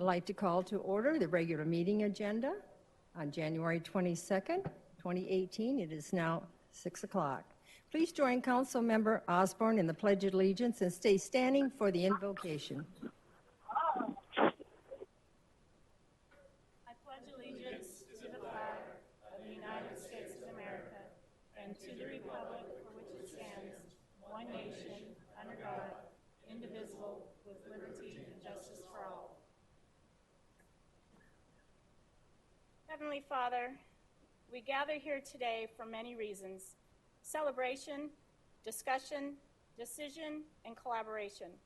I'd like to call to order the regular meeting agenda on January 22nd, 2018. It is now 6 o'clock. Please join Council Member Osborne in the Pledge of Allegiance and stay standing for the invocation. I pledge allegiance to the flag of the United States of America and to the republic for which it stands, one nation, under God, indivisible, with liberty and justice for all. Heavenly Father, we gather here today for many reasons: celebration, discussion, decision, and collaboration.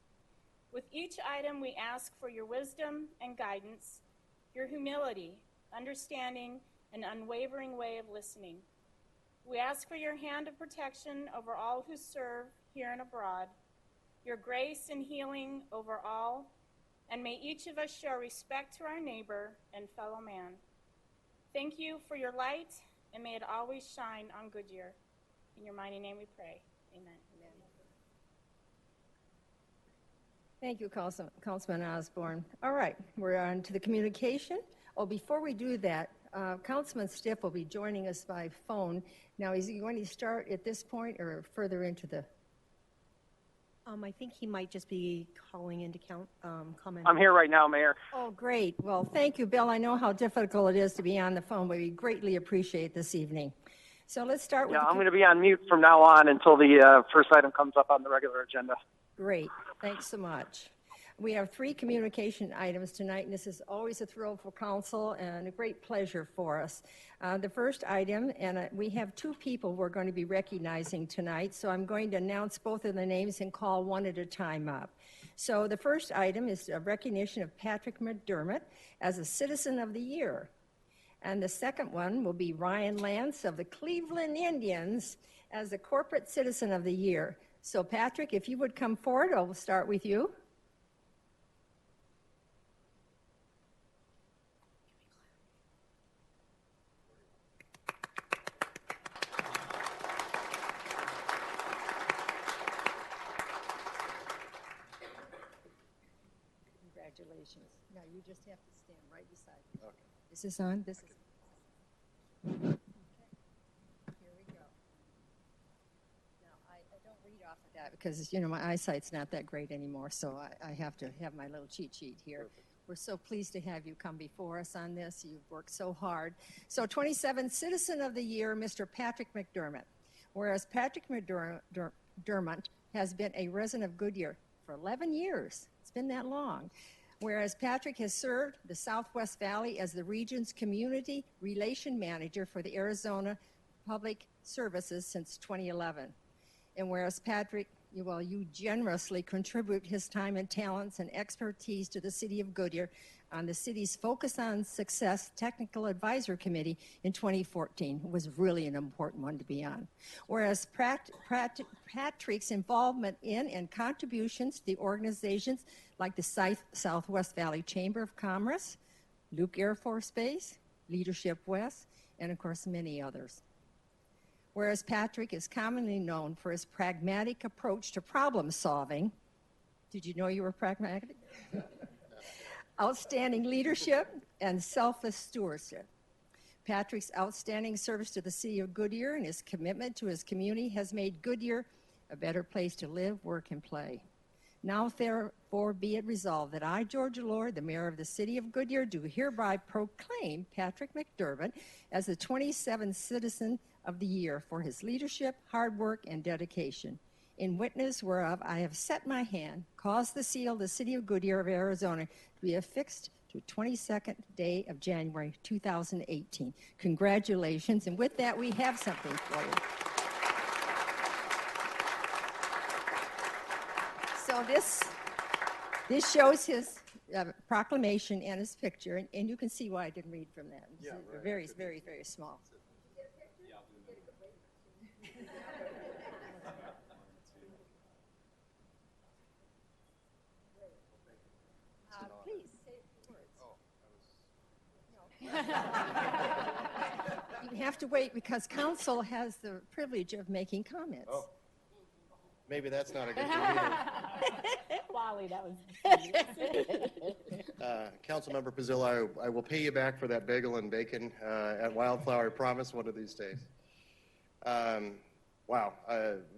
With each item, we ask for your wisdom and guidance, your humility, understanding, and unwavering way of listening. We ask for your hand of protection over all who serve here and abroad, your grace and healing over all, and may each of us show respect to our neighbor and fellow man. Thank you for your light, and may it always shine on Goodyear. In your mighty name we pray. Amen. Amen. Thank you, Councilman Osborne. All right, we're on to the communication. Oh, before we do that, Councilman Stiff will be joining us by phone. Now, is he going to start at this point or further into the... I think he might just be calling in to comment. I'm here right now, Mayor. Oh, great. Well, thank you, Bill. I know how difficult it is to be on the phone, but we greatly appreciate this evening. So let's start with... Yeah, I'm going to be on mute from now on until the first item comes up on the regular agenda. Great. Thanks so much. We have 3 communication items tonight, and this is always a thrill for council and a great pleasure for us. The first item, and we have 2 people we're going to be recognizing tonight, so I'm going to announce both of the names and call one at a time up. So the first item is a recognition of Patrick McDermott as a Citizen of the Year. And the second one will be Ryan Lance of the Cleveland Indians as the Corporate Citizen of the Year. So Patrick, if you would come forward, I'll start with you. Congratulations. Now you just have to stand right beside me. Okay. Is this on? This is. Okay. Here we go. Now I don't read off of that because my eyesight's not that great anymore, so I have to have my little cheat sheet here. Perfect. We're so pleased to have you come before us on this. You've worked so hard. So 27th Citizen of the Year, Mr. Patrick McDermott. Whereas Patrick McDermott has been a resident of Goodyear for 11 years. It's been that long. Whereas Patrick has served the Southwest Valley as the region's community relation manager for the Arizona Public Services since 2011. And whereas Patrick, you generously contribute his time and talents and expertise to the city of Goodyear on the city's Focus on Success Technical Advisor Committee in 2014. It was really an important one to be on. Whereas Patrick's involvement in and contributions to the organizations like the Southwest Valley Chamber of Commerce, Luke Air Force Base, Leadership West, and of course many others. Whereas Patrick is commonly known for his pragmatic approach to problem solving. Did you know you were pragmatic? Outstanding leadership and selfless stewardship. Patrick's outstanding service to the city of Goodyear and his commitment to his community has made Goodyear a better place to live, work, and play. Now, therefore, be it resolved that I, Georgia Lord, the mayor of the city of Goodyear, do hereby proclaim Patrick McDermott as the 27th Citizen of the Year for his leadership, hard work, and dedication. In witness whereof I have set my hand, caused the seal of the city of Goodyear of Arizona to be affixed to 22nd day of January 2018. Congratulations, and with that we have something for you. So this shows his proclamation and his picture, and you can see why I didn't read from that. It's very, very, very small. Please say a few words. You have to wait because council has the privilege of making comments. Oh. Maybe that's not a good idea. Wally, that was Councilmember Pizzillo, I will pay you back for that bagel and bacon at Wildflower. I promise one of these days. Wow,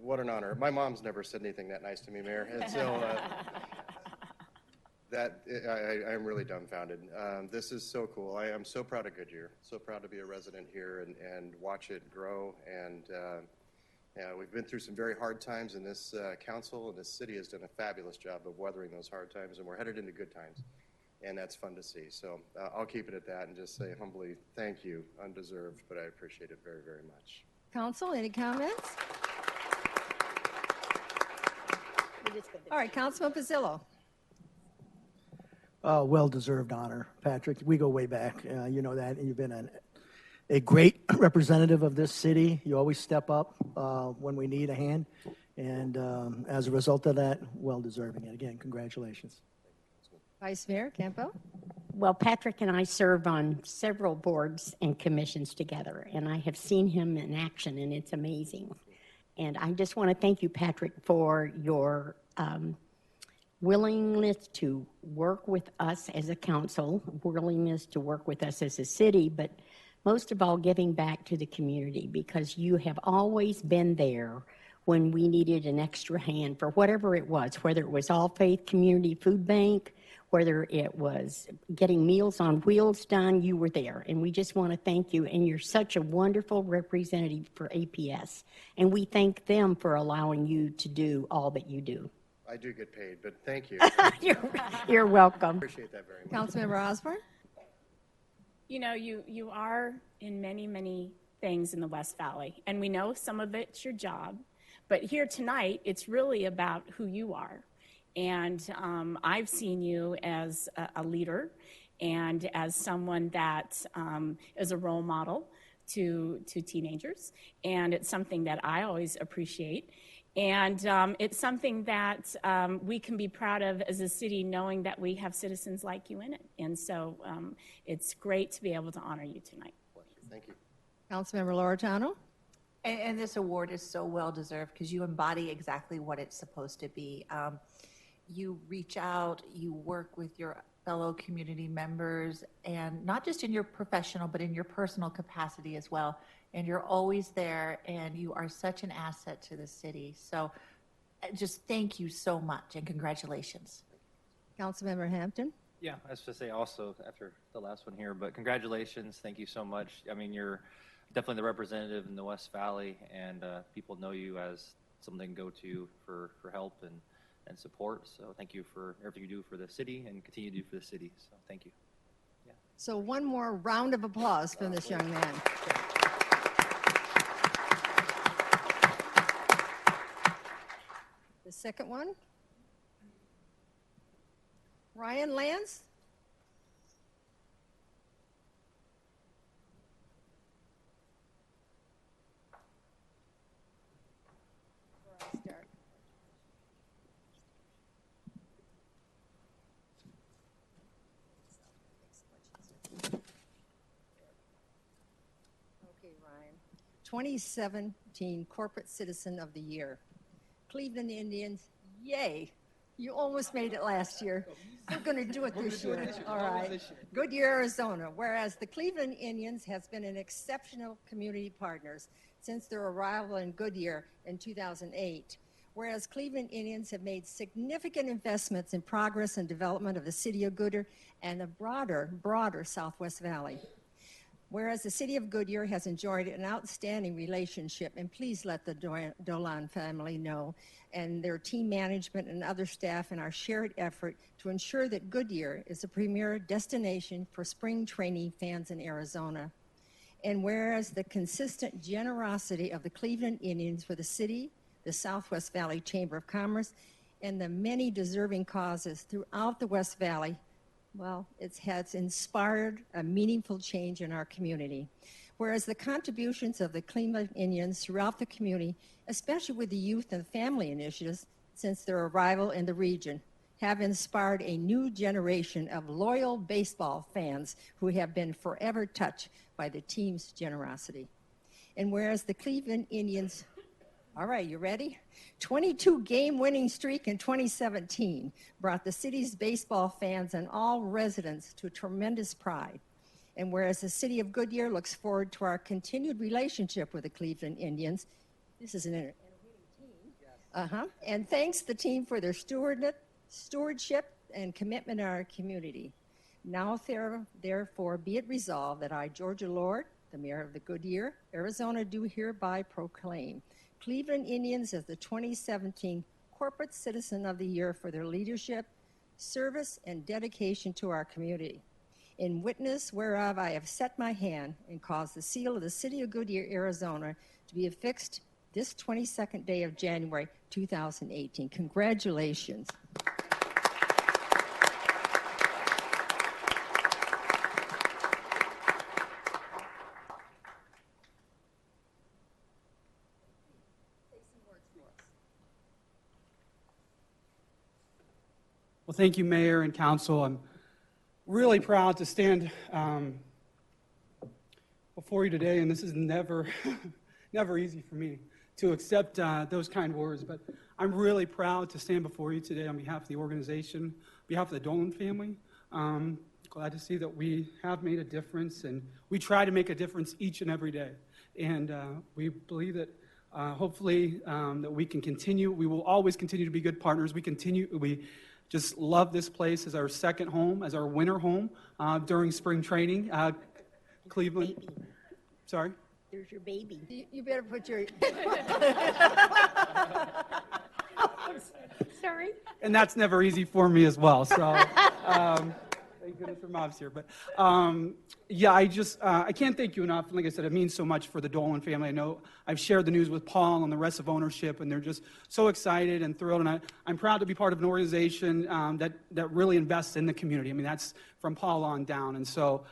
what an honor. My mom's never said anything that nice to me, Mayor. And so I'm really dumbfounded. This is so cool. I am so proud of Goodyear, so proud to be a resident here and watch it grow. And we've been through some very hard times, and this council and this city has done a fabulous job of weathering those hard times, and we're headed into good times. And that's fun to see. So I'll keep it at that and just say humbly, thank you, undeserved, but I appreciate it very, very much. Council, any comments? All right, Councilman Pizzillo. Well-deserved honor, Patrick. We go way back. You know that. You've been a great representative of this city. You always step up when we need a hand. And as a result of that, well-deserving. And again, congratulations. Vice Mayor Campo. Well, Patrick and I serve on several boards and commissions together, and I have seen him in action, and it's amazing. And I just want to thank you, Patrick, for your willingness to work with us as a council, willingness to work with us as a city, but most of all, giving back to the community, because you have always been there when we needed an extra hand for whatever it was, whether it was All Faith Community Food Bank, whether it was getting Meals on Wheels done, you were there. And we just want to thank you. And you're such a wonderful representative for APS. And we thank them for allowing you to do all that you do. I do get paid, but thank you. You're welcome. Appreciate that very much. Councilmember Osborne. You know, you are in many, many things in the West Valley, and we know some of it's your job. But here tonight, it's really about who you are. And I've seen you as a leader and as someone that is a role model to teenagers. And it's something that I always appreciate. And it's something that we can be proud of as a city, knowing that we have citizens like you in it. And so it's great to be able to honor you tonight. Thank you. Councilmember Loretano. And this award is so well deserved because you embody exactly what it's supposed to be. You reach out, you work with your fellow community members, and not just in your professional, but in your personal capacity as well. And you're always there, and you are such an asset to the city. So just thank you so much, and congratulations. Councilmember Hampton. Yeah, I was to say also after the last one here, but congratulations. Thank you so much. I mean, you're definitely the representative in the West Valley, and people know you as something to go to for help and support. So thank you for everything you do for the city and continue to do for the city. So thank you. Yeah. So one more round of applause for this young man. The second one. Ryan Lance. Okay, Ryan. 2017 Corporate Citizen of the Year. Cleveland Indians, yay. You almost made it last year. We're going to do it this year. All right. Goodyear, Arizona. Whereas the Cleveland Indians has been an exceptional community partners since their arrival in Goodyear in 2008. Whereas Cleveland Indians have made significant investments in progress and development of the city of Goodyear and the broader Southwest Valley. Whereas the city of Goodyear has enjoyed an outstanding relationship, and please let the Dolan family know, and their team management and other staff in our shared effort to ensure that Goodyear is a premier destination for spring training fans in Arizona. And whereas the consistent generosity of the Cleveland Indians for the city, the Southwest Valley Chamber of Commerce, and the many deserving causes throughout the West Valley, well, it has inspired a meaningful change in our community. Whereas the contributions of the Cleveland Indians throughout the community, especially with the youth and family initiatives since their arrival in the region, have inspired a new generation of loyal baseball fans who have been forever touched by the team's generosity. And whereas the Cleveland Indians All right, you ready? 22 game winning streak in 2017 brought the city's baseball fans and all residents to tremendous pride. And whereas the city of Goodyear looks forward to our continued relationship with the Cleveland Indians, this is an entertaining team. And thanks the team for their stewardship and commitment to our community. Now, therefore, be it resolved that I, Georgia Lord, the mayor of the Goodyear, Arizona, do hereby proclaim Cleveland Indians as the 2017 Corporate Citizen of the Year for their leadership, service, and dedication to our community. In witness whereof I have set my hand and caused the seal of the city of Goodyear, Arizona, to be affixed this 22nd day of January 2018. Congratulations. Well, thank you, Mayor and Council. I'm really proud to stand before you today, and this is never, never easy for me to accept those kind words, but I'm really proud to stand before you today on behalf of the organization, on behalf of the Dolan family. Glad to see that we have made a difference, and we try to make a difference each and every day. And we believe that hopefully that we can continue. We will always continue to be good partners. We just love this place as our second home, as our winter home during spring training. Cleveland. Baby. Sorry? There's your baby. You better put your... Sorry. And that's never easy for me as well. So thank goodness for Mom's here. But yeah, I can't thank you enough. And like I said, it means so much for the Dolan family. I know I've shared the news with Paul and the rest of ownership, and they're just so excited and thrilled. And I'm proud to be part of an organization that really invests in the community. I mean, that's from Paul on down. And so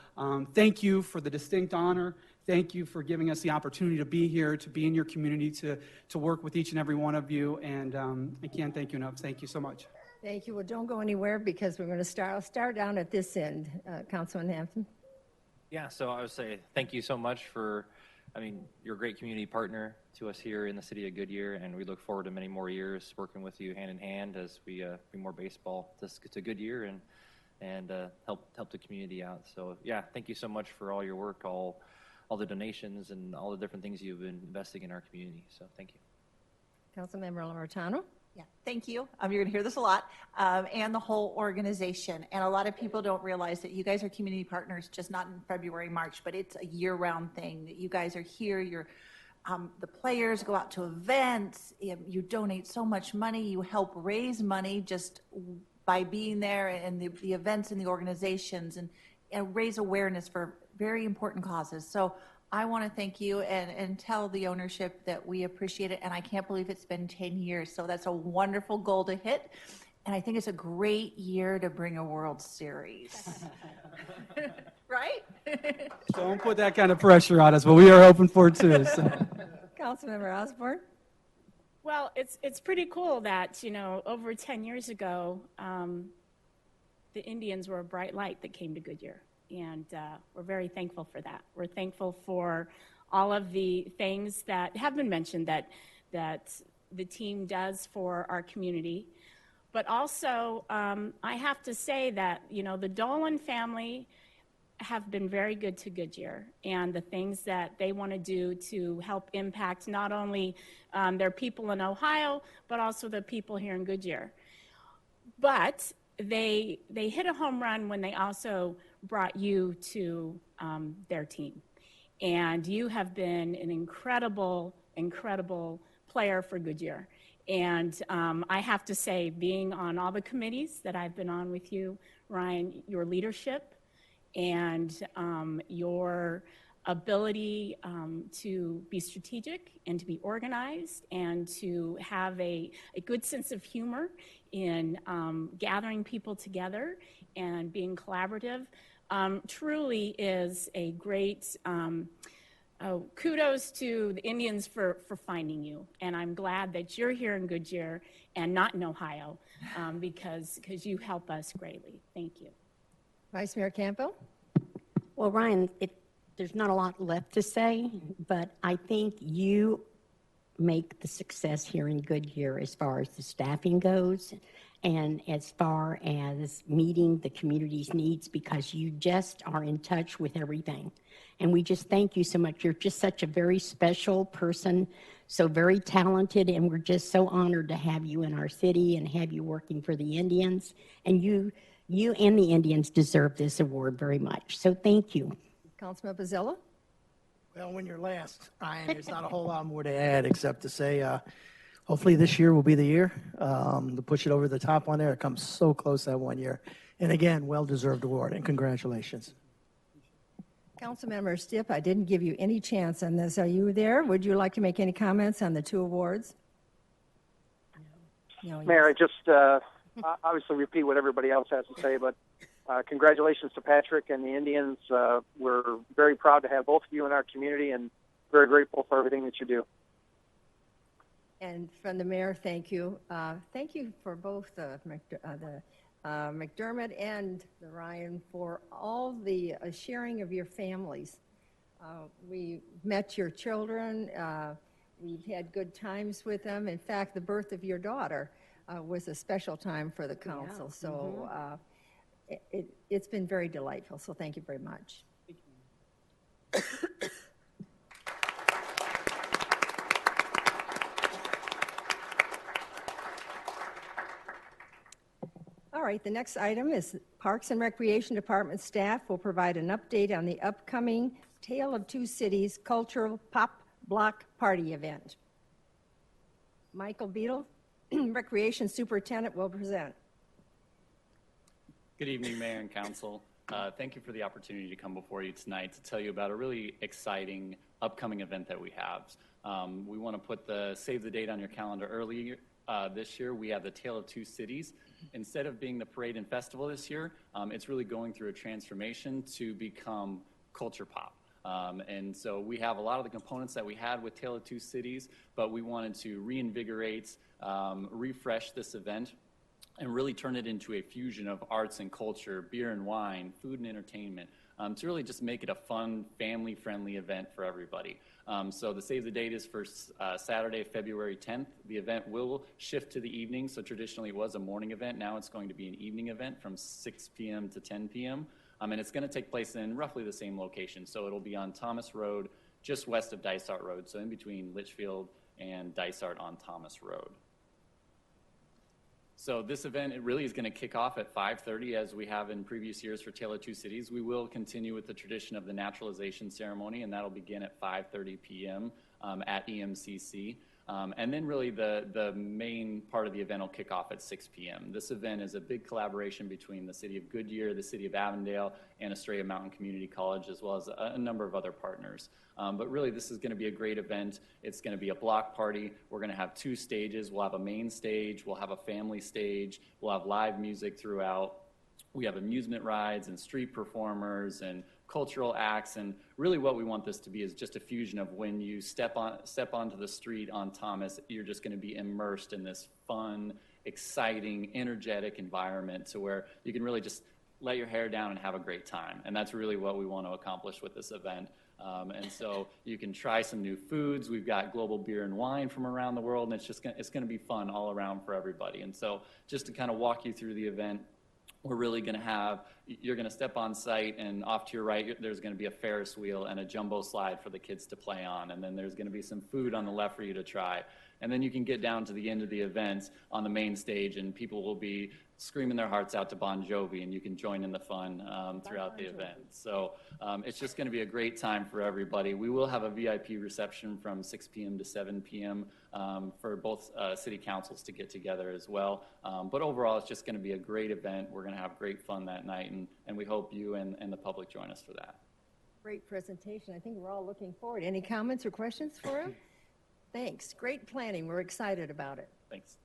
thank you for the distinct honor. Thank you for giving us the opportunity to be here, to be in your community, to work with each and every one of you. And I can't thank you enough. Thank you so much. Thank you. Well, don't go anywhere because we're going to start down at this end. Councilman Hampton. Yeah, so I would say thank you so much for, you're a great community partner to us here in the city of Goodyear, and we look forward to many more years working with you hand in hand as we bring more baseball to Goodyear and help the community out. So yeah, thank you so much for all your work, all the donations and all the different things you've been investing in our community. So thank you. Councilmember Loretano. Yeah, thank you. You're going to hear this a lot, and the whole organization. And a lot of people don't realize that you guys are community partners, just not in February, March, but it's a year-round thing. That you guys are here. You're the players go out to events. You donate so much money. You help raise money just by being there and the events and the organizations and raise awareness for very important causes. So I want to thank you and tell the ownership that we appreciate it. And I can't believe it's been 10 years. So that's a wonderful goal to hit. And I think it's a great year to bring a World Series. Right? Don't put that kind of pressure on us, but we are open for it too. So. Councilmember Osborne. Well, it's pretty cool that, over 10 years ago, the Indians were a bright light that came to Goodyear. And we're very thankful for that. We're thankful for all of the things that have been mentioned that the team does for our community. But also, I have to say that, the Dolan family have been very good to Goodyear, and the things that they want to do to help impact not only their people in Ohio, but also the people here in Goodyear. But they hit a home run when they also brought you to their team. And you have been an incredible, incredible player for Goodyear. And I have to say, being on all the committees that I've been on with you, Ryan, your leadership and your ability to be strategic and to be organized and to have a good sense of humor in gathering people together and being collaborative truly is a great kudos to the Indians for finding you. And I'm glad that you're here in Goodyear and not in Ohio because you help us greatly. Thank you. Vice Mayor Campbell. Well, Ryan, there's not a lot left to say, but I think you make the success here in Goodyear as far as the staffing goes and as far as meeting the community's needs, because you just are in touch with everything. And we just thank you so much. You're just such a very special person, so very talented, and we're just so honored to have you in our city and have you working for the Indians. And you and the Indians deserve this award very much. So thank you. Councilman Pizzella? Well, when you're last, Ryan, there's not a whole lot more to add except to say, hopefully this year will be the year to push it over the top on there. It comes so close that 1 year. And again, well-deserved award, and congratulations. Councilmember Stipp, I didn't give you any chance on this. Are you there? Would you like to make any comments on the 2 awards? No. Mayor, I just obviously repeat what everybody else has to say, but congratulations to Patrick and the Indians. We're very proud to have both of you in our community and very grateful for everything that you do. And from the mayor, thank you. Thank you for both the McDermott and the Ryan for all the sharing of your families. We met your children. We've had good times with them. In fact, the birth of your daughter was a special time for the council. Yeah. So it's been very delightful. So thank you very much. Thank you. All right, the next item is Parks and Recreation Department staff will provide an update on the upcoming Tale of Two Cities cultural pop block party event. Michael Beadle, Recreation Superintendent, will present. Good evening, Mayor and Council. Thank you for the opportunity to come before you tonight to tell you about a really exciting upcoming event that we have. We want to put save the date on your calendar early. This year, we have the Tale of Two Cities. Instead of being the parade and festival this year, it's really going through a transformation to become culture pop. And so we have a lot of the components that we had with Tale of Two Cities, but we wanted to reinvigorate, refresh this event, and really turn it into a fusion of arts and culture, beer and wine, food and entertainment, to really just make it a fun, family-friendly event for everybody. So the save the date is for Saturday, February 10th. The event will shift to the evening. So traditionally it was a morning event. Now it's going to be an evening event from 6 p.m. to 10 p.m. And it's going to take place in roughly the same location. So it'll be on Thomas Road, just west of Dysart Road. So in between Litchfield and Dysart on Thomas Road. So this event, it really is going to kick off at 5:30 as we have in previous years for Tale of Two Cities. We will continue with the tradition of the naturalization ceremony, and that'll begin at 5:30 p.m. At EMCC. And then really the main part of the event will kick off at 6 p.m. This event is a big collaboration between the City of Goodyear, the City of Avondale, and Estrella Mountain Community College, as well as a number of other partners. But really, this is going to be a great event. It's going to be a block party. We're going to have 2 stages. We'll have a main stage. We'll have a family stage. We'll have live music throughout. We have amusement rides and street performers and cultural acts, and really what we want this to be is just a fusion of when you step onto the street on Thomas, you're just going to be immersed in this fun, exciting, energetic environment to where you can really just let your hair down and have a great time. And that's really what we want to accomplish with this event. And so you can try some new foods. We've got global beer and wine from around the world, and it's going to be fun all around for everybody. And so just to kind of walk you through the event, we're really going to have, you're going to step on site, and off to your right, there's going to be a Ferris wheel and a jumbo slide for the kids to play on. And then there's going to be some food on the left for you to try. And then you can get down to the end of the event on the main stage, and people will be screaming their hearts out to Bon Jovi, and you can join in the fun throughout the event. So it's just going to be a great time for everybody. We will have a VIP reception from 6 p.m. to 7 p.m. For both city councils to get together as well. But overall, it's just going to be a great event. We're going to have great fun that night, and we hope you and the public join us for that. Great presentation. I think we're all looking forward. Any comments or questions for him? Thanks. Great planning. We're excited about it. Thanks.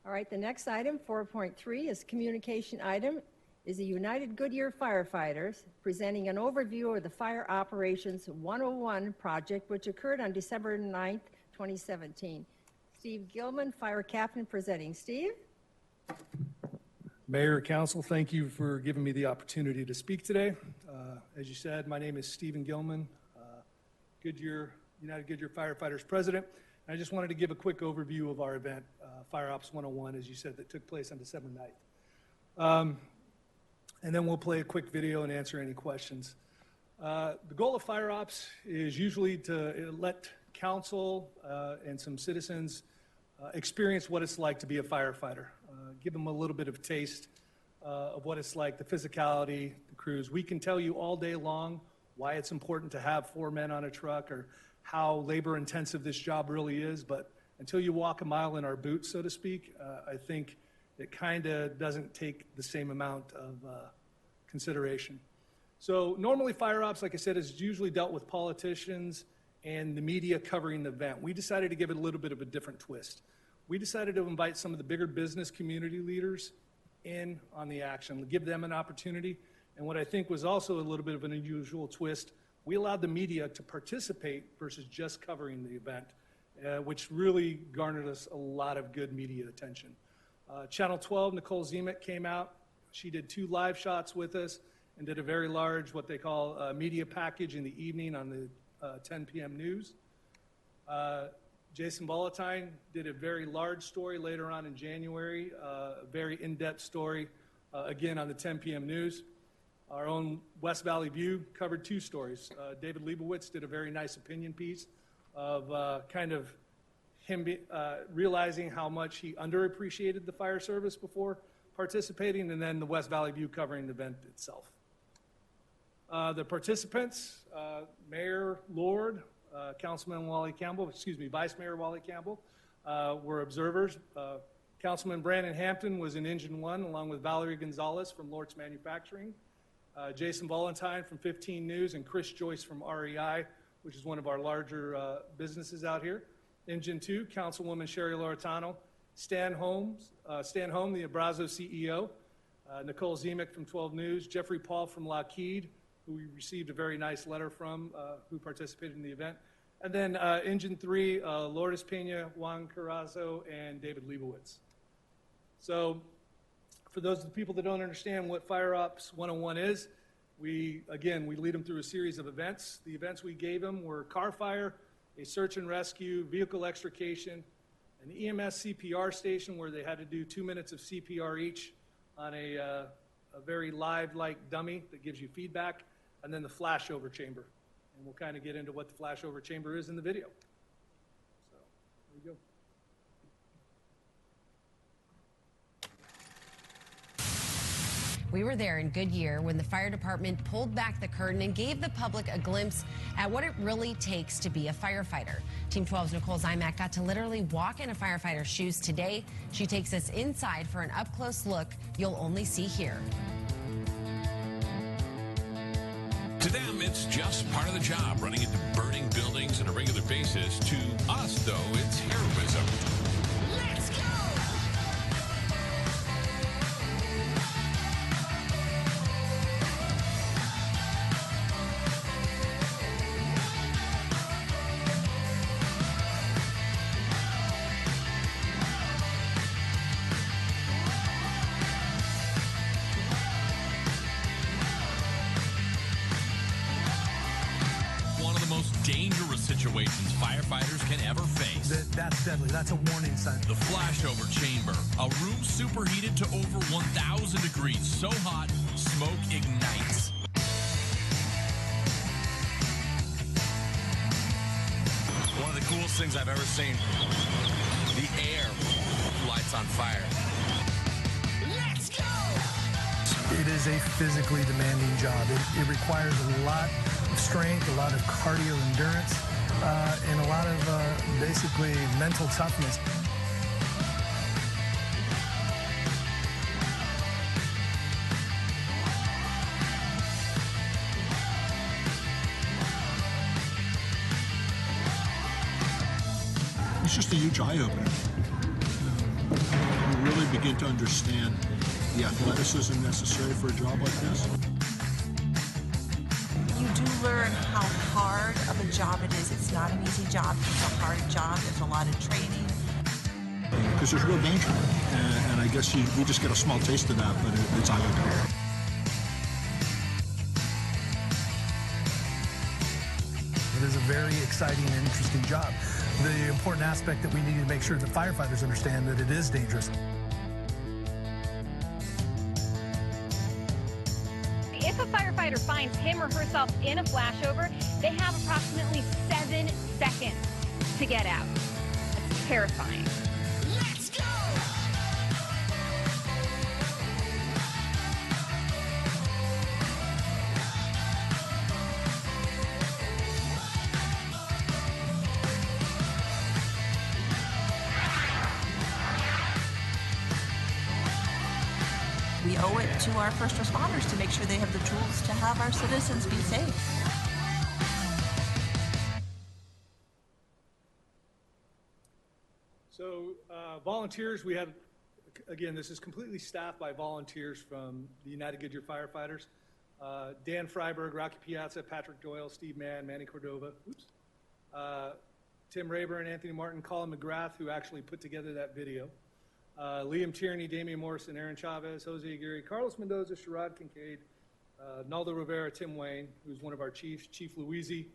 All right, the next item, 4.3, is communication item, is the United Goodyear Firefighters presenting an overview of the Fire Operations 101 project, which occurred on December 9th, 2017. Steve Gilman, Fire Captain, presenting. Steve? Mayor, Council, thank you for giving me the opportunity to speak today. As you said, my name is Stephen Gilman, United Goodyear Firefighters President. I just wanted to give a quick overview of our event, Fire Ops 101, as you said, that took place on December 9th. And then we'll play a quick video and answer any questions. The goal of Fire Ops is usually to let council and some citizens experience what it's like to be a firefighter, give them a little bit of a taste of what it's like, the physicality, the crews. We can tell you all day long why it's important to have 4 men on a truck or how labor intensive this job really is, but until you walk a mile in our boots, so to speak, I think it kind of doesn't take the same amount of consideration. So normally Fire Ops, like I said, is usually dealt with politicians and the media covering the event. We decided to give it a little bit of a different twist. We decided to invite some of the bigger business community leaders in on the action, give them an opportunity. And what I think was also a little bit of an unusual twist, we allowed the media to participate versus just covering the event, which really garnered us a lot of good media attention. Channel 12, Nicole Zemek came out. She did 2 live shots with us and did a very large, what they call media package in the evening on the 10 p.m. news. Jason Valentine did a very large story later on in January, a very in-depth story, again on the 10 p.m. news. Our own West Valley View covered 2 stories. David Leibowitz did a very nice opinion piece of kind of him realizing how much he underappreciated the fire service before participating, and then the West Valley View covering the event itself. The participants, Mayor Lord, Councilman Wally Campbell, Vice Mayor Wally Campbell, were observers. Councilman Brandon Hampton was in Engine 1, along with Valerie Gonzalez from Lortz Manufacturing, Jason Valentine from 15 News, and Chris Joyce from REI, which is one of our larger businesses out here. Engine 2, Councilwoman Sherry Loretano, Stan Holm, the Abrazo CEO, Nicole Zemek from 12 News, Jeffrey Paul from Lockheed, who we received a very nice letter from, who participated in the event. And then Engine 3, Lourdes Pena, Juan Carrazzo, and David Leibowitz. So for those of the people that don't understand what Fire Ops 101 is, we lead them through a series of events. The events we gave them were car fire, a search and rescue, vehicle extrication, an EMS CPR station where they had to do 2 minutes of CPR each on a very live-like dummy that gives you feedback, and then the flashover chamber. And we'll kind of get into what the flashover chamber is in the video. So, there you go. We were there in Goodyear when the fire department pulled back the curtain and gave the public a glimpse at what it really takes to be a firefighter. Team 12's Nicole Zemek got to literally walk in a firefighter's shoes today. She takes us inside for an up-close look you'll only see here. To them, it's just part of the job, running into burning buildings on a regular basis. To us, though, it's heroism. Let's go! Dangerous situations firefighters can ever face. That's deadly. That's a warning sign. The flashover chamber, a room superheated to over 1,000 degrees, so hot, smoke ignites. One of the coolest things I've ever seen. The air lights on fire. Let's go! It is a physically demanding job. It requires a lot of strength, a lot of cardio endurance, and a lot of basically mental toughness. It's just a huge eye-opener. You really begin to understand the athleticism necessary for a job like this. You do learn how hard of a job it is. It's not an easy job. It's a hard job. There's a lot of training. Because there's real danger. And I guess we just get a small taste of that, but it's eye-opening. It is a very exciting and interesting job. the important aspect that we need to make sure that firefighters understand that it is dangerous. If a firefighter finds him or herself in a flashover, they have approximately 7 seconds to get out. That's terrifying. Let's go! We owe it to our first responders to make sure they have the tools to have our citizens be safe. So volunteers, we had, again, this is completely staffed by volunteers from the United Goodyear Firefighters. Dan Freiberg, Rocky Piazza, Patrick Doyle, Steve Mann, Manny Cordova, Tim Rayburn, Anthony Martin, Colin McGrath, who actually put together that video. Liam Tierney, Damian Morrison, Aaron Chavez, Jose Aguirre, Carlos Mendoza, Sherrod Kincaid, Naldo Rivera, Tim Wayne, who's one of our chiefs, Chief Louisi,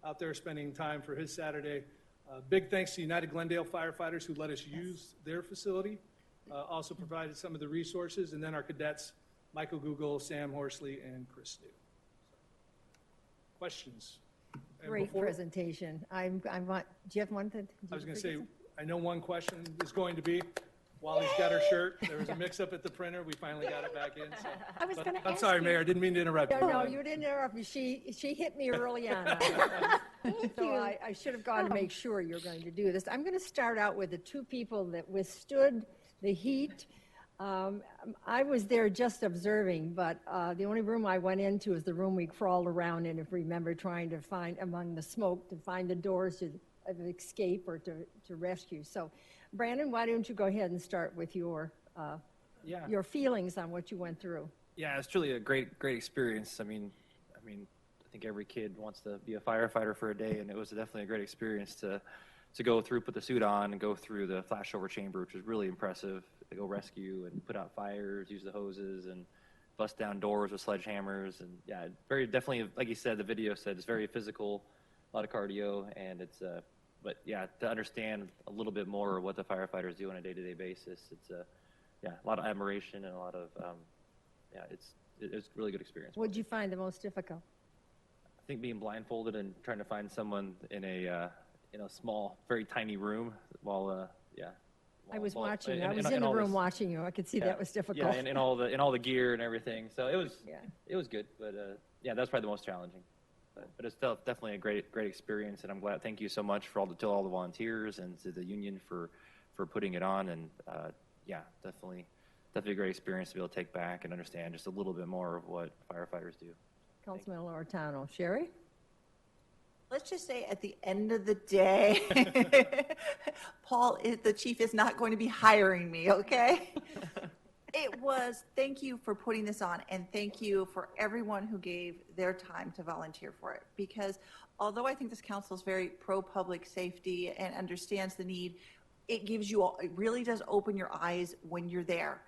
out there spending time for his Saturday. Big thanks to United Glendale firefighters who let us use their facility, also provided some of the resources, and then our cadets, Michael Google, Sam Horsley, and Chris New. Questions? And Great presentation. Do you have one thing? I was going to say, I know one question is going to be, while he's got her shirt, there was a mix-up at the printer. We finally got it back in. So. I was going to I'm sorry, Mayor. I didn't mean to interrupt you. No, you didn't interrupt me. She hit me early on. So I should have gone to make sure you're going to do this. I'm going to start out with the two people that withstood the heat. I was there just observing, but the only room I went into is the room we crawled around in, if you remember, trying to find among the smoke to find the doors of escape or to rescue. So, Brandon, why don't you go ahead and start with your feelings on what you went through? Yeah, it's truly a great experience. I mean, I think every kid wants to be a firefighter for a day, and it was definitely a great experience to go through, put the suit on, and go through the flashover chamber, which was really impressive. To go rescue and put out fires, use the hoses, and bust down doors with sledgehammers, and yeah, very definitely, like you said, the video said it's very physical, a lot of cardio, and it's but yeah, to understand a little bit more of what the firefighters do on a day-to-day basis, it's a lot of admiration and a lot of it's a really good experience. What did you find the most difficult? I think being blindfolded and trying to find someone in a small, very tiny room while I was watching you. I was in the room watching you. I could see that was difficult. Yeah, and all the gear and everything. So it was good, but that's probably the most challenging. But it's still definitely a great experience, and I'm glad. Thank you so much for all the volunteers and to the union for putting it on, and definitely a great experience to be able to take back and understand just a little bit more of what firefighters do. Councilman Loretano. Sherry? Let's just say at the end of the day, Paul, the chief, is not going to be hiring me, okay? Thank you for putting this on, and thank you for everyone who gave their time to volunteer for it. Because although I think this council is very pro-public safety and understands the need, it really does open your eyes when you're there.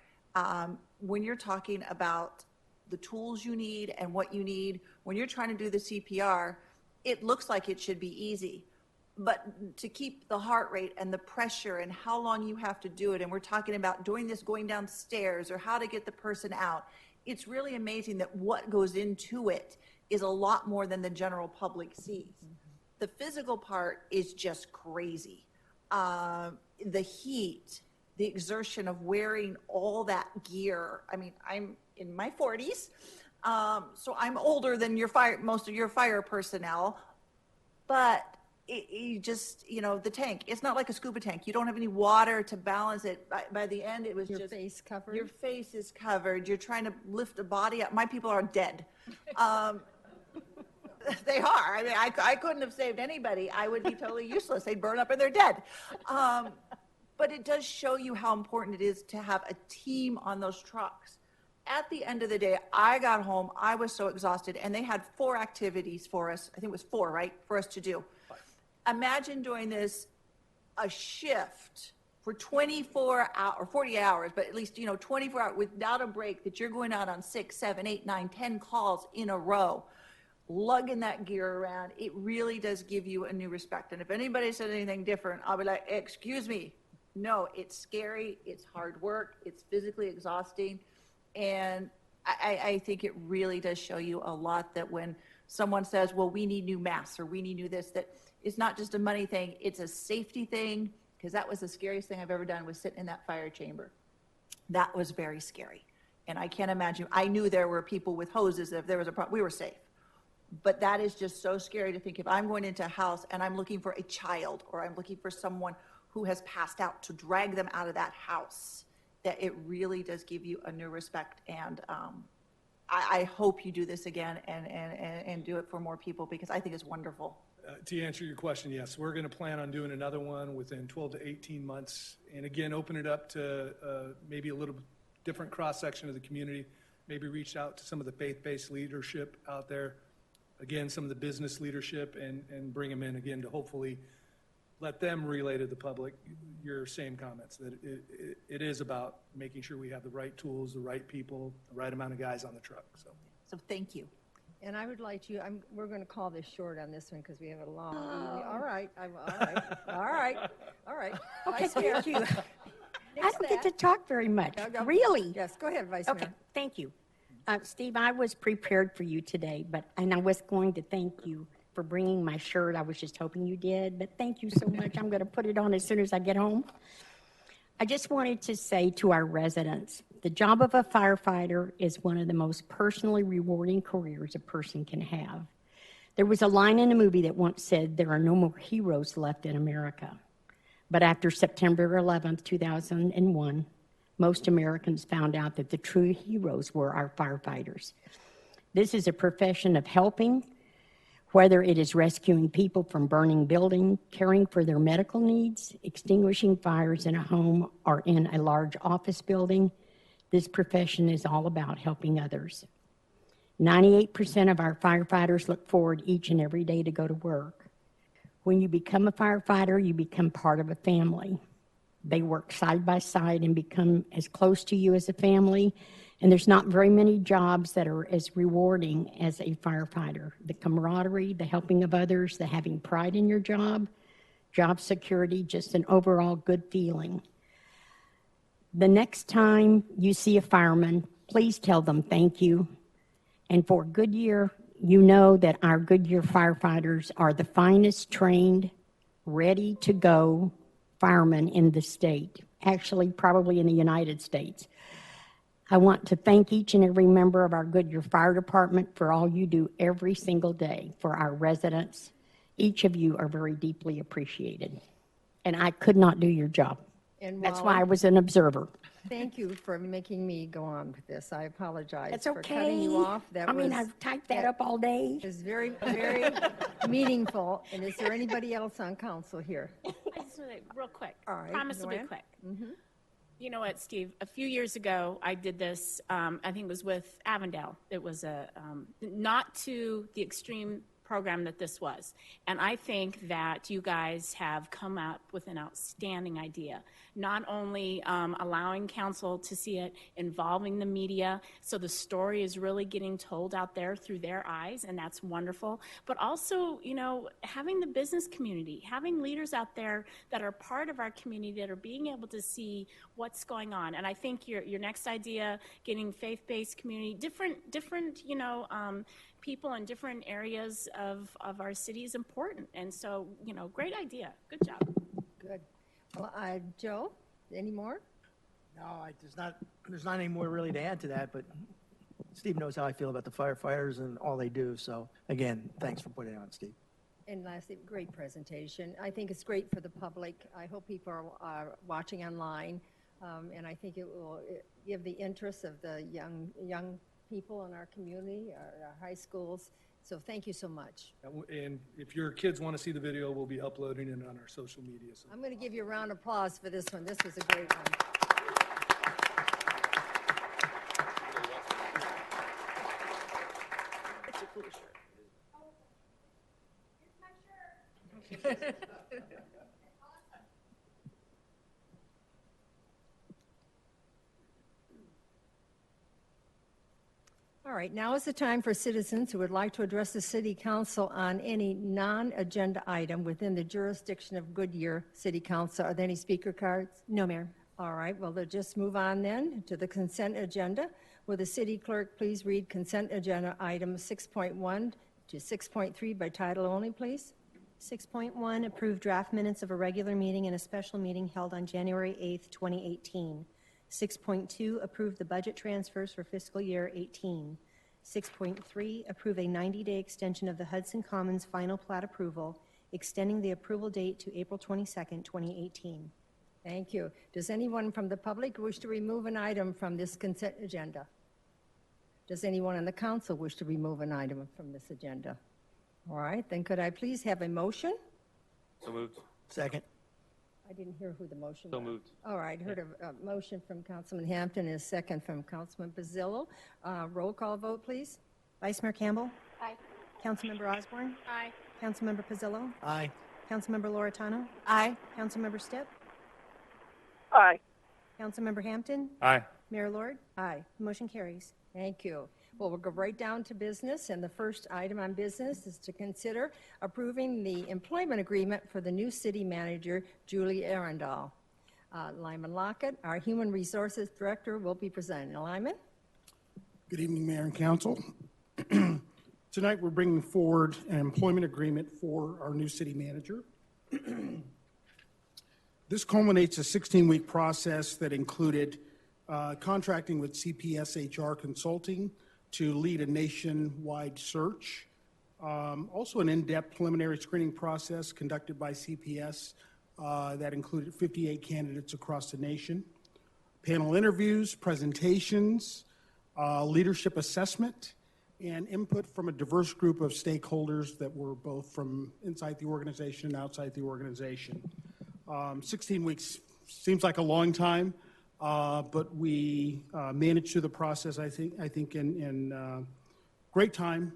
When you're talking about the tools you need and what you need, when you're trying to do the CPR, it looks like it should be easy, but to keep the heart rate and the pressure and how long you have to do it, and we're talking about doing this going downstairs or how to get the person out, it's really amazing that what goes into it is a lot more than the general public sees. The physical part is just crazy. The heat, the exertion of wearing all that gear. I mean, I'm in my 40s. So I'm older than most of your fire personnel, but the tank, it's not like a scuba tank. You don't have any water to balance it. By the end, it was your face covered. Your face is covered. You're trying to lift a body up. My people are dead. They are. I mean, I couldn't have saved anybody. I would be totally useless. They'd burn up and they're dead. But it does show you how important it is to have a team on those trucks. At the end of the day, I got home, I was so exhausted, and they had 4 activities for us. I think it was 4, right, for us to do. Imagine doing this, a shift for 24 hours, or 40 hours, but at least, 24 hours without a break, that you're going out on 6, 7, 8, 9, 10 calls in a row. lugging that gear around, it really does give you a new respect. And if anybody said anything different, I'll be like, excuse me. No, it's scary, it's hard work, it's physically exhausting. And I think it really does show you a lot that when someone says, well, we need new masks or we need new this, that it's not just a money thing, it's a safety thing, because that was the scariest thing I've ever done, was sit in that fire chamber. That was very scary. And I can't imagine, I knew there were people with hoses, if there was a problem, we were safe. But that is just so scary to think, if I'm going into a house and I'm looking for a child or I'm looking for someone who has passed out, to drag them out of that house, that it really does give you a new respect. And I hope you do this again and do it for more people, because I think it's wonderful. To answer your question, yes, we're going to plan on doing another one within 12 to 18 months. And again, open it up to maybe a little different cross-section of the community, maybe reach out to some of the faith-based leadership out there, again, some of the business leadership, and bring them in again to hopefully let them relay to the public your same comments, that it is about making sure we have the right tools, the right people, the right amount of guys on the truck. So thank you. And I would like to, we're going to call this short on this one because we have a long evening. All right, all right. Okay, thank you. I Next don't get to talk very much. Really? Yes, go ahead, Vice Okay, Mayor. thank you. Steve, I was prepared for you today, and I was going to thank you for bringing my shirt. I was just hoping you did, but thank you so much. I'm going to put it on as soon as I get home. I just wanted to say to our residents, the job of a firefighter is one of the most personally rewarding careers a person can have. There was a line in a movie that once said, there are no more heroes left in America. But after September 11th, 2001, most Americans found out that the true heroes were our firefighters. This is a profession of helping, whether it is rescuing people from burning buildings, caring for their medical needs, extinguishing fires in a home or in a large office building. This profession is all about helping others. 98% of our firefighters look forward each and every day to go to work. When you become a firefighter, you become part of a family. They work side by side and become as close to you as a family. And there's not very many jobs that are as rewarding as a firefighter. The camaraderie, the helping of others, the having pride in your job security, just an overall good feeling. The next time you see a fireman, please tell them thank you. And for Goodyear, you know that our Goodyear firefighters are the finest trained, ready to go firemen in the state, actually probably in the United States. I want to thank each and every member of our Goodyear Fire Department for all you do every single day for our residents. Each of you are very deeply appreciated. And I could not do your job. And that's Wally, why I was an observer. Thank you for making me go on with this. I apologize That's for okay. cutting you off. I've typed that up all day. It was very, very meaningful. And is there anybody else on council here? I just want to, real quick. All right, Promise to be Joanne? quick. Mm-hmm. You know what, Steve? A few years ago, I did this. I think it was with Avondale. It was not to the extreme program that this was. And I think that you guys have come up with an outstanding idea. Not only allowing council to see it, involving the media, so the story is really getting told out there through their eyes, and that's wonderful. But also, you know, having the business community, having leaders out there that are part of our community that are being able to see what's going on. And I think your next idea, getting faith-based community, different, you know, people in different areas of our city is important. And so, you know, great idea. Good job. Good. Well, Joe, any more? No, there's not any more really to add to that, but Steve knows how I feel about the firefighters and all they do. So again, thanks for putting it on, Steve. And lastly, great presentation. I think it's great for the public. I hope people are watching online, and I think it will give the interest of the young people in our community, our high schools. So thank you so much. And if your kids want to see the video, we'll be uploading it on our social media. So. I'm going to give you a round of applause for this one. This was a great one. It's a cool shirt. All right, now is the time for citizens who would like to address the City Council on any non-agenda item within the jurisdiction of Goodyear City Council. Are there any speaker cards? No, Mayor. All right, well, let's just move on then to the consent agenda. Will the city clerk please read consent agenda items 6.1 to 6.3 by title only, please? 6.1, approve draft minutes of a regular meeting and a special meeting held on January 8th, 2018. 6.2, approve the budget transfers for fiscal year 18. 6.3, approve a 90-day extension of the Hudson Commons final plat approval, extending the approval date to April 22nd, 2018. Thank you. Does anyone from the public wish to remove an item from this consent agenda? Does anyone on the council wish to remove an item from this agenda? All right, then could I please have a motion? So moved. Second. I didn't hear who the motion So was. moved. All right, heard a motion from Councilman Hampton and a second from Councilman Pizzillo. Roll call vote, please. Vice Mayor Campbell? Aye. Councilmember Osborne? Aye. Councilmember Pizzillo? Aye. Councilmember Loretano? Aye. Councilmember Stipp? Aye. Councilmember Hampton? Aye. Mayor Lord? Aye. Motion carries. Thank you. Well, we'll go right down to business, and the first item on business is to consider approving the employment agreement for the new city manager, Julie Arundel. Lyman Lockett, our Human Resources Director, will be presenting. Lyman? Good evening, Mayor and Council. Tonight, we're bringing forward an employment agreement for our new city manager. This culminates a 16-week process that included contracting with CPS HR Consulting to lead a nationwide search. Also an in-depth preliminary screening process conducted by CPS that included 58 candidates across the nation. Panel interviews, presentations, leadership assessment, and input from a diverse group of stakeholders that were both from inside the organization and outside the organization. 16 weeks seems like a long time. But we managed through the process, I think in great time.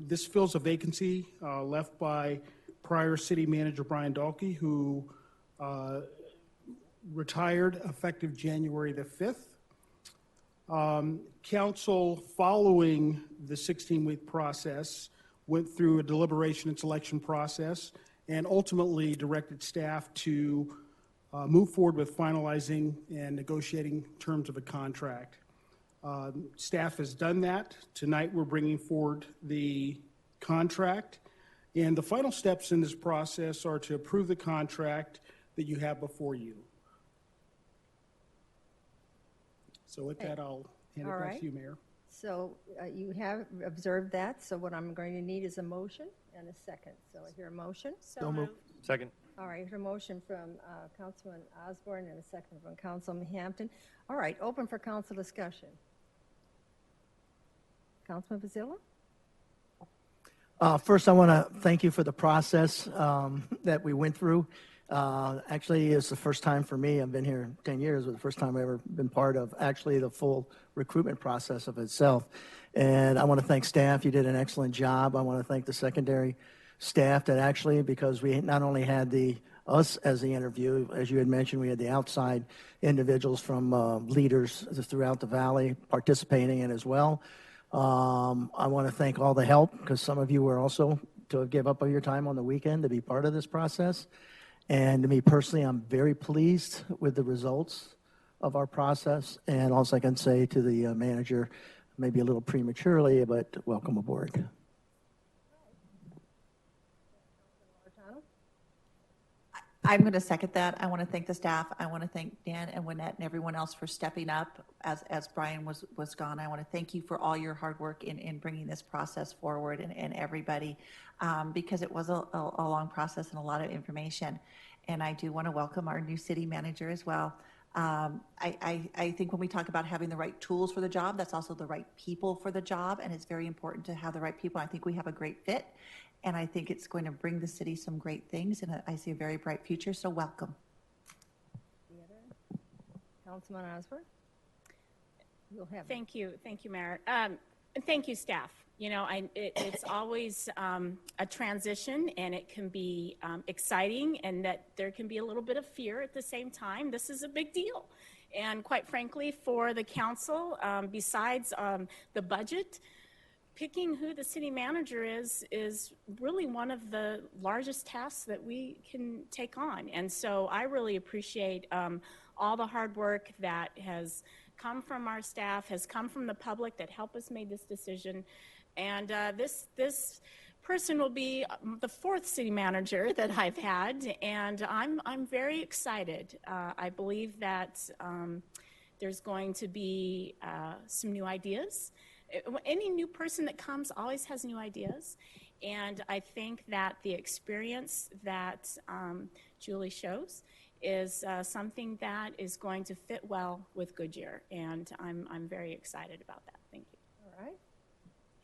This fills a vacancy left by prior city manager Brian Dahlke, who retired effective January the 5th. Council, following the 16-week process, went through a deliberation and selection process and ultimately directed staff to move forward with finalizing and negotiating terms of a contract. Staff has done that. Tonight we're bringing forward the contract. And the final steps in this process are to approve the contract that you have before you. So with that, I'll hand it back to you, Mayor. So you have observed that. So what I'm going to need is a motion and a second. So I hear a motion. So moved. Second. All right, I hear a motion from Councilman Osborne and a second from Councilman Hampton. All right, open for council discussion. Councilman Pizzillo? First, I want to thank you for the process that we went through. Actually, it's the first time for me. I've been here 10 years, but the first time I've ever been part of actually the full recruitment process of itself. And I want to thank staff. You did an excellent job. I want to thank the secondary staff that actually, because we not only had us as the interview, as you had mentioned, we had the outside individuals from leaders throughout the valley participating in as well. I want to thank all the help, because some of you were also to give up your time on the weekend to be part of this process. And to me personally, I'm very pleased with the results of our process. And also I can say to the manager, maybe a little prematurely, but welcome aboard. I'm going to second that. I want to thank the staff. I want to thank Dan and Wynette and everyone else for stepping up as Brian was gone. I want to thank you for all your hard work in bringing this process forward and everybody, because it was a long process and a lot of information. And I do want to welcome our new city manager as well. I think when we talk about having the right tools for the job, that's also the right people for the job. And it's very important to have the right people. I think we have a great fit. And I think it's going to bring the city some great things, and I see a very bright future, so welcome. Councilman Osborne? You'll have Thank you, Mayor. And thank you, staff. You know, it's always a transition, and it can be exciting, and that there can be a little bit of fear at the same time. This is a big deal. And quite frankly, for the council, besides the budget, picking who the city manager is really one of the largest tasks that we can take on. And so I really appreciate all the hard work that has come from our staff, has come from the public that helped us make this decision. And this person will be the fourth city manager that I've had, and I'm very excited. I believe that there's going to be some new ideas. Any new person that comes always has new ideas, and I think that the experience that Julie shows is something that is going to fit well with Goodyear, and I'm very excited about that. Thank you. All right.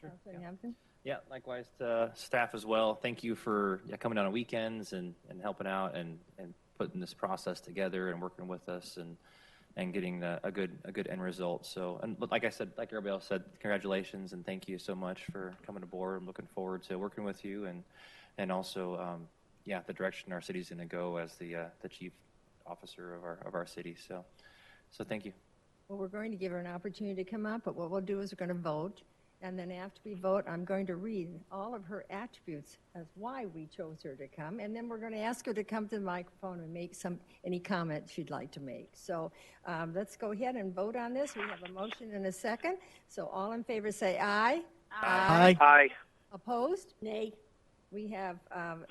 Councilor Hampton? Yeah, likewise to staff as well. Thank you for coming down on weekends and helping out and putting this process together and working with us and getting a good end result. So, and like I said, like everybody else said, congratulations and thank you so much for coming aboard. I'm looking forward to working with you and also the direction our city's going to go as the chief officer of our city. So thank you. Well, we're going to give her an opportunity to come up, but what we'll do is we're going to vote. And then after we vote, I'm going to read all of her attributes as why we chose her to come. And then we're going to ask her to come to the microphone and make any comments she'd like to make. So let's go ahead and vote on this. We have a motion and a second. So all in favor say aye. Aye. Aye. Opposed? Nay. We have,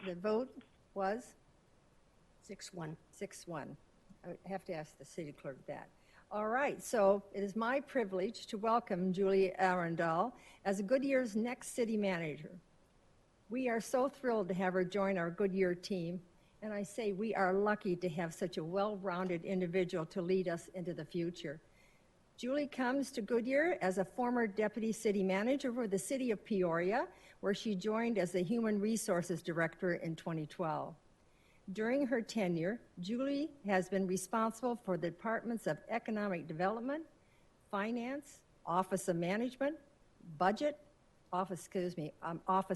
the vote was 6-1. 6-1. I have to ask the city clerk that. All right, so it is my privilege to welcome Julie Arundel as Goodyear's next city manager. We are so thrilled to have her join our Goodyear team, and I say we are lucky to have such a well-rounded individual to lead us into the future. Julie comes to Goodyear as a former deputy city manager for the city of Peoria, where she joined as the Human Resources Director in 2012. During her tenure, Julie has been responsible for the departments of Economic Development, Finance, Office of Management, Budget, Office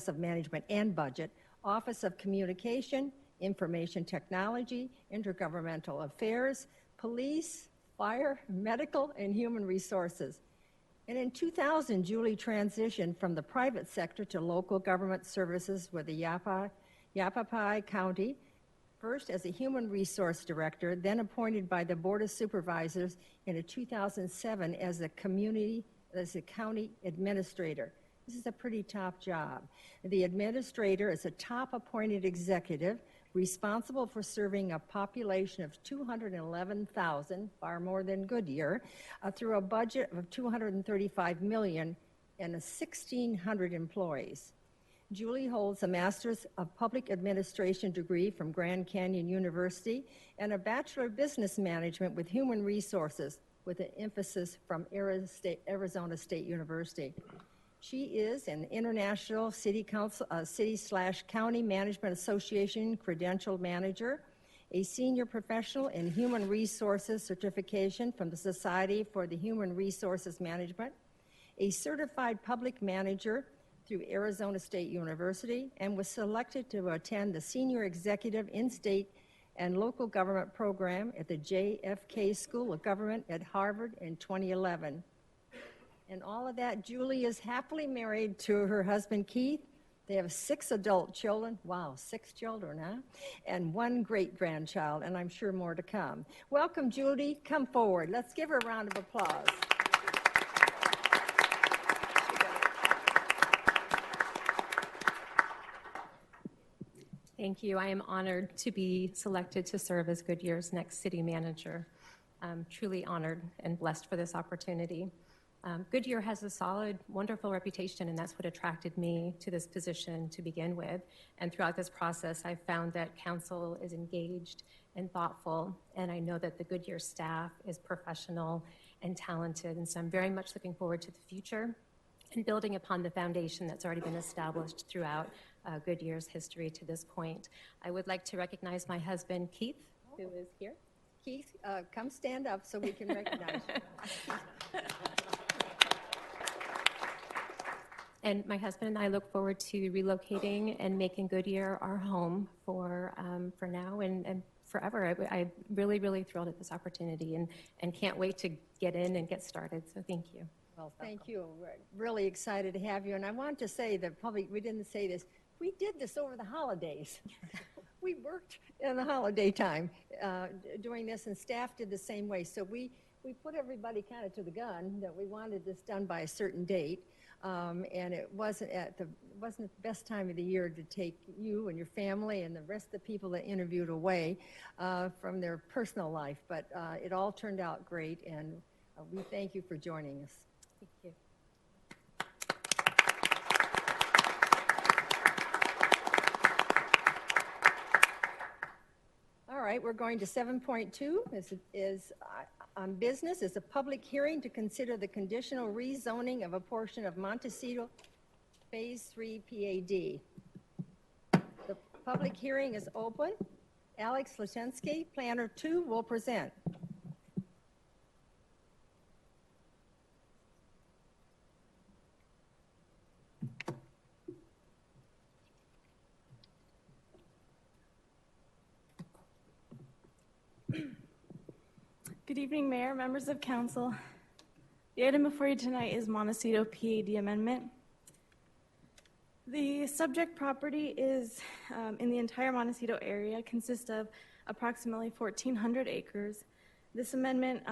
of Management and Budget, Office of Communication, Information Technology, Intergovernmental Affairs, Police, Fire, Medical, and Human Resources. And in 2000, Julie transitioned from the private sector to local government services with the Yavapai County, first as a Human Resource Director, then appointed by the Board of Supervisors in 2007 as a county administrator. This is a pretty top job. The administrator is a top appointed executive responsible for serving a population of 211,000, far more than Goodyear, through a budget of $235 million and 1,600 employees. Julie holds a Master's of Public Administration degree from Grand Canyon University and a Bachelor of Business Management with Human Resources with an emphasis from Arizona State University. She is an International City/County Management Association credentialed manager, a senior professional in human resources certification from the Society for the Human Resources Management, a certified public manager through Arizona State University, and was selected to attend the Senior Executive In-State and Local Government Program at the JFK School of Government at Harvard in 2011. And all of that, Julie is happily married to her husband, Keith. They have 6 adult children. Wow, 6 children, huh? And 1 great-grandchild, and I'm sure more to come. Welcome, Julie. Come forward. Let's give her a round of applause. Thank you. I am honored to be selected to serve as Goodyear's next city manager. I'm truly honored and blessed for this opportunity. Goodyear has a solid, wonderful reputation, and that's what attracted me to this position to begin with. And throughout this process, I've found that council is engaged and thoughtful, and I know that the Goodyear staff is professional and talented. And so I'm very much looking forward to the future and building upon the foundation that's already been established throughout Goodyear's history to this point. I would like to recognize my husband, Keith, who is here. Keith, come stand up so we can recognize you. And my husband and I look forward to relocating and making Goodyear our home for now and forever. I'm really, really thrilled at this opportunity and can't wait to get in and get started. So thank you. Well, thank you. We're really excited to have you. And I want to say that probably we didn't say this. We did this over the holidays. We worked in the holiday time doing this, and staff did the same way. So we put everybody kind of to the gun that we wanted this done by a certain date. And it wasn't the best time of the year to take you and your family and the rest of the people that interviewed away from their personal life. But it all turned out great, and we thank you for joining us. Thank you. All right, we're going to 7.2 is on business is a public hearing to consider the conditional rezoning of a portion of Montecito Phase 3 PAD. The public hearing is open. Alex Latensky, Planner 2, will present. Good evening, Mayor, members of council. The item before you tonight is Montecito PAD amendment. The subject property is in the entire Montecito area, consists of approximately 1,400 acres. This amendment,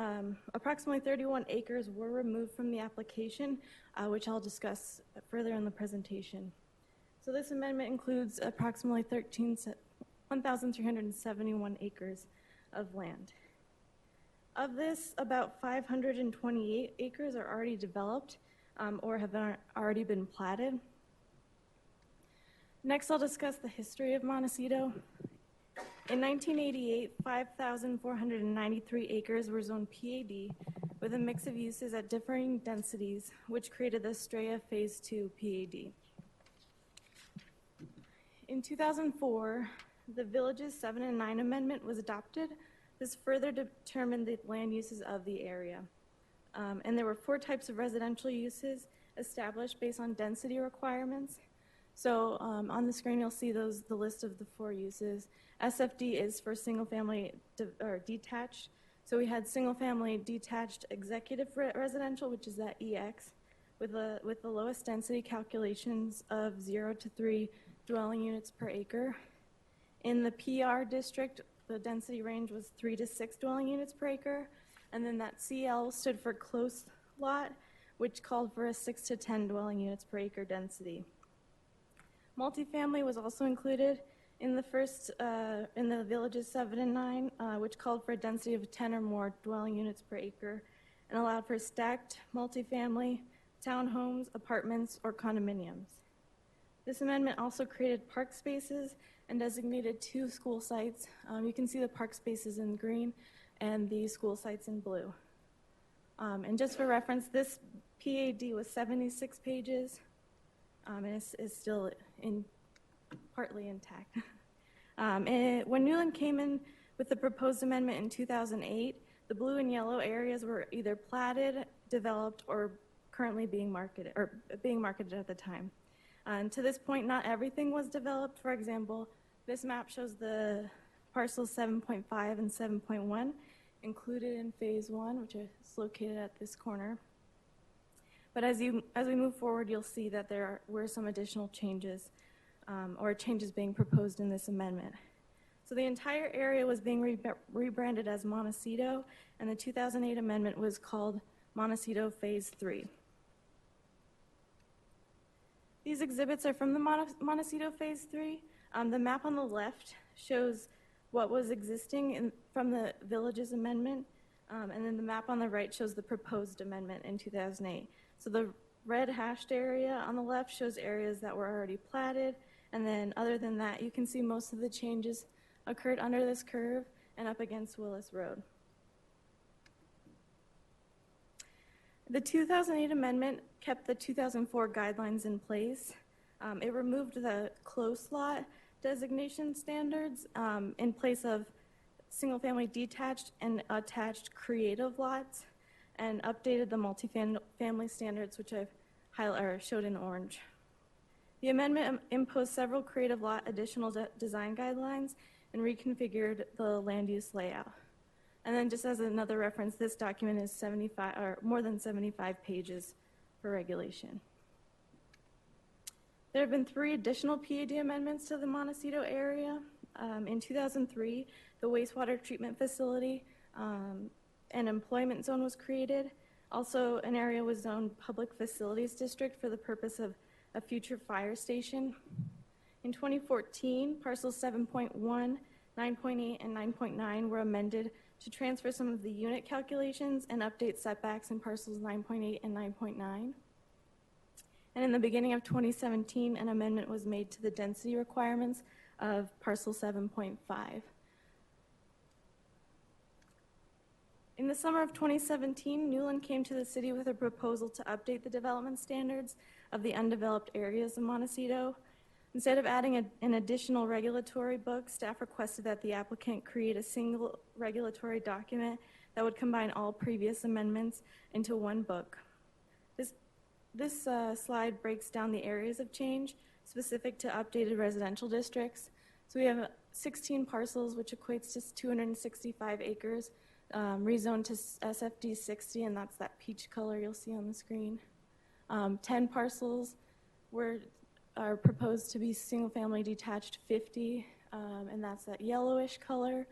approximately 31 acres were removed from the application, which I'll discuss further in the presentation. So this amendment includes approximately 1,371 acres of land. Of this, about 528 acres are already developed or have already been platted. Next, I'll discuss the history of Montecito. In 1988, 5,493 acres were zoned PAD with a mix of uses at differing densities, which created the Estrella Phase 2 PAD. In 2004, the Villages 7 and 9 Amendment was adopted. This further determined the land uses of the area. And there were 4 types of residential uses established based on density requirements. So on the screen, you'll see the list of the 4 uses. SFD is for single-family or detached. So we had single-family detached executive residential, which is that EX, with the lowest density calculations of 0 to 3 dwelling units per acre. In the PR district, the density range was 3 to 6 dwelling units per acre, and then that CL stood for close lot, which called for a 6 to 10 dwelling units per acre density. Multifamily was also included in the in the Villages 7 and 9, which called for a density of 10 or more dwelling units per acre, and allowed for stacked multifamily, townhomes, apartments, or condominiums. This amendment also created park spaces and designated 2 school sites. You can see the park spaces in green and the school sites in blue. And just for reference, this PAD was 76 pages and is still partly intact. When Newland came in with the proposed amendment in 2008, the blue and yellow areas were either platted, developed, or currently being marketed at the time. And to this point, not everything was developed. For example, this map shows the parcels 7.5 and 7.1 included in Phase 1, which is located at this corner. But as we move forward, you'll see that there were some additional changes or changes being proposed in this amendment. So the entire area was being rebranded as Montecito, and the 2008 amendment was called Montecito Phase 3. These exhibits are from the Montecito Phase 3. The map on the left shows what was existing from the Villages Amendment, and then the map on the right shows the proposed amendment in 2008. So the red hashed area on the left shows areas that were already platted, and then other than that, you can see most of the changes occurred under this curve and up against Willis Road. The 2008 amendment kept the 2004 guidelines in place. It removed the close lot designation standards in place of single-family detached and attached creative lots, and updated the multifamily standards, which I've showed in orange. The amendment imposed several creative lot additional design guidelines and reconfigured the land use layout. And then just as another reference, this document is more than 75 pages for regulation. There have been 3 additional PAD amendments to the Montecito area. In 2003, the wastewater treatment facility and employment zone was created. Also, an area was zoned Public Facilities District for the purpose of a future fire station. In 2014, parcels 7.1, 9.8, and 9.9 were amended to transfer some of the unit calculations and update setbacks in parcels 9.8 and 9.9. And in the beginning of 2017, an amendment was made to the density requirements of parcel 7.5. In the summer of 2017, Newland came to the city with a proposal to update the development standards of the undeveloped areas of Montecito. Instead of adding an additional regulatory book, staff requested that the applicant create a single regulatory document that would combine all previous amendments into one book. This slide breaks down the areas of change specific to updated residential districts. So we have 16 parcels, which equates to 265 acres, rezoned to SFD 60, and that's that peach color you'll see on the screen. 10 parcels are proposed to be single-family detached 50, and that's that yellowish color.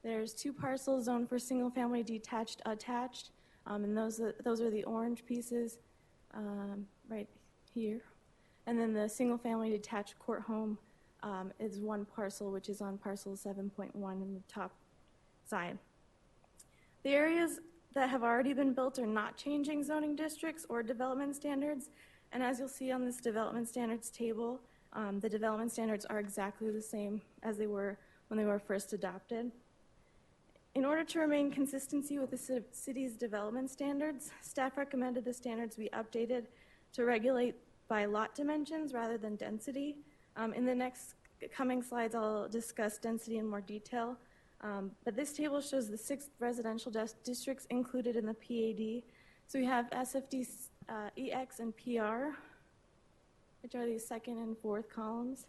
There's 2 parcels zoned for single-family detached attached, and those are the orange pieces right here. And then the single-family detached court home is 1 parcel, which is on parcel 7.1 in the top side. The areas that have already been built are not changing zoning districts or development standards. And as you'll see on this development standards table, the development standards are exactly the same as they were when they were first adopted. In order to remain consistency with the city's development standards, staff recommended the standards be updated to regulate by lot dimensions rather than density. In the next coming slides, I'll discuss density in more detail. But this table shows the 6 residential districts included in the PAD. So we have SFD, EX, and PR, which are the 2nd and 4th columns.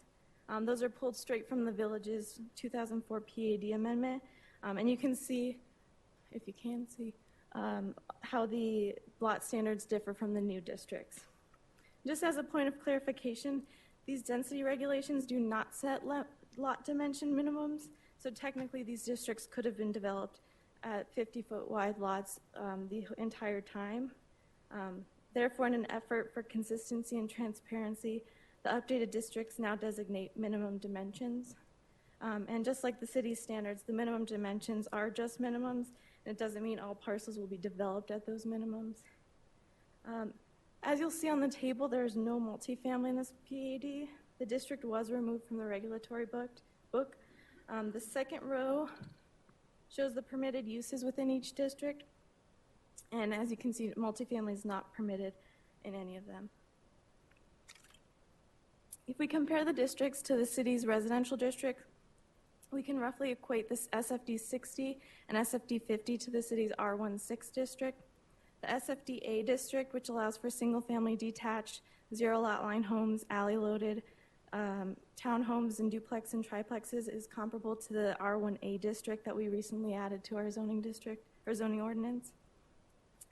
Those are pulled straight from the village's 2004 PAD amendment. And you can see, if you can see, how the lot standards differ from the new districts. Just as a point of clarification, these density regulations do not set lot dimension minimums. So technically, these districts could have been developed at 50-foot wide lots the entire time. Therefore, in an effort for consistency and transparency, the updated districts now designate minimum dimensions. And just like the city's standards, the minimum dimensions are just minimums, and it doesn't mean all parcels will be developed at those minimums. As you'll see on the table, there's no multifamily in this PAD. The district was removed from the regulatory book. The second row shows the permitted uses within each district. And as you can see, multifamily is not permitted in any of them. If we compare the districts to the city's residential district, we can roughly equate this SFD 60 and SFD 50 to the city's R16 district. The SFD-A district, which allows for single-family detached, 0 lot line homes, alley-loaded, townhomes and duplex and triplexes, is comparable to the R1A district that we recently added to our zoning district or zoning ordinance.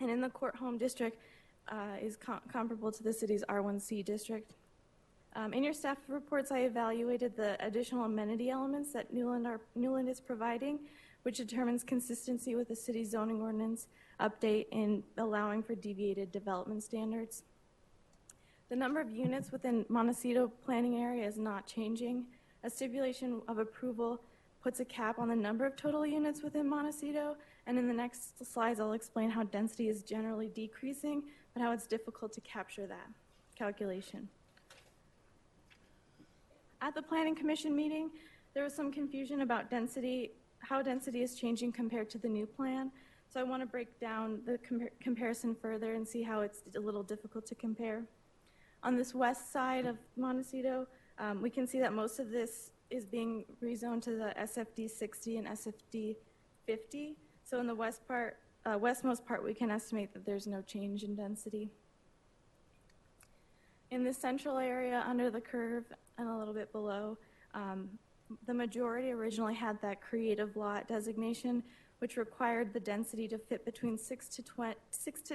And in the court home district is comparable to the city's R1C district. In your staff reports, I evaluated the additional amenity elements that Newland is providing, which determines consistency with the city's zoning ordinance update in allowing for deviated development standards. The number of units within Montecito planning area is not changing. A stipulation of approval puts a cap on the number of total units within Montecito, and in the next slides I'll explain how density is generally decreasing, but how it's difficult to capture that calculation. At the Planning Commission meeting, there was some confusion about density, how density is changing compared to the new plan. So I want to break down the comparison further and see how it's a little difficult to compare. On this west side of Montecito, we can see that most of this is being rezoned to the SFD 60 and SFD 50. So in the westmost part, we can estimate that there's no change in density. In the central area under the curve and a little bit below, the majority originally had that creative lot designation, which required the density to fit between 6 to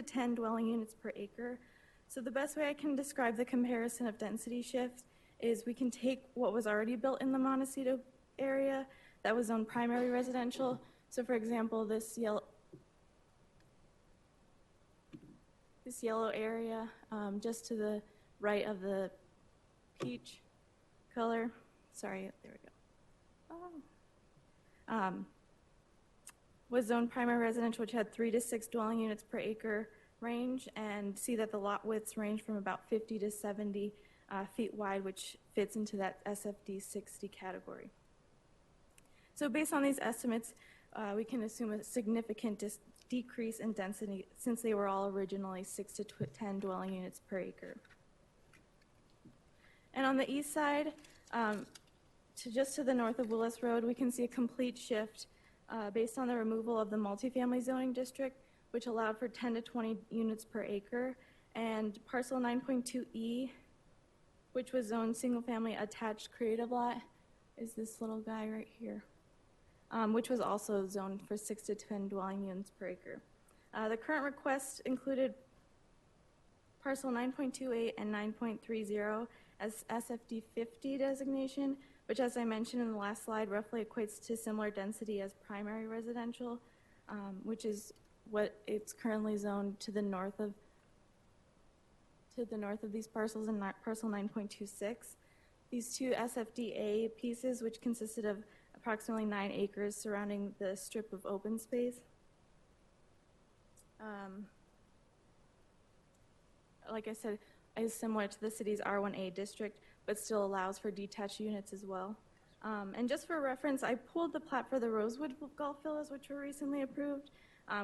10 dwelling units per acre. So the best way I can describe the comparison of density shift is we can take what was already built in the Montecito area that was zoned primary residential. So for example, this yellow area just to the right of the peach color. Sorry, there we go. Was zoned primary residential, which had 3 to 6 dwelling units per acre range, and see that the lot widths range from about 50 to 70 feet wide, which fits into that SFD 60 category. So based on these estimates, we can assume a significant decrease in density since they were all originally 6 to 10 dwelling units per acre. And on the east side, just to the north of Willis Road, we can see a complete shift based on the removal of the multifamily zoning district, which allowed for 10 to 20 units per acre, and parcel 9.2E, which was zoned single-family attached creative lot, is this little guy right here, which was also zoned for 6 to 10 dwelling units per acre. The current request included parcel 9.28 and 9.30 as SFD 50 designation, which, as I mentioned in the last slide, roughly equates to similar density as primary residential, which is what it's currently zoned to the north of these parcels in parcel 9.26. These two SFDA pieces, which consisted of approximately 9 acres surrounding the strip of open space. Like I said, is similar to the city's R1A district, but still allows for detached units as well. And just for reference, I pulled the plat for the Rosewood Golf Villas, which were recently approved,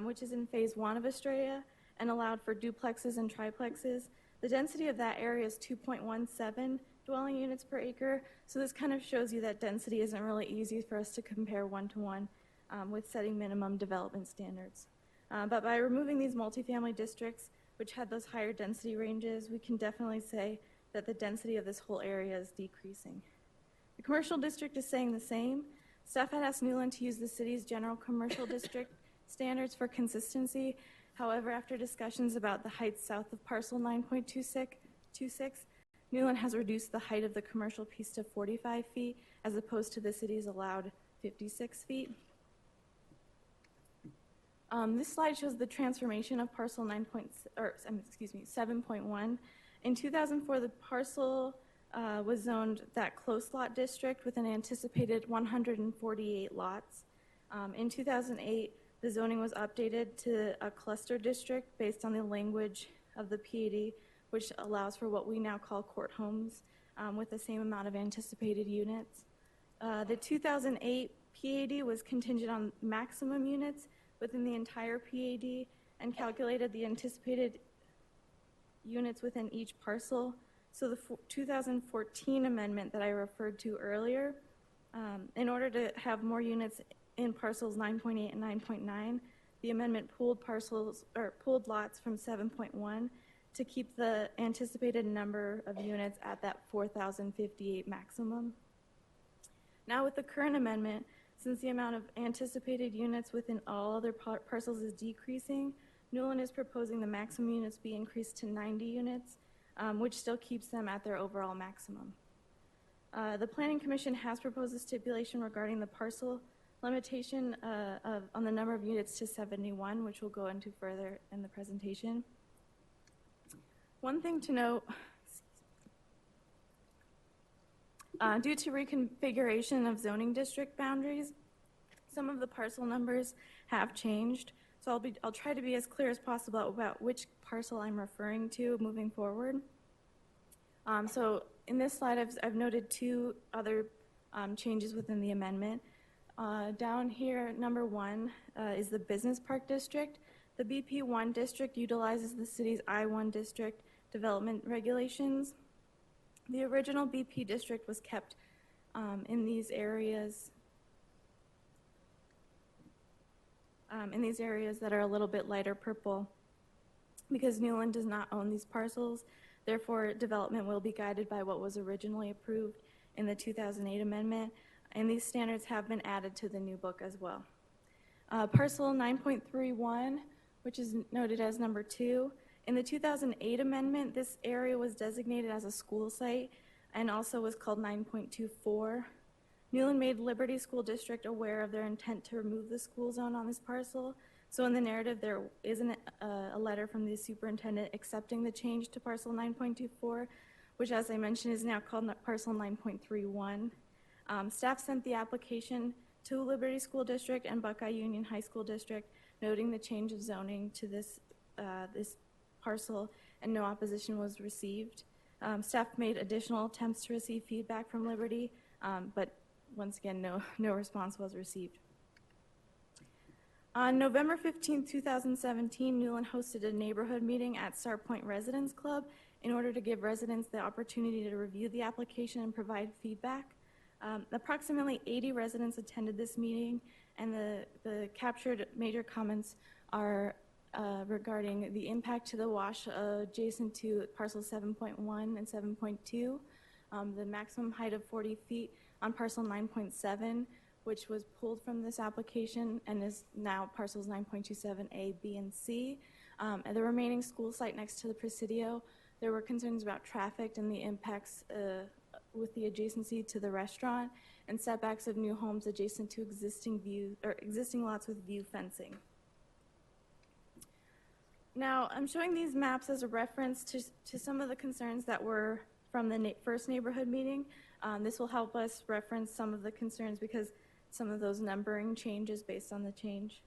which is in phase 1 of Estrella, and allowed for duplexes and triplexes. The density of that area is 2.17 dwelling units per acre, so this kind of shows you that density isn't really easy for us to compare one-to-one with setting minimum development standards. But by removing these multifamily districts, which had those higher density ranges, we can definitely say that the density of this whole area is decreasing. The commercial district is saying the same. Staff had asked Newland to use the city's general commercial district standards for consistency. However, after discussions about the heights south of parcel 9.26, Newland has reduced the height of the commercial piece to 45 feet as opposed to the city's allowed 56 feet. This slide shows the transformation of parcel 7.1. In 2004, the parcel was zoned that close lot district with an anticipated 148 lots. In 2008, the zoning was updated to a cluster district based on the language of the PAD, which allows for what we now call court homes with the same amount of anticipated units. The 2008 PAD was contingent on maximum units within the entire PAD and calculated the anticipated units within each parcel. So the 2014 amendment that I referred to earlier, in order to have more units in parcels 9.8 and 9.9, the amendment pulled lots from 7.1 to keep the anticipated number of units at that 4,058 maximum. Now with the current amendment, since the amount of anticipated units within all other parcels is decreasing, Newland is proposing the maximum units be increased to 90 units, which still keeps them at their overall maximum. The Planning Commission has proposed a stipulation regarding the parcel limitation on the number of units to 71, which we'll go into further in the presentation. One thing to note, due to reconfiguration of zoning district boundaries, some of the parcel numbers have changed. So I'll try to be as clear as possible about which parcel I'm referring to moving forward. So in this slide, I've noted 2 other changes within the amendment. Down here, number 1 is the Business Park District. The BP1 district utilizes the city's I-1 district development regulations. The original BP district was kept in these areas that are a little bit lighter purple because Newland does not own these parcels. Therefore, development will be guided by what was originally approved in the 2008 amendment, and these standards have been added to the new book as well. Parcel 9.31, which is noted as number 2, in the 2008 amendment, this area was designated as a school site and also was called 9.24. Newland made Liberty School District aware of their intent to remove the school zone on this parcel. So in the narrative, there isn't a letter from the superintendent accepting the change to parcel 9.24, which, as I mentioned, is now called parcel 9.31. Staff sent the application to Liberty School District and Buckeye Union High School District, noting the change of zoning to this parcel, and no opposition was received. Staff made additional attempts to receive feedback from Liberty, but once again, no response was received. On November 15, 2017, Newland hosted a neighborhood meeting at Star Point Residence Club in order to give residents the opportunity to review the application and provide feedback. Approximately 80 residents attended this meeting, and the captured major comments are regarding the impact to the wash adjacent to parcel 7.1 and 7.2, the maximum height of 40 feet on parcel 9.7, which was pulled from this application and is now parcels 9.27A, B, and C. At the remaining school site next to the Presidio, there were concerns about traffic and the impacts with the adjacency to the restaurant and setbacks of new homes adjacent to existing lots with view fencing. Now, I'm showing these maps as a reference to some of the concerns that were from the first neighborhood meeting. This will help us reference some of the concerns because some of those numbering changes based on the change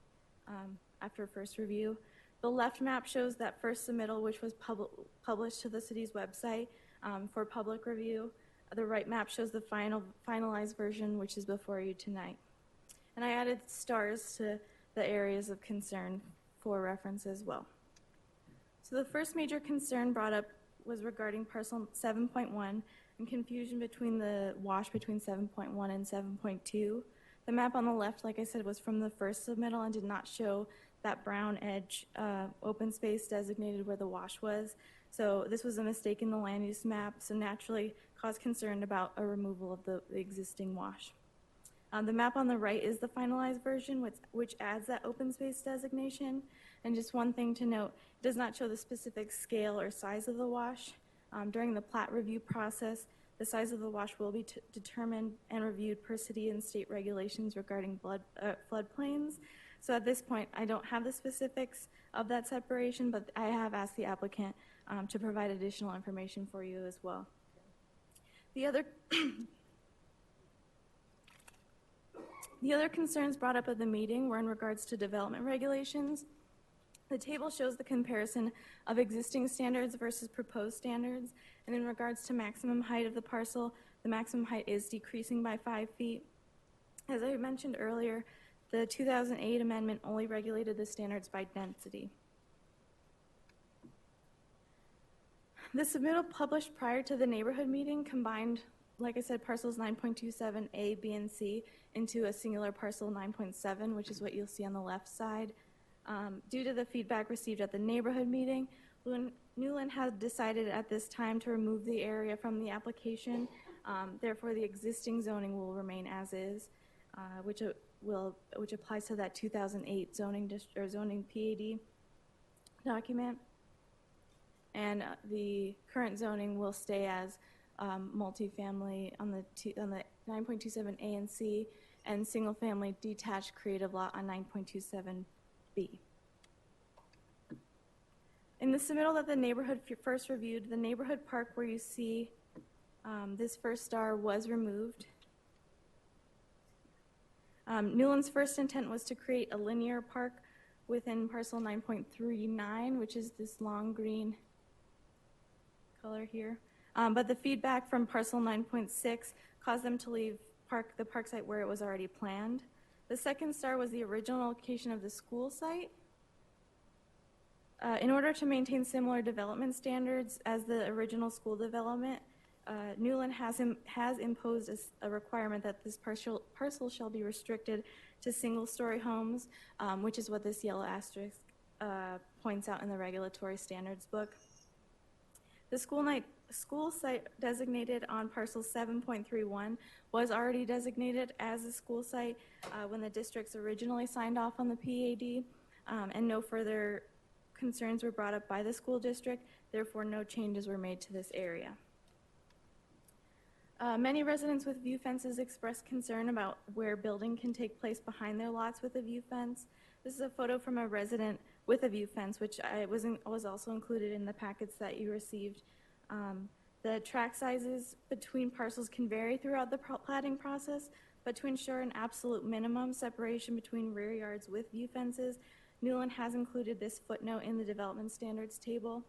after first review. The left map shows that first submittal, which was published to the city's website for public review. The right map shows the finalized version, which is before you tonight. And I added stars to the areas of concern for reference as well. So the first major concern brought up was regarding parcel 7.1 and confusion between the wash between 7.1 and 7.2. The map on the left, like I said, was from the first submittal and did not show that brown edge open space designated where the wash was. So this was a mistake in the land use map, so naturally caused concern about a removal of the existing wash. The map on the right is the finalized version, which adds that open space designation. And just one thing to note, it does not show the specific scale or size of the wash. During the plat review process, the size of the wash will be determined and reviewed per city and state regulations regarding floodplains. So at this point, I don't have the specifics of that separation, but I have asked the applicant to provide additional information for you as well. The other concerns brought up at the meeting were in regards to development regulations. The table shows the comparison of existing standards versus proposed standards, and in regards to maximum height of the parcel, the maximum height is decreasing by 5 feet. As I mentioned earlier, the 2008 amendment only regulated the standards by density. The submittal published prior to the neighborhood meeting combined, like I said, parcels 9.27A, B, and C into a singular parcel 9.7, which is what you'll see on the left side. Due to the feedback received at the neighborhood meeting, Newland has decided at this time to remove the area from the application. Therefore, the existing zoning will remain as is, which applies to that 2008 zoning PAD document. And the current zoning will stay as multifamily on the 9.27A and C, and single-family detached creative lot on 9.27B. In the submittal that the neighborhood first reviewed, the neighborhood park where you see this first star was removed. Newland's first intent was to create a linear park within parcel 9.39, which is this long green color here. But the feedback from parcel 9.6 caused them to leave the park site where it was already planned. The second star was the original location of the school site. In order to maintain similar development standards as the original school development, Newland has imposed a requirement that this parcel shall be restricted to single-story homes, which is what this yellow asterisk points out in the regulatory standards book. The school site designated on parcel 7.31 was already designated as a school site when the districts originally signed off on the PAD, and no further concerns were brought up by the school district. Therefore, no changes were made to this area. Many residents with view fences expressed concern about where building can take place behind their lots with a view fence. This is a photo from a resident with a view fence, which was also included in the packets that you received. The tract sizes between parcels can vary throughout the platting process, but to ensure an absolute minimum separation between rear yards with view fences, Newland has included this footnote in the development standards table,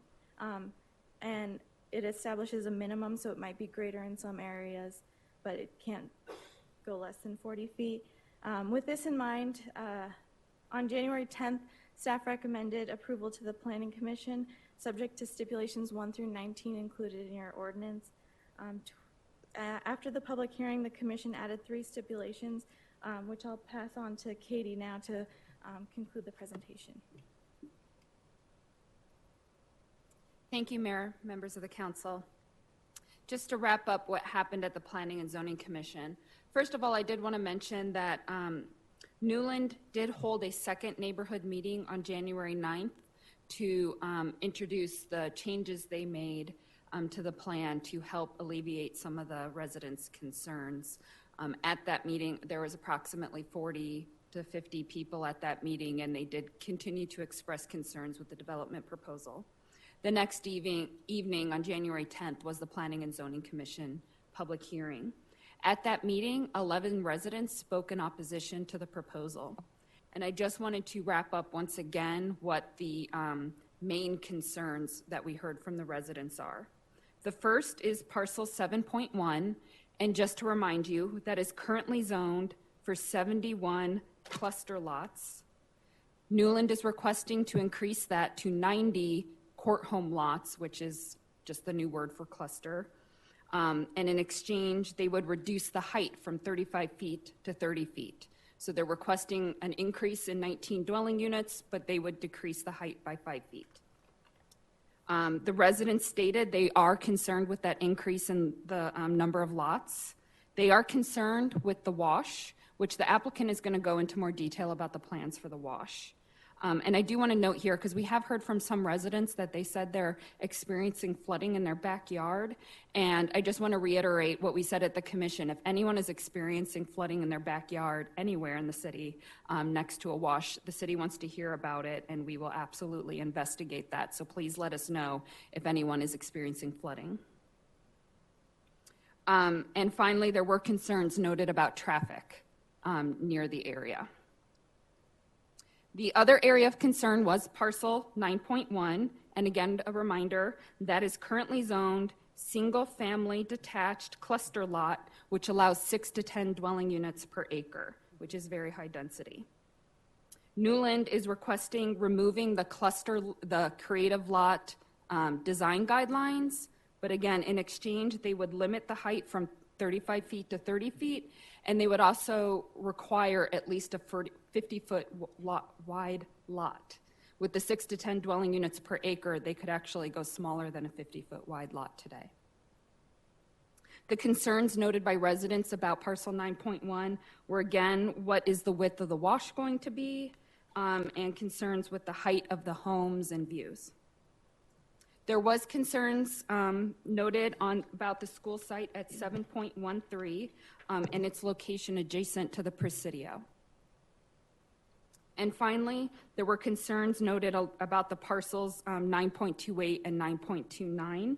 and it establishes a minimum, so it might be greater in some areas, but it can't go less than 40 feet. With this in mind, on January 10th, staff recommended approval to the Planning Commission, subject to stipulations 1 through 19 included in your ordinance. After the public hearing, the Commission added 3 stipulations, which I'll pass on to Katie now to conclude the presentation. Thank you, Mayor, members of the council. Just to wrap up what happened at the Planning and Zoning Commission. First of all, I did want to mention that Newland did hold a second neighborhood meeting on January 9th to introduce the changes they made to the plan to help alleviate some of the residents' concerns. At that meeting, there was approximately 40 to 50 people at that meeting, and they did continue to express concerns with the development proposal. The next evening on January 10th was the Planning and Zoning Commission public hearing. At that meeting, 11 residents spoke in opposition to the proposal. And I just wanted to wrap up once again what the main concerns that we heard from the residents are. The first is parcel 7.1, and just to remind you, that is currently zoned for 71 cluster lots. Newland is requesting to increase that to 90 court home lots, which is just the new word for cluster. And in exchange, they would reduce the height from 35 feet to 30 feet. So they're requesting an increase in 19 dwelling units, but they would decrease the height by 5 feet. The residents stated they are concerned with that increase in the number of lots. They are concerned with the wash, which the applicant is going to go into more detail about the plans for the wash. And I do want to note here, because we have heard from some residents that they said they're experiencing flooding in their backyard. And I just want to reiterate what we said at the commission. If anyone is experiencing flooding in their backyard anywhere in the city next to a wash, the city wants to hear about it, and we will absolutely investigate that. So please let us know if anyone is experiencing flooding. And finally, there were concerns noted about traffic near the area. The other area of concern was parcel 9.1, and again, a reminder, that is currently zoned single-family detached cluster lot, which allows 6 to 10 dwelling units per acre, which is very high density. Newland is requesting removing the creative lot design guidelines, but again, in exchange, they would limit the height from 35 feet to 30 feet, and they would also require at least a 50-foot wide lot. With the 6 to 10 dwelling units per acre, they could actually go smaller than a 50-foot wide lot today. The concerns noted by residents about parcel 9.1 were, again, what is the width of the wash going to be, and concerns with the height of the homes and views. There was concerns noted about the school site at 7.13 and its location adjacent to the Presidio. And finally, there were concerns noted about the parcels 9.28 and 9.29.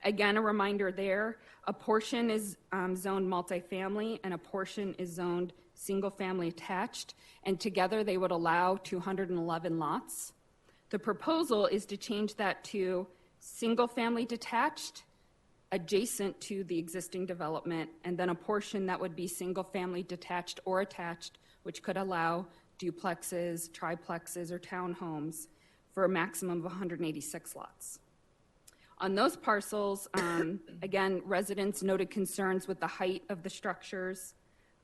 Again, a reminder there, a portion is zoned multifamily and a portion is zoned single-family attached, and together they would allow 211 lots. The proposal is to change that to single-family detached adjacent to the existing development, and then a portion that would be single-family detached or attached, which could allow duplexes, triplexes, or townhomes for a maximum of 186 lots. On those parcels, again, residents noted concerns with the height of the structures,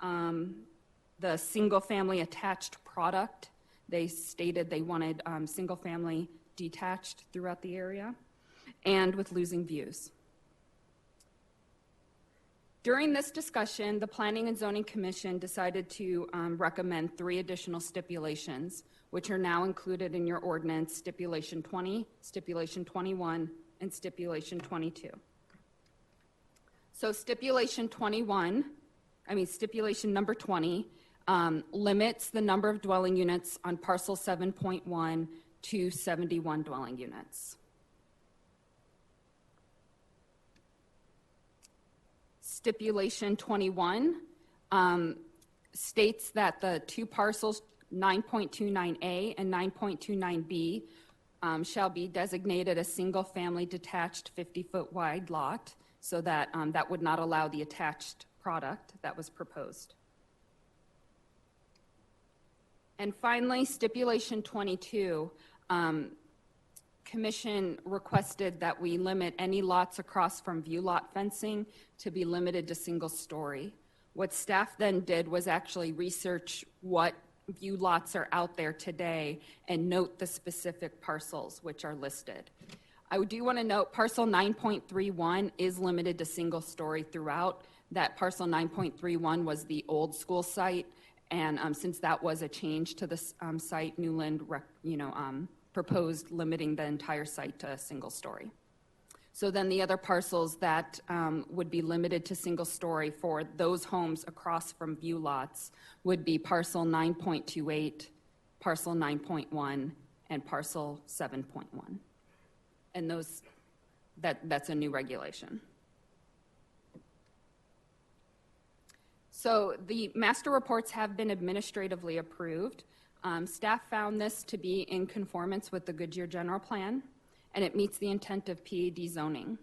the single-family attached product. They stated they wanted single-family detached throughout the area. and with losing views. During this discussion, the Planning and Zoning Commission decided to recommend 3 additional stipulations, which are now included in your ordinance, Stipulation 20, Stipulation 21, and Stipulation 22. So Stipulation number 20 limits the number of dwelling units on parcel 7.1 to 71 dwelling units. Stipulation 21 states that the 2 parcels, 9.29A and 9.29B, shall be designated a single-family detached 50-foot wide lot, so that that would not allow the attached product that was proposed. And finally, Stipulation 22, Commission requested that we limit any lots across from view lot fencing to be limited to single story. What staff then did was actually research what view lots are out there today and note the specific parcels which are listed. I do want to note parcel 9.31 is limited to single story throughout. That parcel 9.31 was the old school site, and since that was a change to the site, Newland proposed limiting the entire site to a single story. So then the other parcels that would be limited to single story for those homes across from view lots would be parcel 9.28, parcel 9.1, and parcel 7.1. And that's a new regulation. So the master reports have been administratively approved. Staff found this to be in conformance with the Goodyear General Plan, and it meets the intent of PAD zoning.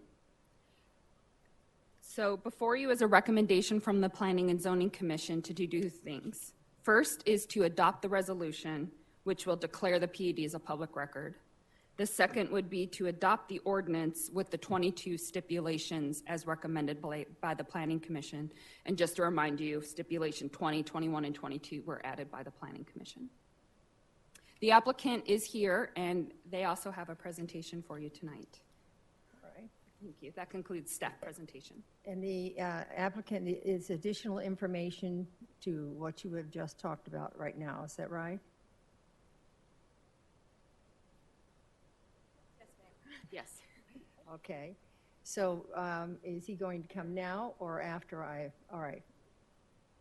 So before you is a recommendation from the Planning and Zoning Commission to do 2 things. First is to adopt the resolution, which will declare the PAD as a public record. The second would be to adopt the ordinance with the 22 stipulations as recommended by the Planning Commission. And just to remind you, stipulation 20, 21, and 22 were added by the Planning Commission. The applicant is here, and they also have a presentation for you tonight. All right. Thank you. That concludes staff presentation. And the applicant is additional information to what you have just talked about right now. Is that right? Yes. Okay. So is he going to come now or after all right.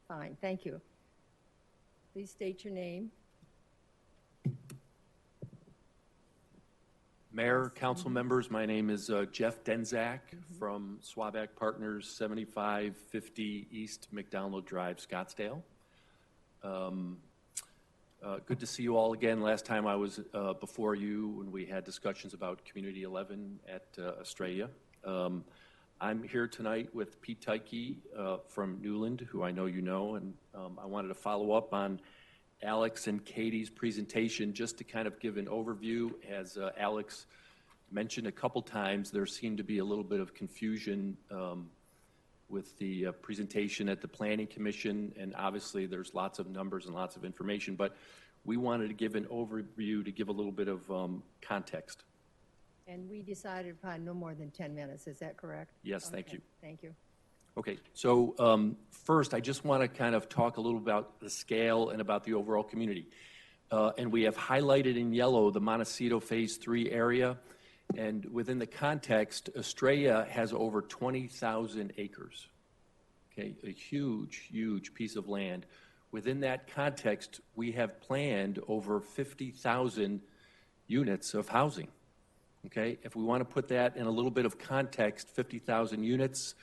Fine. Thank you. Please state your name. Mayor, council members, my name is Jeff Denzak from Swaback Partners, 7550 East McDonald Drive, Scottsdale. Good to see you all again. Last time I was before you when we had discussions about Community 11 at Estrella. I'm here tonight with Pete Tyke from Newland, who I know you know, and I wanted to follow up on Alex and Katie's presentation just to kind of give an overview. As Alex mentioned a couple times, there seemed to be a little bit of confusion with the presentation at the Planning Commission, and obviously there's lots of numbers and lots of information, but we wanted to give an overview to give a little bit of context. And we decided upon no more than 10 minutes. Is that correct? Yes, Okay. thank you. Thank you. Okay, so first, I just want to kind of talk a little about the scale and about the overall community. And we have highlighted in yellow the Montecito Phase 3 area. And within the context, Estrella has over 20,000 acres. Okay, a huge, huge piece of land. Within that context, we have planned over 50,000 units of housing. Okay, if we want to put that in a little bit of context, 50,000 units,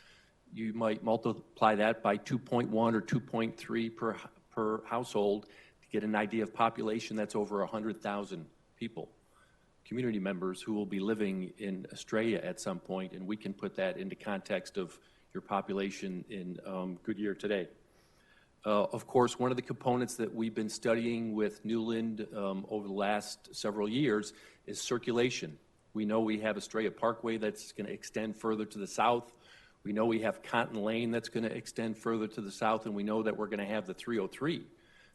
you might multiply that by 2.1 or 2.3 per household to get an idea of population. That's over 100,000 people, community members who will be living in Estrella at some point, and we can put that into context of your population in Goodyear today. Of course, one of the components that we've been studying with Newland over the last several years is circulation. We know we have Estrella Parkway that's going to extend further to the south. We know we have Cotton Lane that's going to extend further to the south, and we know that we're going to have the 303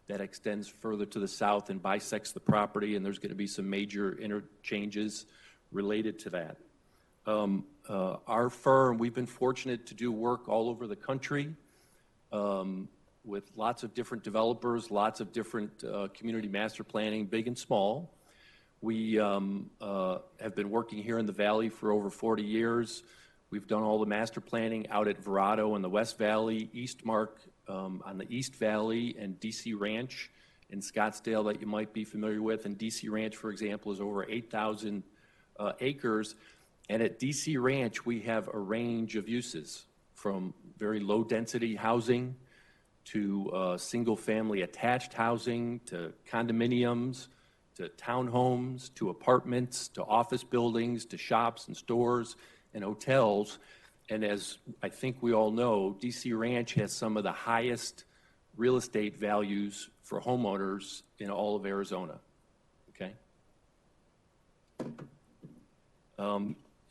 that extends further to the south and bisects the property, and there's going to be some major interchanges related to that. Our firm, we've been fortunate to do work all over the country with lots of different developers, lots of different community master planning, big and small. We have been working here in the Valley for over 40 years. We've done all the master planning out at Verrado in the West Valley, Eastmark on the East Valley, and DC Ranch in Scottsdale that you might be familiar with. And DC Ranch, for example, is over 8,000 acres. And at DC Ranch, we have a range of uses from very low-density housing to single-family attached housing to condominiums to townhomes to apartments to office buildings to shops and stores and hotels. And as I think we all know, DC Ranch has some of the highest real estate values for homeowners in all of Arizona. Okay?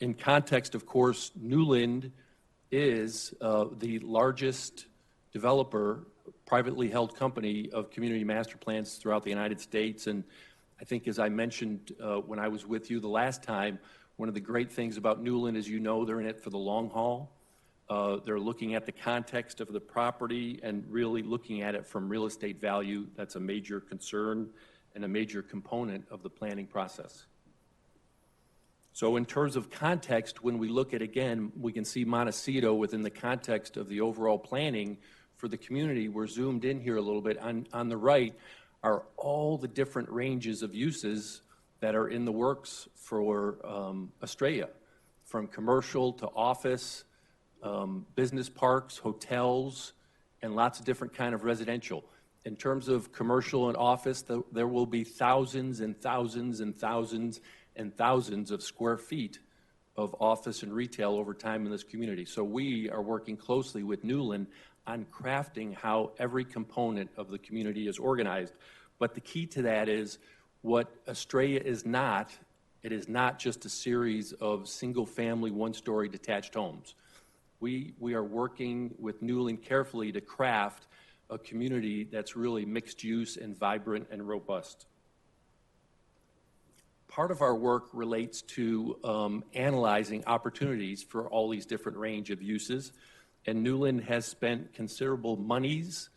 In context, of course, Newland is the largest developer, privately held company of community master plans throughout the United States. And I think, as I mentioned when I was with you the last time, one of the great things about Newland is, you know, they're in it for the long haul. They're looking at the context of the property and really looking at it from real estate value. That's a major concern and a major component of the planning process. So in terms of context, when we look at, again, we can see Montecito within the context of the overall planning for the community. We're zoomed in here a little bit. On the right are all the different ranges of uses that are in the works for Estrella, from commercial to office, business parks, hotels, and lots of different kind of residential. In terms of commercial and office, there will be thousands and thousands and thousands and thousands of square feet of office and retail over time in this community. So we are working closely with Newland on crafting how every component of the community is organized. But the key to that is what Estrella is not. It is not just a series of single-family, one-story detached homes. We are working with Newland carefully to craft a community that's really mixed use and vibrant and robust. Part of our work relates to analyzing opportunities for all these different range of uses, and Newland has spent considerable monies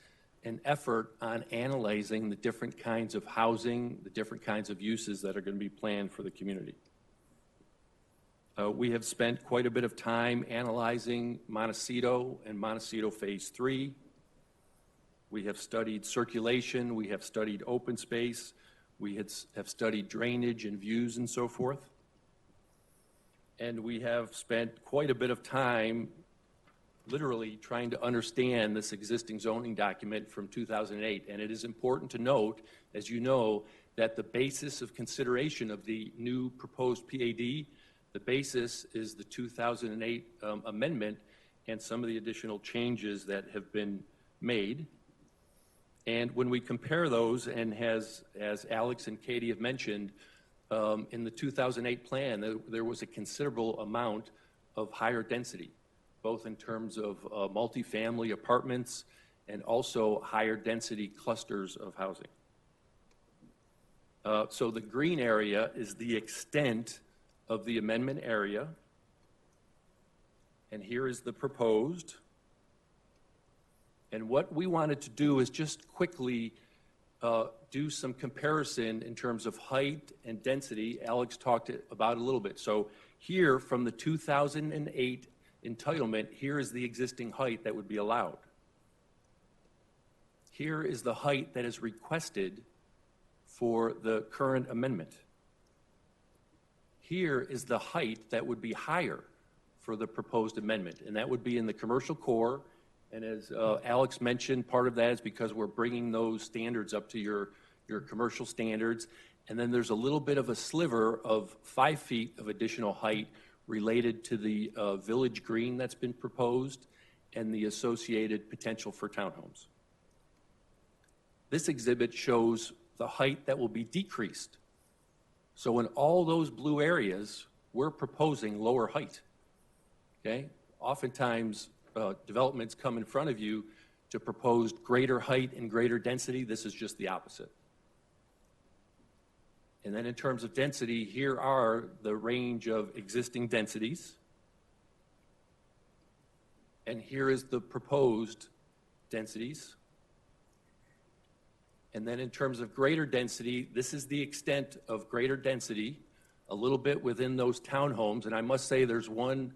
and effort on analyzing the different kinds of housing, the different kinds of uses that are going to be planned for the community. We have spent quite a bit of time analyzing Montecito and Montecito Phase 3. We have studied circulation, we have studied open space, we have studied drainage and views and so forth. And we have spent quite a bit of time literally trying to understand this existing zoning document from 2008. And it is important to note, as you know, that the basis of consideration of the new proposed PAD, the basis is the 2008 amendment and some of the additional changes that have been made. And when we compare those, and as Alex and Katie have mentioned, in the 2008 plan, there was a considerable amount of higher density, both in terms of multifamily apartments and also higher density clusters of housing. So the green area is the extent of the amendment area, and here is the proposed. And what we wanted to do is just quickly do some comparison in terms of height and density. Alex talked about it a little bit. So here, from the 2008 entitlement, here is the existing height that would be allowed. Here is the height that is requested for the current amendment. Here is the height that would be higher for the proposed amendment, and that would be in the commercial core. And as Alex mentioned, part of that is because we're bringing those standards up to your commercial standards. And then there's a little bit of a sliver of 5 feet of additional height related to the village green that's been proposed and the associated potential for townhomes. This exhibit shows the height that will be decreased. So in all those blue areas, we're proposing lower height. Okay? Oftentimes, developments come in front of you to propose greater height and greater density. This is just the opposite. And then in terms of density, here are the range of existing densities. And here is the proposed densities. And then in terms of greater density, this is the extent of greater density, a little bit within those townhomes. And I must say there's one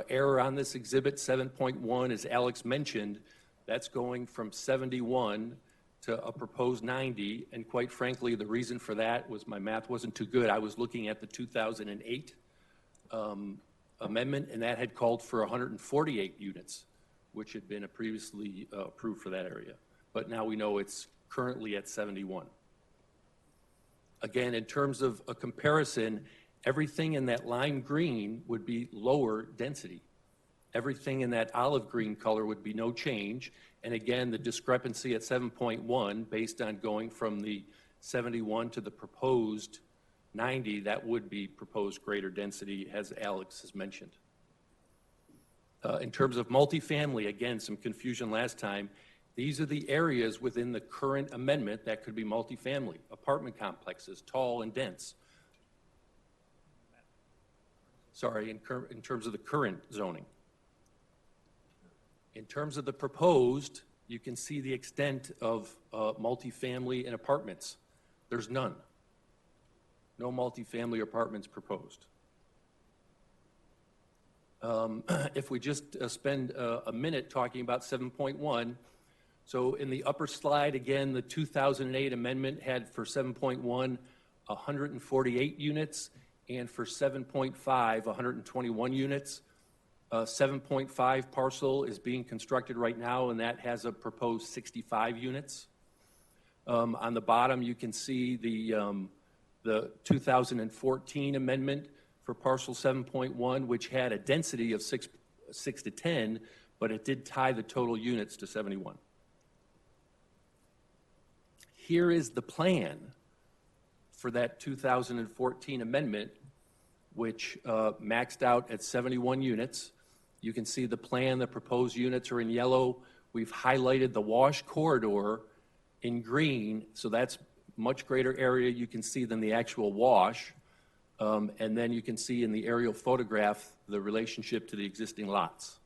error on this exhibit, 7.1, as Alex mentioned. That's going from 71 to a proposed 90. And quite frankly, the reason for that was my math wasn't too good. I was looking at the 2008 amendment, and that had called for 148 units, which had been previously approved for that area. But now we know it's currently at 71. Again, in terms of a comparison, everything in that lime green would be lower density. Everything in that olive green color would be no change. And again, the discrepancy at 7.1, based on going from the 71 to the proposed 90, that would be proposed greater density, as Alex has mentioned. In terms of multifamily, again, some confusion last time. These are the areas within the current amendment that could be multifamily, apartment complexes, tall and dense. Sorry, in terms of the current zoning. In terms of the proposed, you can see the extent of multifamily and apartments. There's none. No multifamily apartments proposed. If we just spend a minute talking about 7.1, so in the upper slide, again, the 2008 amendment had for 7.1, 148 units, and for 7.5, 121 units. 7.5 parcel is being constructed right now, and that has a proposed 65 units. On the bottom, you can see the 2014 amendment for parcel 7.1, which had a density of 6 to 10, but it did tie the total units to 71. Here is the plan for that 2014 amendment, which maxed out at 71 units. You can see the plan, the proposed units are in yellow. We've highlighted the wash corridor in green, so that's much greater area you can see than the actual wash. And then you can see in the aerial photograph the relationship to the existing lots.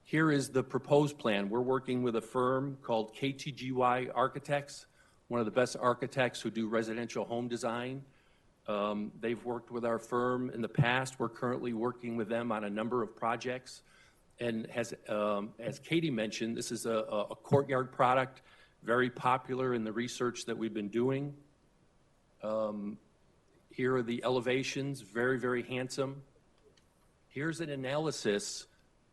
Here is the proposed plan. We're working with a firm called KTGY Architects, one of the best architects who do residential home design. They've worked with our firm in the past. We're currently working with them on a number of projects. And as Katie mentioned, this is a courtyard product, very popular in the research that we've been doing. Here are the elevations, very, very handsome. Here's an analysis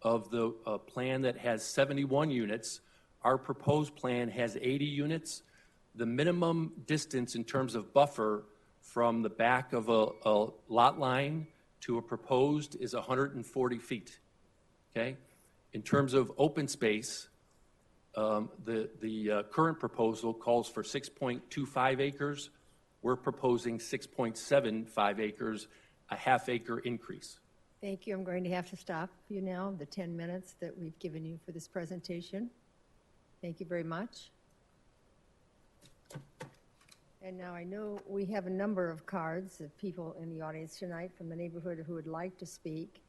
of the plan that has 71 units. Our proposed plan has 80 units. The minimum distance in terms of buffer from the back of a lot line to a proposed is 140 feet, okay? In terms of open space, the current proposal calls for 6.25 acres. We're proposing 6.75 acres, a half-acre increase. Thank you. I'm going to have to stop you now, the 10 minutes that we've given you for this presentation. Thank you very much. And now I know we have a number of cards of people in the audience tonight from the neighborhood who would like to speak.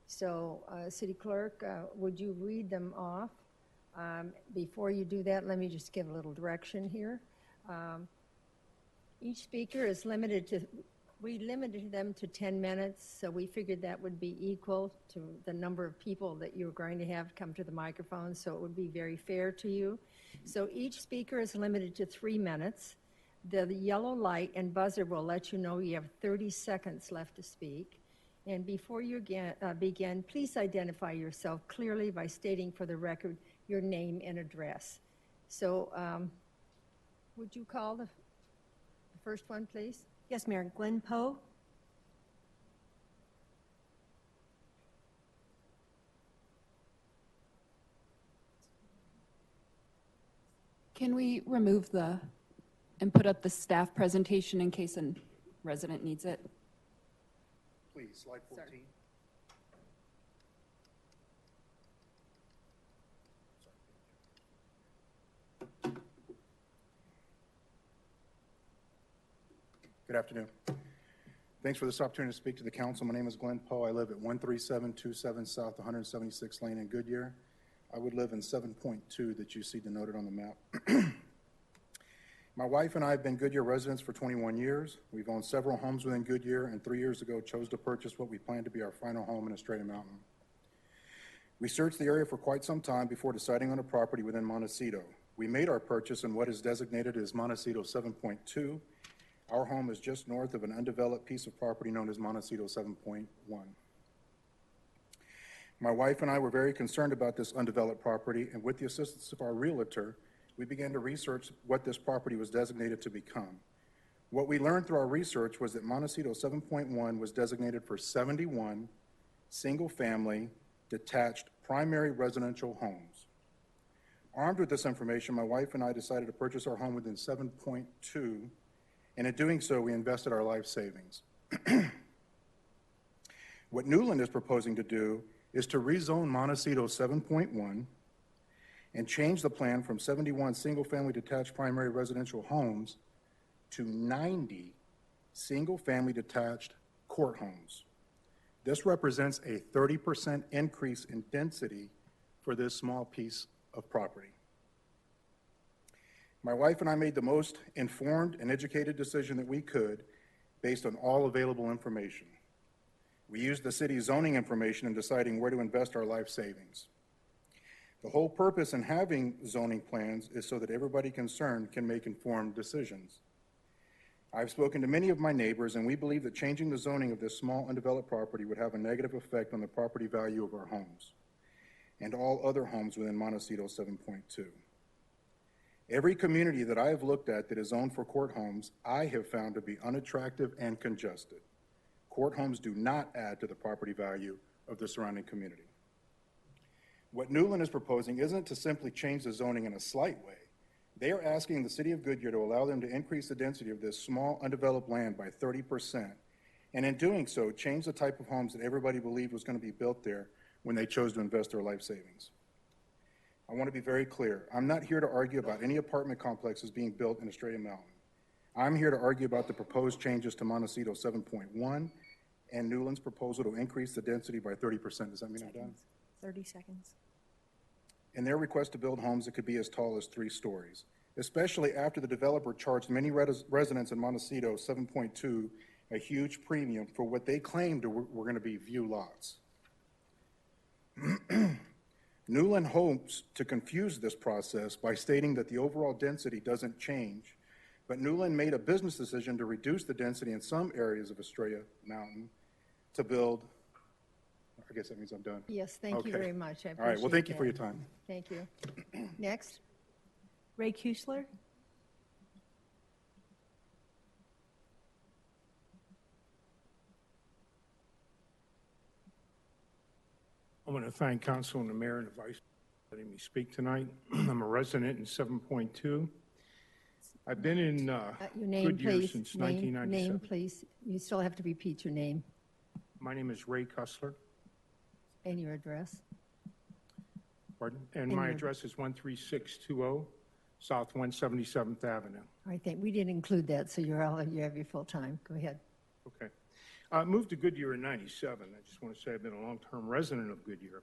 So, City Clerk, would you read them off? Before you do that, let me just give a little direction here. Each speaker is limited to, we limited them to 10 minutes, so we figured that would be equal to the number of people that you're going to have come to the microphone, so it would be very fair to you. So each speaker is limited to 3 minutes. The yellow light and buzzer will let you know you have 30 seconds left to speak. And before you begin, please identify yourself clearly by stating for the record your name and address. So would you call the first one, please? Yes, Mayor. Glenn Poe. Can we remove and put up the staff presentation in case a resident needs it? Please, slide 14. Sorry. Good afternoon. Thanks for this opportunity to speak to the council. My name is Glenn Poe. I live at 13727 South 176th Lane in Goodyear. I would live in 7.2 that you see denoted on the map. My wife and I have been Goodyear residents for 21 years. We've owned several homes within Goodyear, and 3 years ago chose to purchase what we plan to be our final home in Estrella Mountain. We searched the area for quite some time before deciding on a property within Montecito. We made our purchase in what is designated as Montecito 7.2. Our home is just north of an undeveloped piece of property known as Montecito 7.1. My wife and I were very concerned about this undeveloped property, and with the assistance of our realtor, we began to research what this property was designated to become. What we learned through our research was that Montecito 7.1 was designated for 71 single-family, detached primary residential homes. Armed with this information, my wife and I decided to purchase our home within 7.2, and in doing so, we invested our life savings. What Newland is proposing to do is to rezone Montecito 7.1 and change the plan from 71 single-family detached primary residential homes to 90 single-family detached court homes. This represents a 30% increase in density for this small piece of property. My wife and I made the most informed and educated decision that we could based on all available information. We used the city's zoning information in deciding where to invest our life savings. The whole purpose in having zoning plans is so that everybody concerned can make informed decisions. I've spoken to many of my neighbors, and we believe that changing the zoning of this small undeveloped property would have a negative effect on the property value of our homes and all other homes within Montecito 7.2. Every community that I have looked at that is zoned for court homes, I have found to be unattractive and congested. Court homes do not add to the property value of the surrounding community. What Newland is proposing isn't to simply change the zoning in a slight way. They are asking the city of Goodyear to allow them to increase the density of this small undeveloped land by 30%, and in doing so, change the type of homes that everybody believed was going to be built there when they chose to invest their life savings. I want to be very clear. I'm not here to argue about any apartment complexes being built in Estrella Mountain. I'm here to argue about the proposed changes to Montecito 7.1 and Newland's proposal to increase the density by 30%. Does that mean I'm done? 30 seconds. And their request to build homes that could be as tall as 3 stories, especially after the developer charged many residents in Montecito 7.2 a huge premium for what they claimed were going to be view lots. Newland hopes to confuse this process by stating that the overall density doesn't change, but Newland made a business decision to reduce the density in some areas of Estrella Mountain to build. I guess that means I'm done. Yes, thank you very much. I appreciate All right, well, thank you that. for your time. Thank you. Next. Ray Kuchler? I want to thank Council and the Mayor and the Vice for letting me speak tonight. I'm a resident in 7.2. I've been in Your name, Goodyear please. since Name, 1997. please. You still have to repeat your name My name is Ray Kuchler. and your address. Pardon? And And my your- address is 13620 South 177th Avenue. All right, we didn't include that, so you have your full time. Go ahead. Okay. I moved to Goodyear in 97. I just want to say I've been a long-term resident of Goodyear.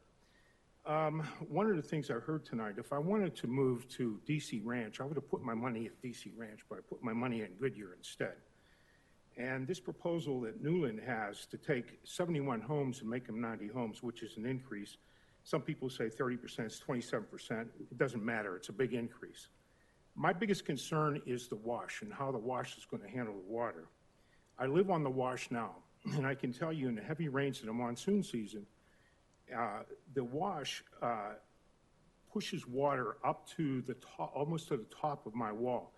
One of the things I heard tonight, if I wanted to move to DC Ranch, I would have put my money at DC Ranch, but I put my money in Goodyear instead. And this proposal that Newland has to take 71 homes and make them 90 homes, which is an increase. Some people say 30%, it's 27%. It doesn't matter, it's a big increase. My biggest concern is the wash and how the wash is going to handle the water. I live on the wash now, and I can tell you in the heavy rains in the monsoon season, the wash pushes water up to the top, almost to the top of my wall.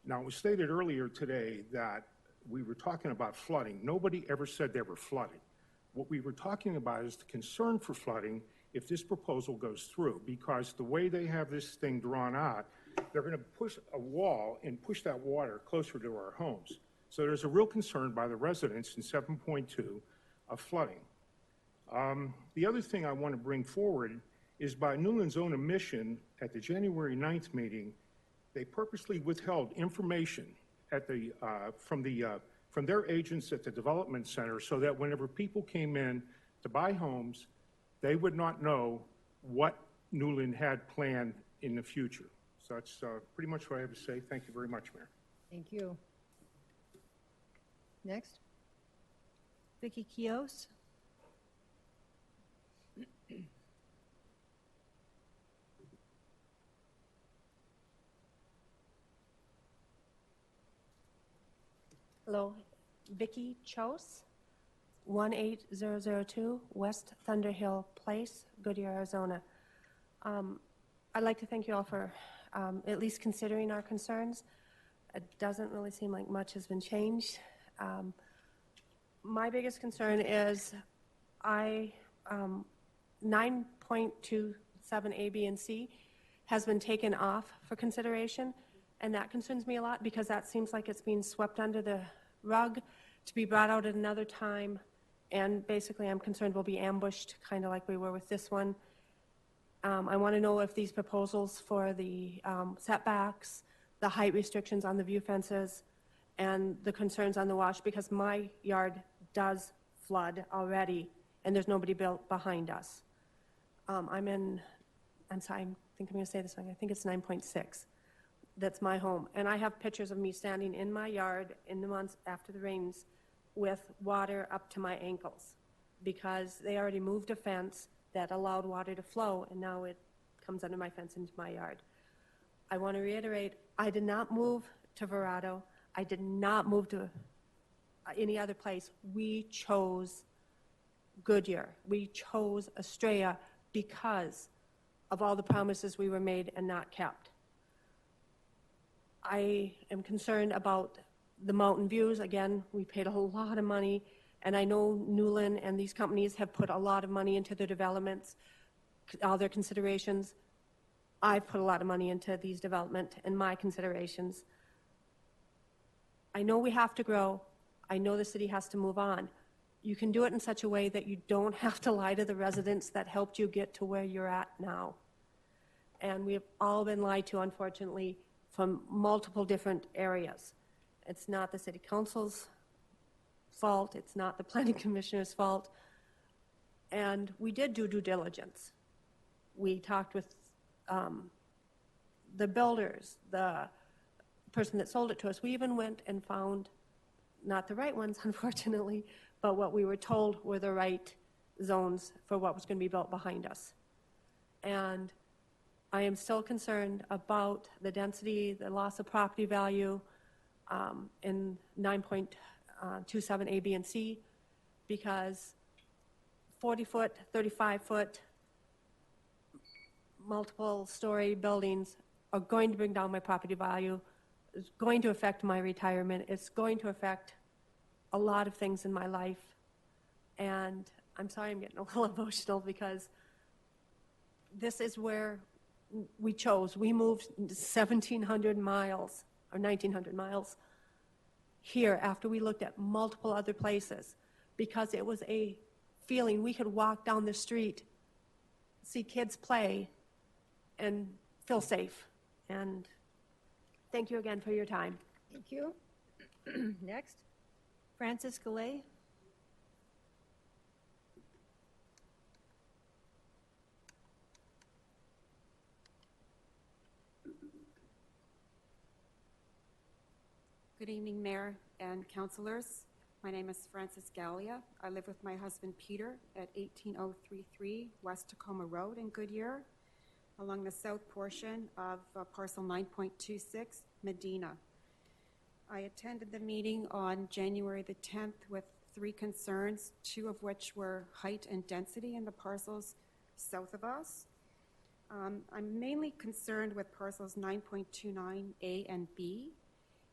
Now, it was stated earlier today that we were talking about flooding. Nobody ever said they were flooding. What we were talking about is the concern for flooding if this proposal goes through, because the way they have this thing drawn out, they're going to push a wall and push that water closer to our homes. So there's a real concern by the residents in 7.2 of flooding. The other thing I want to bring forward is by Newland's own admission at the January 9th meeting, they purposely withheld information at the, from the from their agents at the development center so that whenever people came in to buy homes, they would not know what Newland had planned in the future. So that's pretty much what I have to say. Thank you very much, Mayor. Thank you. Next. Vicki Kios. Hello, Vicki Chose, 18002 West Thunder Hill Place, Goodyear, Arizona. I'd like to thank you all for at least considering our concerns. It doesn't really seem like much has been changed. My biggest concern is 9.27 A, B, and C has been taken off for consideration, and that concerns me a lot because that seems like it's being swept under the rug to be brought out at another time, and basically I'm concerned we'll be ambushed, kind of like we were with this one. I want to know if these proposals for the setbacks, the height restrictions on the view fences, and the concerns on the wash, because my yard does flood already, and there's nobody built behind us. I'm sorry, I think I'm going to say this wrong. I think it's 9.6. That's my home. And I have pictures of me standing in my yard in the months after the rains with water up to my ankles because they already moved a fence that allowed water to flow, and now it comes under my fence into my yard. I want to reiterate, I did not move to Verrado. I did not move to any other place. We chose Goodyear. We chose Estrella because of all the promises we were made and not kept. I am concerned about the mountain views. Again, we paid a lot of money, and I know Newland and these companies have put a lot of money into their developments, all their considerations. I've put a lot of money into these development and my considerations. I know we have to grow. I know the city has to move on. You can do it in such a way that you don't have to lie to the residents that helped you get to where you're at now. And we have all been lied to, unfortunately, from multiple different areas. It's not the city council's fault. It's not the planning commissioner's fault. And we did do due diligence. We talked with the builders, the person that sold it to us. We even went and found, not the right ones, unfortunately, but what we were told were the right zones for what was going to be built behind us. And I am still concerned about the density, the loss of property value in 9.27 A, B, and C, because 40-foot, 35-foot, multiple-story buildings are going to bring down my property value. It's going to affect my retirement. It's going to affect a lot of things in my life. And I'm sorry I'm getting a little emotional because this is where we chose. We moved 1,700 miles or 1,900 miles here after we looked at multiple other places because it was a feeling we could walk down the street, see kids play, and feel safe. And thank you again for your time. Thank you. Next. Francis Galley. Good evening, Mayor and councilors. My name is Frances Gallia. I live with my husband Peter at 18033 West Tacoma Road in Goodyear, along the south portion of parcel 9.26, Medina. I attended the meeting on January the 10th with 3 concerns, 2 of which were height and density in the parcels south of us. I'm mainly concerned with parcels 9.29A and B,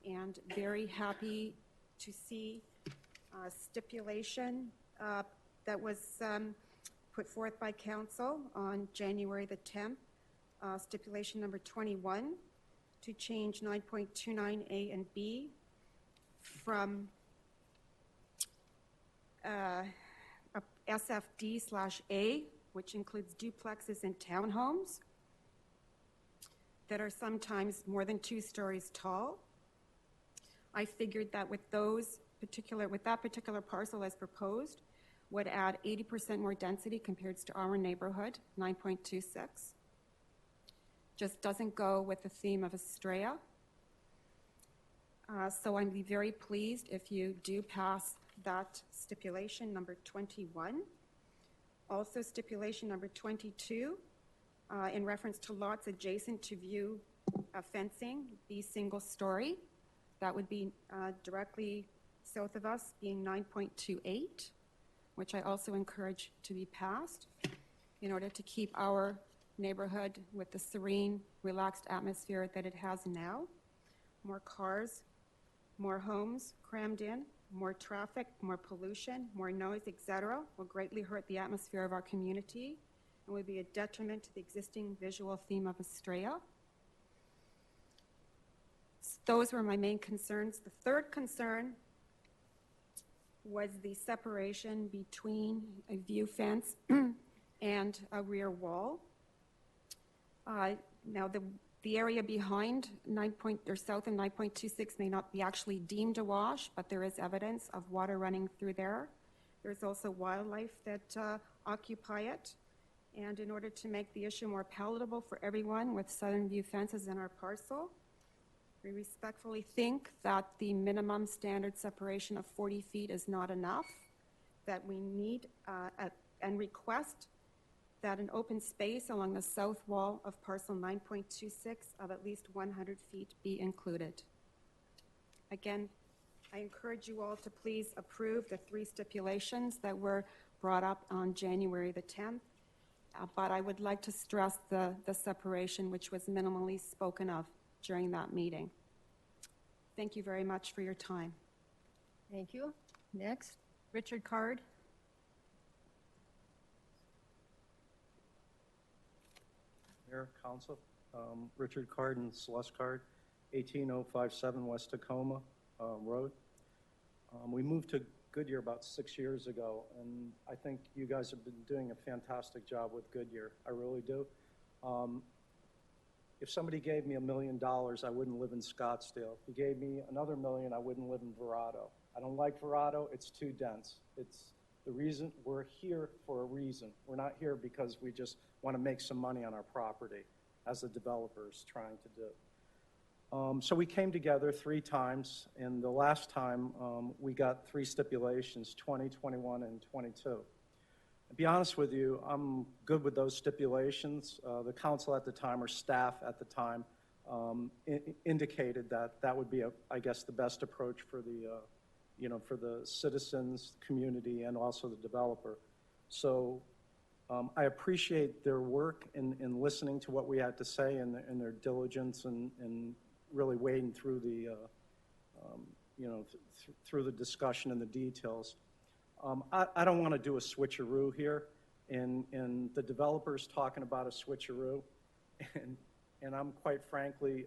and very happy to see stipulation that was put forth by council on January the 10th, stipulation number 21, to change 9.29A and B from SFD/A, which includes duplexes and townhomes that are sometimes more than 2 stories tall. I figured that with those that particular parcel as proposed would add 80% more density compared to our neighborhood, 9.26. Just doesn't go with the theme of Estrella. So I'd be very pleased if you do pass that stipulation number 21. Also stipulation number 22, in reference to lots adjacent to view fencing, be single story. That would be directly south of us, being 9.28, which I also encourage to be passed in order to keep our neighborhood with the serene, relaxed atmosphere that it has now. More cars, more homes crammed in, more traffic, more pollution, more noise, etc., will greatly hurt the atmosphere of our community and would be a detriment to the existing visual theme of Estrella. Those were my main concerns. The third concern was the separation between a view fence and a rear wall. Now, the area behind south of 9.26 may not be actually deemed a wash, but there is evidence of water running through there. There's also wildlife that occupy it. And in order to make the issue more palatable for everyone with southern view fences in our parcel, we respectfully think that the minimum standard separation of 40 feet is not enough, that we need and request that an open space along the south wall of parcel 9.26 of at least 100 feet be included. Again, I encourage you all to please approve the 3 stipulations that were brought up on January the 10th, but I would like to stress the separation which was minimally spoken of during that meeting. Thank you very much for your time. Thank you. Next, Richard Card. Mayor, Council, Richard Card and Celeste Card, 18057 West Tacoma Road. We moved to Goodyear about 6 years ago, and I think you guys have been doing a fantastic job with Goodyear. I really do. If somebody gave me $1 million, I wouldn't live in Scottsdale. If you gave me another $1 million, I wouldn't live in Verrado. I don't like Verrado. It's too dense. It's the reason we're here for a reason. We're not here because we just want to make some money on our property, as the developer is trying to do. So we came together 3 times, and the last time we got 3 stipulations, 20, 21, and 22. To be honest with you, I'm good with those stipulations. The council at the time, or staff at the time, indicated that that would be, I guess, the best approach for the, for the citizens, community, and also the developer. So I appreciate their work in listening to what we had to say and their diligence and really wading through the, through the discussion and the details. I don't want to do a switcheroo here, and the developer's talking about a switcheroo, and I'm quite frankly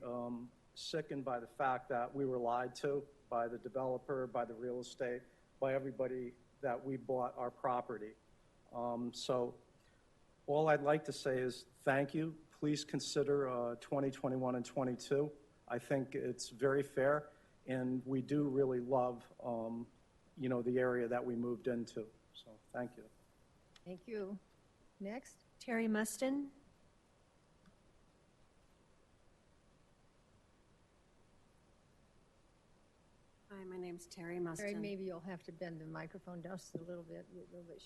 sickened by the fact that we were lied to by the developer, by the real estate, by everybody that we bought our property. So all I'd like to say is thank you. Please consider 20, 21, and 22. I think it's very fair, and we do really love the area that we moved into. So thank you. Thank you. Next. Terry Mustin. Hi, my name's Terry Mustin. Terry, maybe you'll have to bend the microphone just a little bit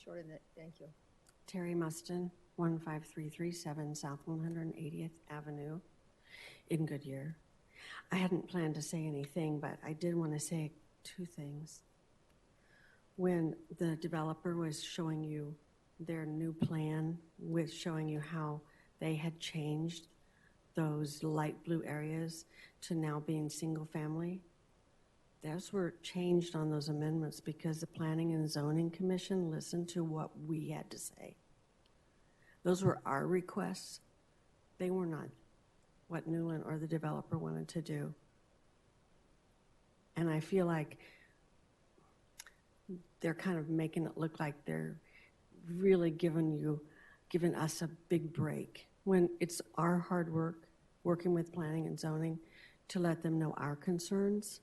shorter than that. Thank you. Terry Mustin, 15337 South 180th Avenue in Goodyear. I hadn't planned to say anything, but I did want to say 2 things. When the developer was showing you their new plan with showing you how they had changed those light blue areas to now being single family, those were changed on those amendments because the Planning and Zoning Commission listened to what we had to say. Those were our requests. They were not what Newland or the developer wanted to do. And I feel like they're kind of making it look like they're really giving us a big break when it's our hard work, working with planning and zoning, to let them know our concerns.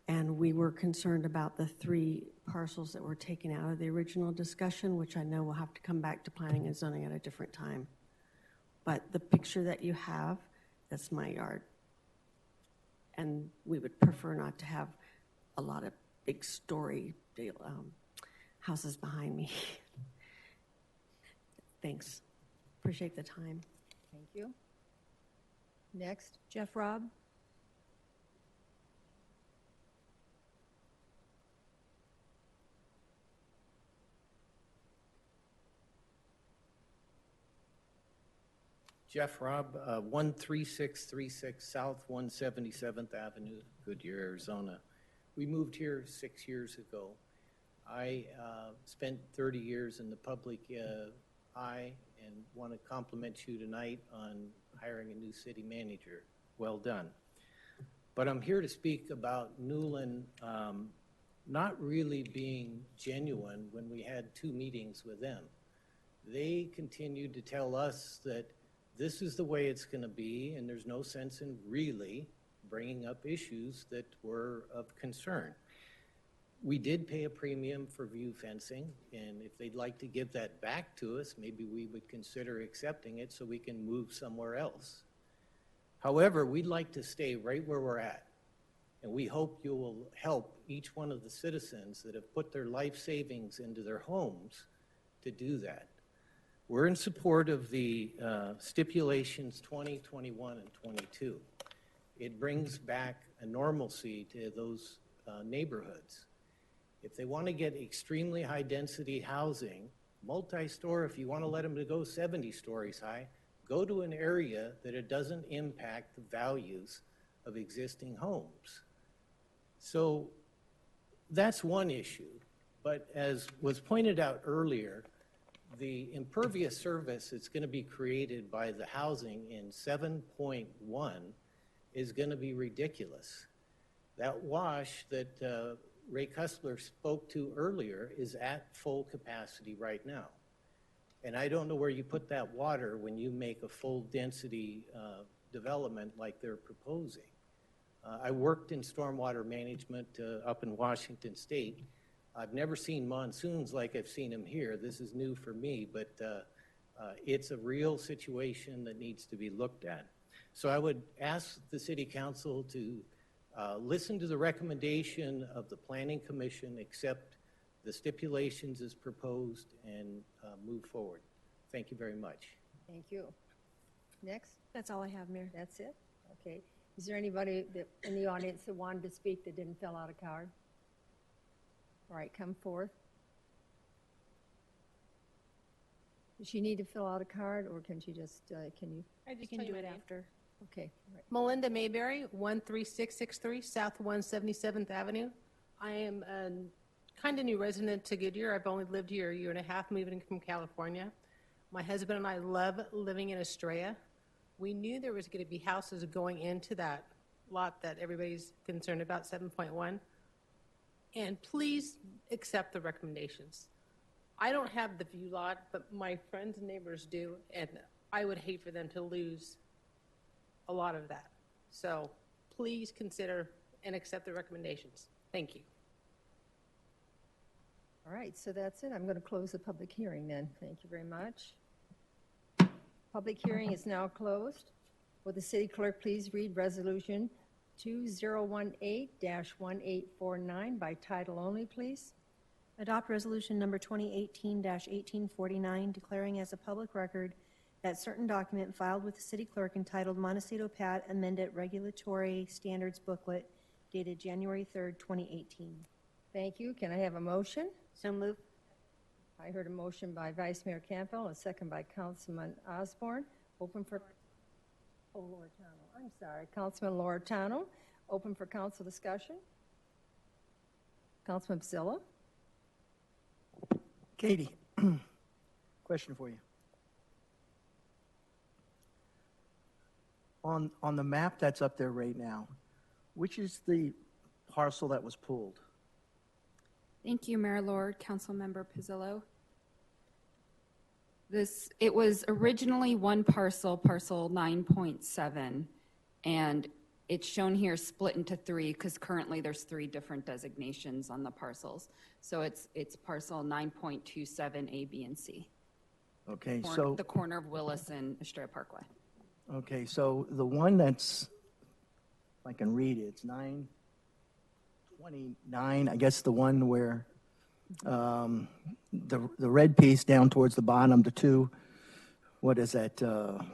And we were concerned about the 3 parcels that were taken out of the original discussion, which I know will have to come back to planning and zoning at a different time. But the picture that you have, that's my yard. And we would prefer not to have a lot of big story houses behind me. Thanks. Appreciate the time. Thank you. Next. Jeff Robb? Jeff Robb, 13636 South 177th Avenue, Goodyear, Arizona. We moved here 6 years ago. I spent 30 years in the public eye and want to compliment you tonight on hiring a new city manager. Well done. But I'm here to speak about Newland not really being genuine when we had 2 meetings with them. They continued to tell us that this is the way it's going to be, and there's no sense in really bringing up issues that were of concern. We did pay a premium for view fencing, and if they'd like to give that back to us, maybe we would consider accepting it so we can move somewhere else. However, we'd like to stay right where we're at, and we hope you will help each one of the citizens that have put their life savings into their homes to do that. We're in support of the stipulations 20, 21, and 22. It brings back a normalcy to those neighborhoods. If they want to get extremely high density housing, multi-store, if you want to let them to go 70 stories high, go to an area that it doesn't impact the values of existing homes. So that's one issue. But as was pointed out earlier, the impervious surface that's going to be created by the housing in 7.1 is going to be ridiculous. That wash that Ray Kussler spoke to earlier is at full capacity right now. And I don't know where you put that water when you make a full density development like they're proposing. I worked in stormwater management up in Washington State. I've never seen monsoons like I've seen them here. This is new for me, but it's a real situation that needs to be looked at. So I would ask the City Council to listen to the recommendation of the Planning Commission, accept the stipulations as proposed, and move forward. Thank you very much. Thank you. Next. That's all I have, Mayor. That's it? Okay. Is there anybody in the audience that wanted to speak that didn't fill out a card? All right, come forth. Does she need to fill out a card, or can she just, can you? I just can do it after. Okay. Right. Melinda Mayberry, 13663 South 177th Avenue. I am a kind of new resident to Goodyear. I've only lived here a year and a half, moving in from California. My husband and I love living in Estrella. We knew there was going to be houses going into that lot that everybody's concerned about, 7.1. And please accept the recommendations. I don't have the view lot, but my friends and neighbors do, and I would hate for them to lose a lot of that. So please consider and accept the recommendations. Thank you. All right, so that's it. I'm going to close the public hearing then. Thank you very much. Public hearing is now closed. Will the city clerk please read resolution 2018-1849 by title only, please? Adopt resolution number 2018-1849, declaring as a public record that certain document filed with the city clerk entitled Montecito Pat Amended Regulatory Standards Booklet dated January 3rd, 2018. Thank you. Can I have a motion? So moved. I heard a motion by Vice Mayor Campbell, a second by Councilman Osborne. Open for, Loretano. I'm sorry, Councilman Loretano. Open for council discussion. Councilman Pizzillo. Katie, question for you. On the map that's up there right now, which is the parcel that was pulled? Thank you, Mayor Lord, Councilmember Pizzillo. It was originally one parcel, parcel 9.7, and It's shown here split into three because currently there's three different designations on the parcels. So it's parcel 9.27 A, B, and C. Okay, so, The corner of Willis and Estrella Parkway. okay, so the one that's, if I can read it, it's 929, I guess the one where the red piece down towards the bottom, the two, what is that,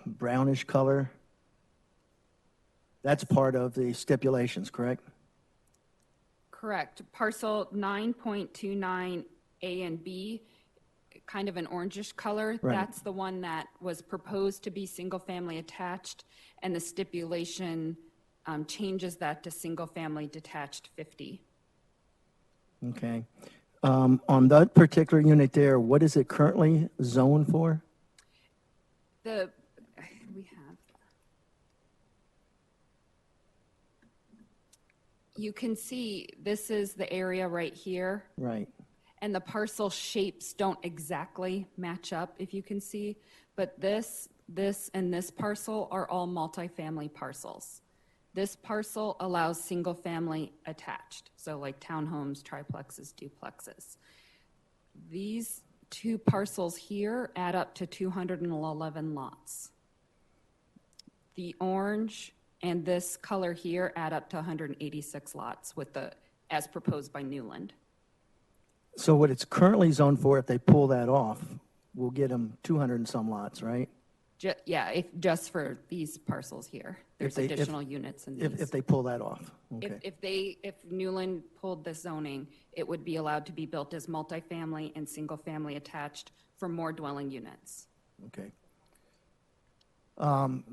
brownish color? That's part of the stipulations, correct? Correct. Parcel 9.29 A and B, kind of an orangish color. Right. That's the one that was proposed to be single-family attached, and the stipulation changes that to single-family detached 50. Okay. On that particular unit there, what is it currently zoned for? We have. You can see this is the area right here. Right. And the parcel shapes don't exactly match up, if you can see, but this, and this parcel are all multifamily parcels. This parcel allows single-family attached, so like townhomes, triplexes, duplexes. These two parcels here add up to 211 lots. The orange and this color here add up to 186 lots with as proposed by Newland. So what it's currently zoned for, if they pull that off, we'll get them 200 and some lots, right? Just for these parcels here. There's additional units in these. If they pull that off, okay. If Newland pulled this zoning, it would be allowed to be built as multifamily and single-family attached for more dwelling units. Okay.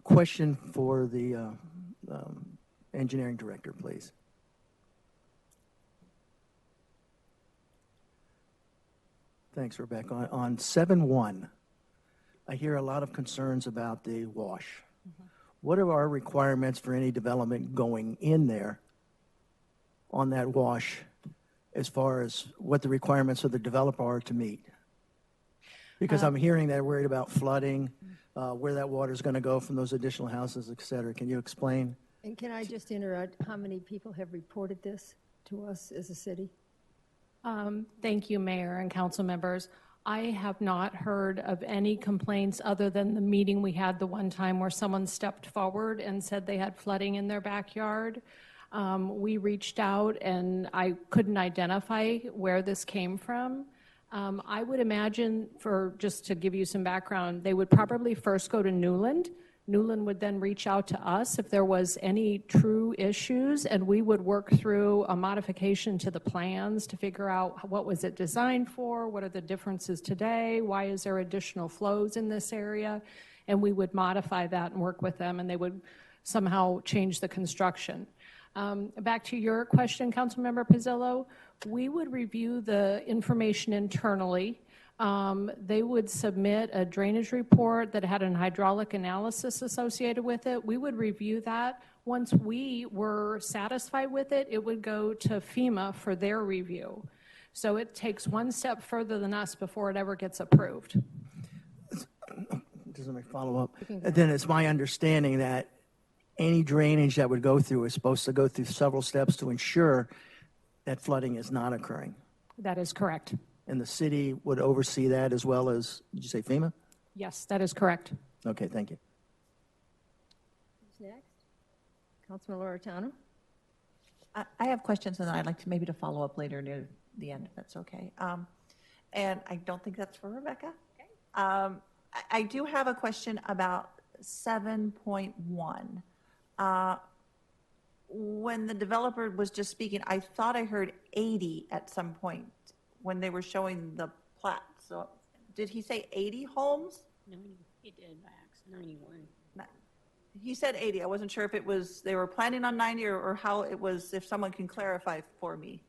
Question for the engineering director, please. Thanks, Rebecca. On 7-1, I hear a lot of concerns about the wash. What are our requirements for any development going in there on that wash as far as what the requirements of the developer are to meet? Because I'm hearing they're worried about flooding, where that water is going to go from those additional houses, et cetera. Can you explain? And can I just interrupt? How many people have reported this to us as a city? Thank you, Mayor and council members. I have not heard of any complaints other than the meeting we had the one time where someone stepped forward and said they had flooding in their backyard. We reached out and I couldn't identify where this came from. I would imagine, just to give you some background, they would probably first go to Newland. Newland would then reach out to us if there was any true issues, and we would work through a modification to the plans to figure out what was it designed for, what are the differences today, why is there additional flows in this area, and we would modify that and work with them, and they would somehow change the construction. Back to your question, Councilmember Pizzillo, we would review the information internally. They would submit a drainage report that had an hydraulic analysis associated with it. We would review that. Once we were satisfied with it, it would go to FEMA for their review. So it takes one step further than us before it ever gets approved. Does let me follow up? Then it's my understanding that any drainage that would go through is supposed to go through several steps to ensure that flooding is not occurring. That is correct. And the city would oversee that as well as, did you say FEMA? Yes, that is correct. Okay, thank you. Who's next? Councilman Loretano? I have questions, and I'd like to maybe to follow up later near the end, if that's okay. And I don't think that's for Rebecca. Okay. I do have a question about 7.1. When the developer was just speaking, I thought I heard 80 at some point when they were showing the plat. So did he say 80 homes? No, he did, Max, 91. He said 80. I wasn't sure if it was, they were planning on 90 or how it was, if someone can clarify for me.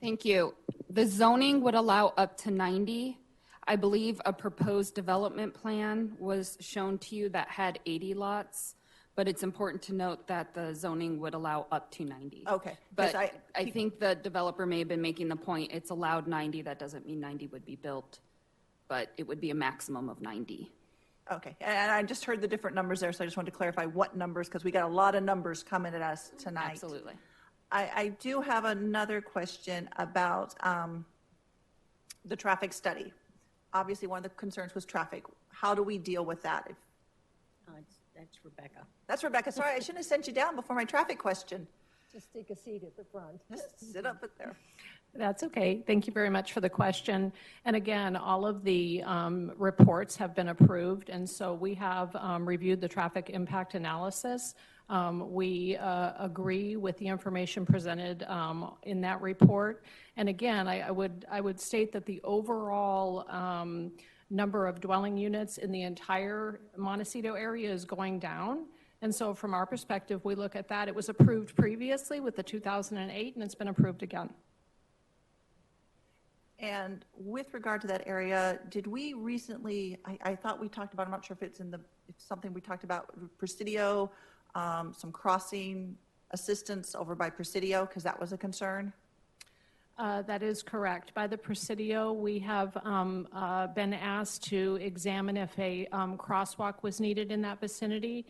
Thank you. The zoning would allow up to 90. I believe a proposed development plan was shown to you that had 80 lots, but it's important to note that the zoning would allow up to 90. Okay. But I think the developer may have been making the point, it's allowed 90, that doesn't mean 90 would be built, but it would be a maximum of 90. Okay, and I just heard the different numbers there, so I just wanted to clarify what numbers, because we got a lot of numbers coming at us tonight. Absolutely. I do have another question about the traffic study. Obviously, one of the concerns was traffic. How do we deal with that? That's Rebecca. That's Rebecca. Sorry, I shouldn't have sent you down before my traffic question. Just take a seat at the front. Just sit up there. That's okay. Thank you very much for the question. And again, all of the reports have been approved, and so we have reviewed the traffic impact analysis. We agree with the information presented in that report. And again, I would state that the overall number of dwelling units in the entire Montecito area is going down. And so from our perspective, we look at that. It was approved previously with the 2008, and it's been approved again. And with regard to that area, did we recently, I thought we talked about, I'm not sure if it's something we talked about, Presidio, some crossing assistance over by Presidio, because that was a concern? That is correct. By the Presidio, we have been asked to examine if a crosswalk was needed in that vicinity.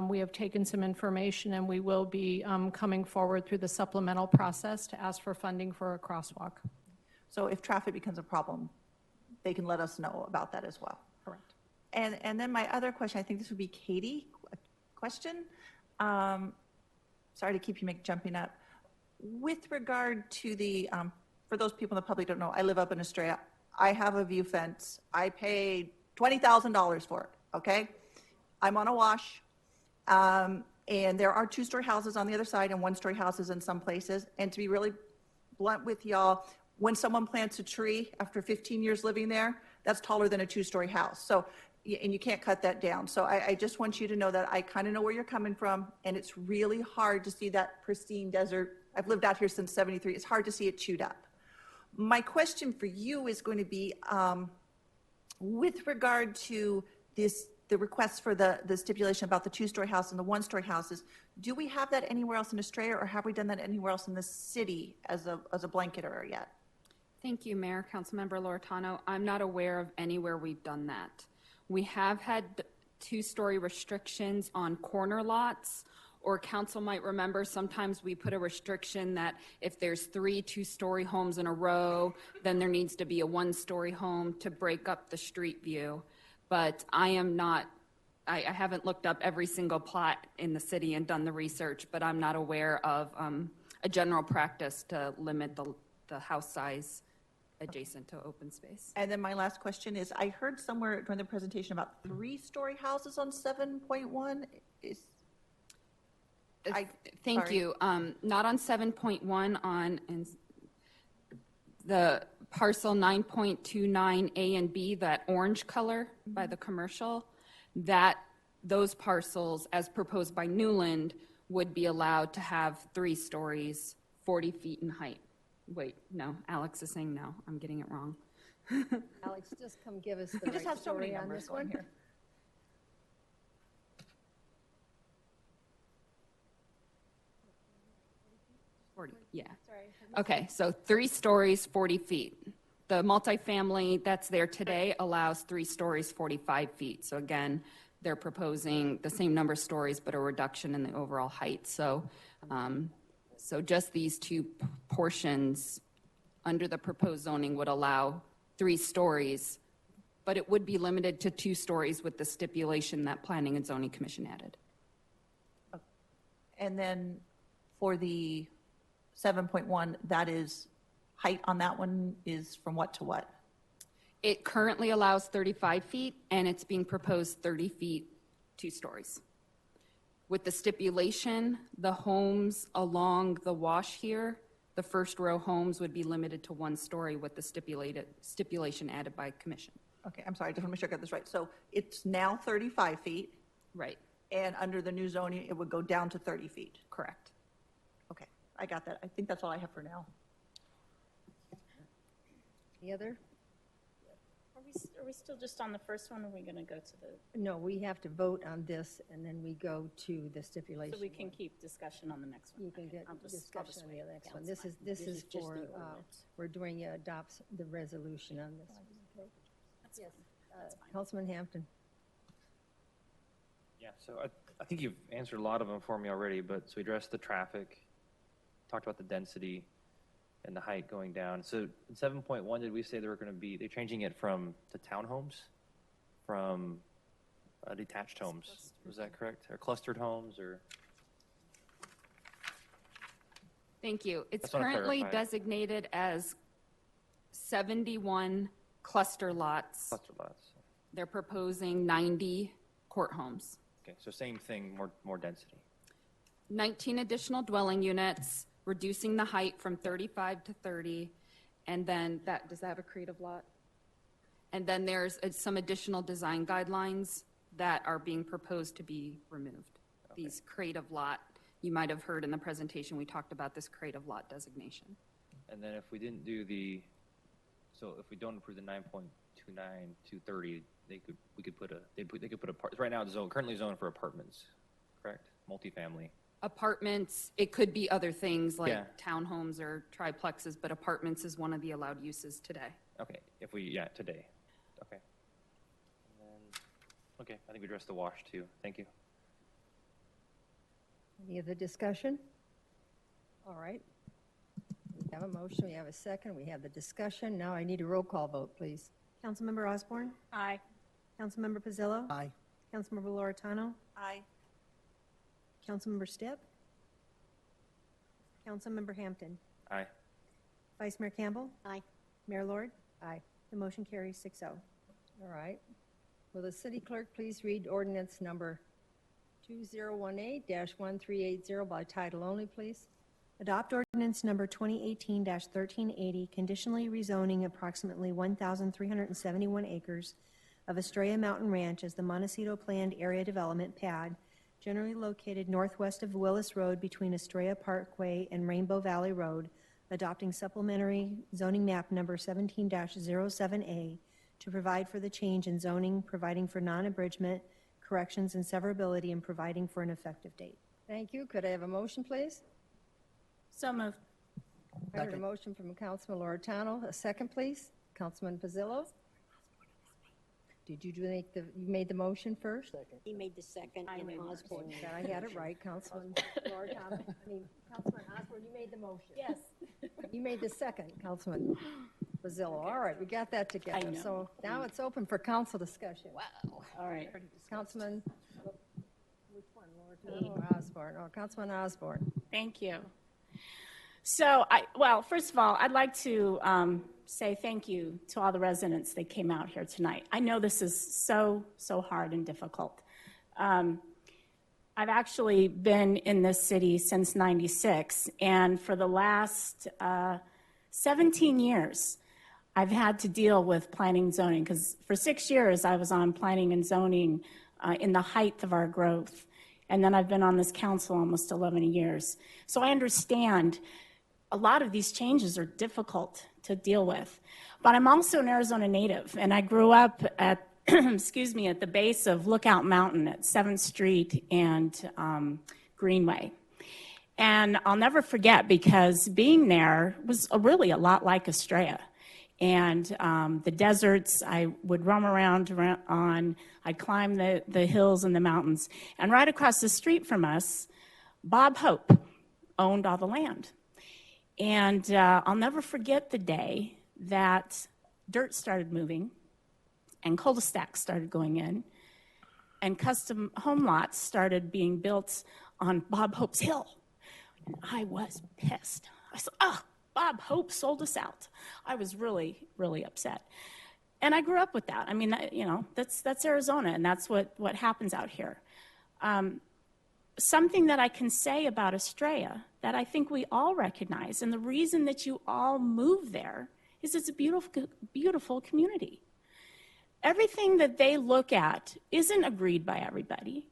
We have taken some information, and we will be coming forward through the supplemental process to ask for funding for a crosswalk. So if traffic becomes a problem, they can let us know about that as well. Correct. And then my other question, I think this would be Katie, a question. Sorry to keep you jumping up. With regard to the, for those people in the public who don't know, I live up in Estrella. I have a view fence. I paid $20,000 for it, okay? I'm on a wash, and there are two-story houses on the other side and one-story houses in some places. And to be really blunt with y'all, when someone plants a tree after 15 years living there, that's taller than a two-story house. So, and you can't cut that down. So I just want you to know that I kind of know where you're coming from, and it's really hard to see that pristine desert. I've lived out here since '73. It's hard to see it chewed up. My question for you is going to be, with regard to the request for the stipulation about the two-story house and the one-story houses, do we have that anywhere else in Estrella, or have we done that anywhere else in the city as a blanket area yet? Thank you, Mayor. Councilmember Loretano. I'm not aware of anywhere we've done that. We have had two-story restrictions on corner lots, or council might remember sometimes we put a restriction that if there's 3 two-story homes in a row, then there needs to be a one-story home to break up the street view. But I haven't looked up every single plot in the city and done the research, but I'm not aware of a general practice to limit the house size adjacent to open space. And then my last question is, I heard somewhere during the presentation about 3-story houses on 7.1. Thank you. Not on 7.1, on the parcel 9.29 A and B, that orange color by the commercial, those parcels, as proposed by Newland, would be allowed to have 3 stories, 40 feet in height. Wait, no, Alex is saying no. I'm getting it wrong. Alex, just come give us the We just right have so many story on numbers this going one. here. Yeah. Okay, so 3 stories, 40 feet. The multifamily that's there today allows 3 stories, 45 feet. So again, they're proposing the same number of stories, but a reduction in the overall height. So, so just these 2 portions under the proposed zoning would allow 3 stories, but it would be limited to 2 stories with the stipulation that Planning and Zoning Commission added. And then for the 7.1, that is, height on that one is from what to what? It currently allows 35 feet, and it's being proposed 30 feet, 2 stories. With the stipulation, the homes along the wash here, the first row homes would be limited to 1 story with the stipulation added by commission. Okay, I'm sorry, I just want to make sure I got this right. So it's now 35 feet. Right. And under the new zoning, it would go down to 30 feet. Correct. Okay, I got that. I think that's all I have for now. The other? Are we still just on the first one, or are we going to go to the? No, we have to vote on this, and then we go to the stipulation. So we can keep discussion on the next one. You can get I'll just discussion on the wait. next one. That's This fine. is just for, the ordinance. we're doing, adopts the resolution on this. Yes, That's fine. Councilman Hampton. Yeah, so I think you've answered a lot of them for me already, but so we addressed the traffic, talked about the density and the height going down. So in 7.1, did we say they're changing it from to townhomes, from detached homes? Was that correct? Or clustered homes, or? Thank you. It's Just wanna currently clarify. designated as 71 cluster lots. Cluster lots. They're proposing 90 court homes. Okay, so same thing, more density. 19 additional dwelling units, reducing the height from 35 to 30, and then does that have a creative lot? And then there's some additional design guidelines that are being proposed to be removed. Okay. These creative lot, you might have heard in the presentation, we talked about this creative lot designation. And then if we didn't do if we don't approve the 9.29 to 30, they could put right now it's currently zoned for apartments, correct? Multifamily. Apartments, it could be other things like Yeah. townhomes or triplexes, but apartments is one of the allowed uses today. Okay, today. Okay. And then, okay, I think we addressed the wash too. Thank you. Any other discussion? All right. We have a motion, we have a second, we have the discussion. Now I need a roll call vote, please. Councilmember Osborne? Aye. Councilmember Pizzillo? Aye. Councilmember Loretano? Aye. Councilmember Stipp? Councilmember Hampton? Aye. Vice Mayor Campbell? Aye. Mayor Lord? Aye. The motion carries 6-0. All right. Will the city clerk please read ordinance number 2018-1380 by title only, please? Adopt ordinance number 2018-1380, conditionally rezoning approximately 1,371 acres of Estrella Mountain Ranch as the Montecito Planned Area Development PAD, generally located northwest of Willis Road between Estrella Parkway and Rainbow Valley Road, adopting supplementary zoning map number 17-07A to provide for the change in zoning, providing for non-abridgment, corrections, and severability, and providing for an effective date. Thank you. Could I have a motion, please? So moved. I heard a motion from Councilman Loretano. A second, please. Councilman Pizzillo? Did you you made the motion first? He made the second in Osborne. That I had it right, Councilman Loretano. Councilman Osborne, you made the motion. Yes. You made the second, Councilman Pizzillo. All right, we got that together. I know. So now it's open for council discussion. Wow. All right. Councilman, which one, Loretano or Osborne? Oh, Councilman Osborne. Thank you. So, first of all, I'd like to say thank you to all the residents that came out here tonight. I know this is so hard and difficult. I've actually been in this city since '96, and for the last 17 years, I've had to deal with planning and zoning, because for 6 years I was on planning and zoning in the height of our growth, and then I've been on this council almost 11 years. So I understand a lot of these changes are difficult to deal with. But I'm also an Arizona native, and I grew up at, excuse me, at the base of Lookout Mountain at 7th Street and Greenway. And I'll never forget, because being there was really a lot like Estrella. And the deserts I would roam around on, I'd climb the hills and the mountains. And right across the street from us, Bob Hope owned all the land. And I'll never forget the day that dirt started moving and cul-de-sacs started going in and custom home lots started being built on Bob Hope's hill. And I was pissed. I said, Bob Hope sold us out. I was really, really upset. And I grew up with that. I mean, that's Arizona, and that's what happens out here. Something that I can say about Estrella that I think we all recognize, and the reason that you all move there is it's a beautiful, beautiful community. Everything that they look at isn't agreed by everybody,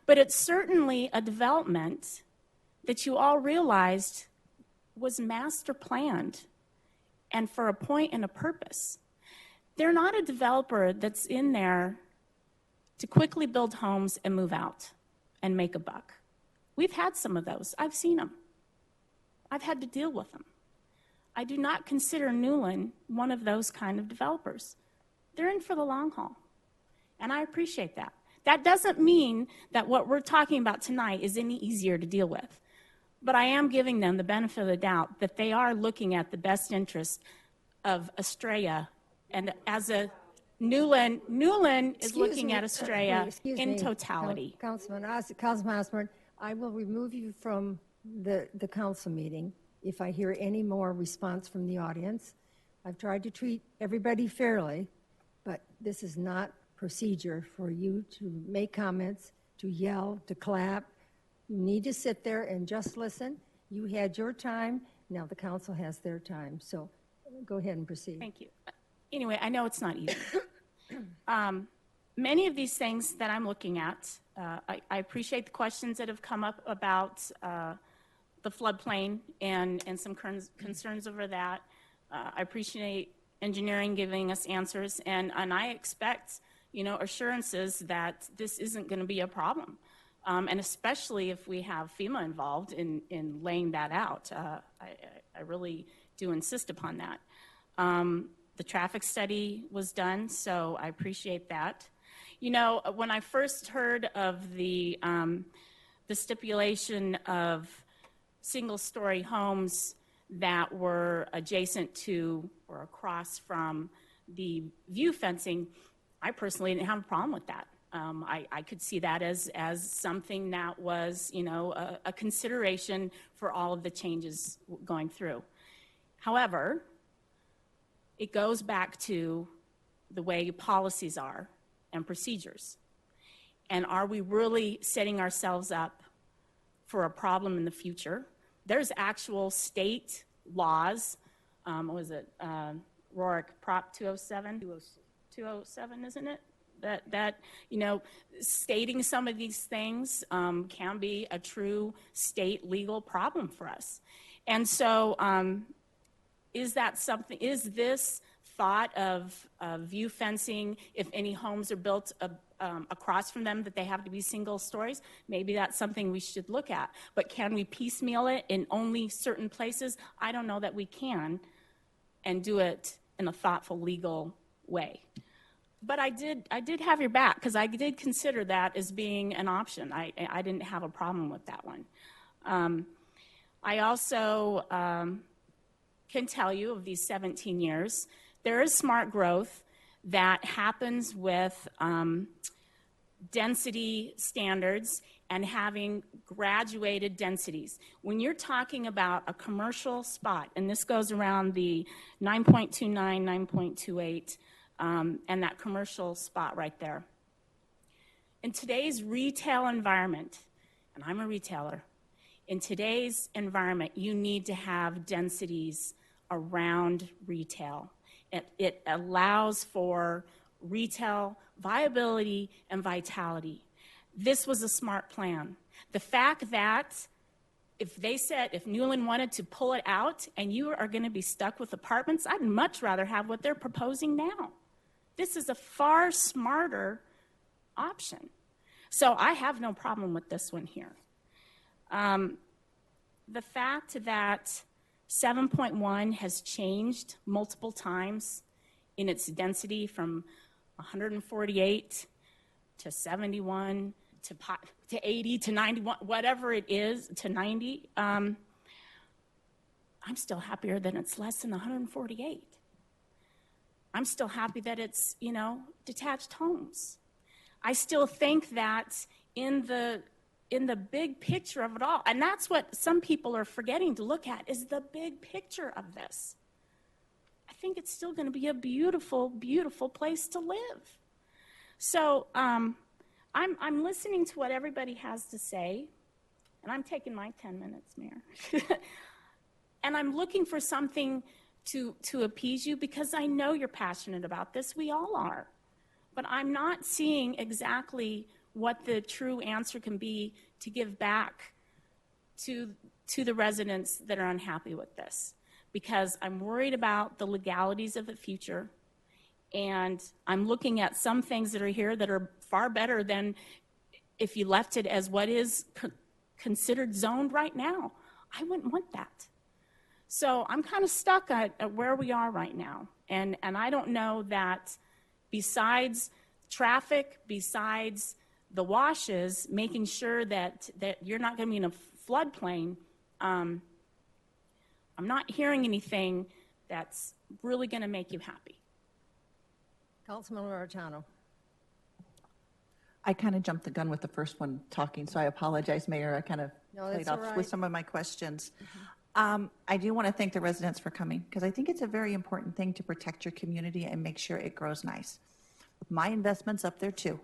but it's certainly a development that you all realized was master planned and for a point and a purpose. They're not a developer that's in there to quickly build homes and move out and make a buck. We've had some of those. I've seen them. I've had to deal with them. I do not consider Newland one of those kind of developers. They're in for the long haul, and I appreciate that. That doesn't mean that what we're talking about tonight is any easier to deal with. But I am giving them the benefit of the doubt that they are looking at the best interest of Estrella. And as a Newland is looking at Estrella in totality. Councilman Osborne, I will remove you from the council meeting if I hear any more response from the audience. I've tried to treat everybody fairly, but this is not procedure for you to make comments, to yell, to clap. You need to sit there and just listen. You had your time. Now the council has their time. So go ahead and proceed. Thank you. Anyway, I know it's not easy. Many of these things that I'm looking at, I appreciate the questions that have come up about the floodplain and some concerns over that. I appreciate engineering giving us answers, and I expect, assurances that this isn't going to be a problem. And especially if we have FEMA involved in laying that out. I really do insist upon that. The traffic study was done, so I appreciate that. When I first heard of the stipulation of single-story homes that were adjacent to or across from the view fencing, I personally didn't have a problem with that. I could see that as something that was, a consideration for all of the changes going through. However, it goes back to the way policies are and procedures. And are we really setting ourselves up for a problem in the future? There's actual state laws. What was it? Rorick Prop 207? 207, isn't it? That stating some of these things can be a true state legal problem for us. And so is this thought of view fencing, if any homes are built across from them, that they have to be single stories? Maybe that's something we should look at. But can we piecemeal it in only certain places? I don't know that we can, and do it in a thoughtful, legal way. But I did have your back, because I did consider that as being an option. I didn't have a problem with that one. I also can tell you, of these 17 years, there is smart growth that happens with density standards and having graduated densities. When you're talking about a commercial spot, and this goes around the 9.29, 9.28, and that commercial spot right there. In today's retail environment, and I'm a retailer, in today's environment, you need to have densities around retail. It allows for retail viability and vitality. This was a smart plan. The fact that if Newland wanted to pull it out and you are going to be stuck with apartments, I'd much rather have what they're proposing now. This is a far smarter option. So I have no problem with this one here. The fact that 7.1 has changed multiple times in its density from 148 to 71 to 80 to 91, whatever it is, to 90, I'm still happier that it's less than 148. I'm still happy that it's, detached homes. I still think that in the big picture of it all, and that's what some people are forgetting to look at, is the big picture of this. I think it's still going to be a beautiful, beautiful place to live. So I'm listening to what everybody has to say, and I'm taking my 10 minutes, Mayor. And I'm looking for something to appease you, because I know you're passionate about this. We all are. But I'm not seeing exactly what the true answer can be to give back to the residents that are unhappy with this, because I'm worried about the legalities of the future, and I'm looking at some things that are here that are far better than if you left it as what is considered zoned right now. I wouldn't want that. So I'm kind of stuck at where we are right now, and I don't know that besides traffic, besides the washes, making sure that you're not going to be in a floodplain, I'm not hearing anything that's really going to make you happy. Councilman Maritano. I kind of jumped the gun with the first one talking, so I apologize, Mayor. I kind of No, that's played all off right. with some of my questions. I do want to thank the residents for coming, because I think it's a very important thing to protect your community and make sure it grows nice. My investment's up there too.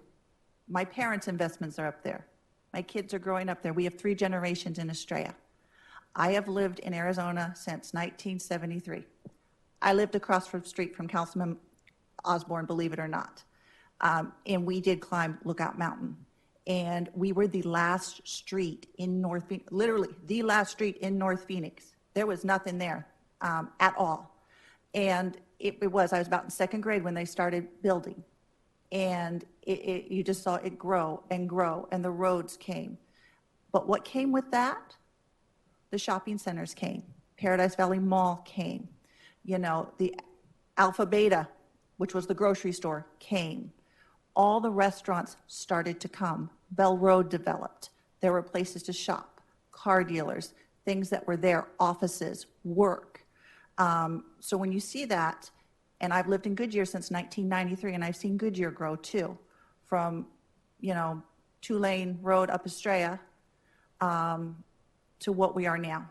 My parents' investments are up there. My kids are growing up there. We have 3 generations in Estrella. I have lived in Arizona since 1973. I lived across the street from Councilman Osborne, believe it or not. And we did climb Lookout Mountain. And we were the last street in North Phoenix, literally the last street in North Phoenix. There was nothing there at all. And I was about in 2nd grade when they started building. And you just saw it grow and grow, and the roads came. But what came with that? The shopping centers came. Paradise Valley Mall came. You know, the Alpha Beta, which was the grocery store, came. All the restaurants started to come. Bell Road developed. There were places to shop, car dealers, things that were there, offices, work. So when you see that, and I've lived in Goodyear since 1993, and I've seen Goodyear grow too, from, 2-lane road up Estrella to what we are now.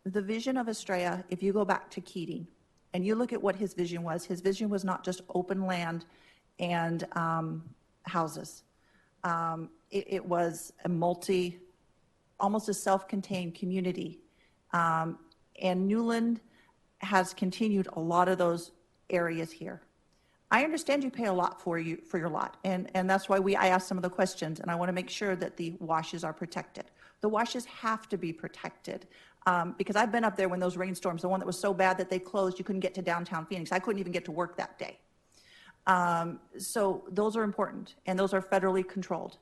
The vision of Estrella, if you go back to Keating, and you look at what his vision was not just open land and houses. It was a almost a self-contained community. And Newland has continued a lot of those areas here. I understand you pay a lot for your lot, and that's why I asked some of the questions, and I want to make sure that the washes are protected. The washes have to be protected, because I've been up there when those rainstorms, the one that was so bad that they closed, you couldn't get to downtown Phoenix. I couldn't even get to work that day. So those are important, and those are federally controlled.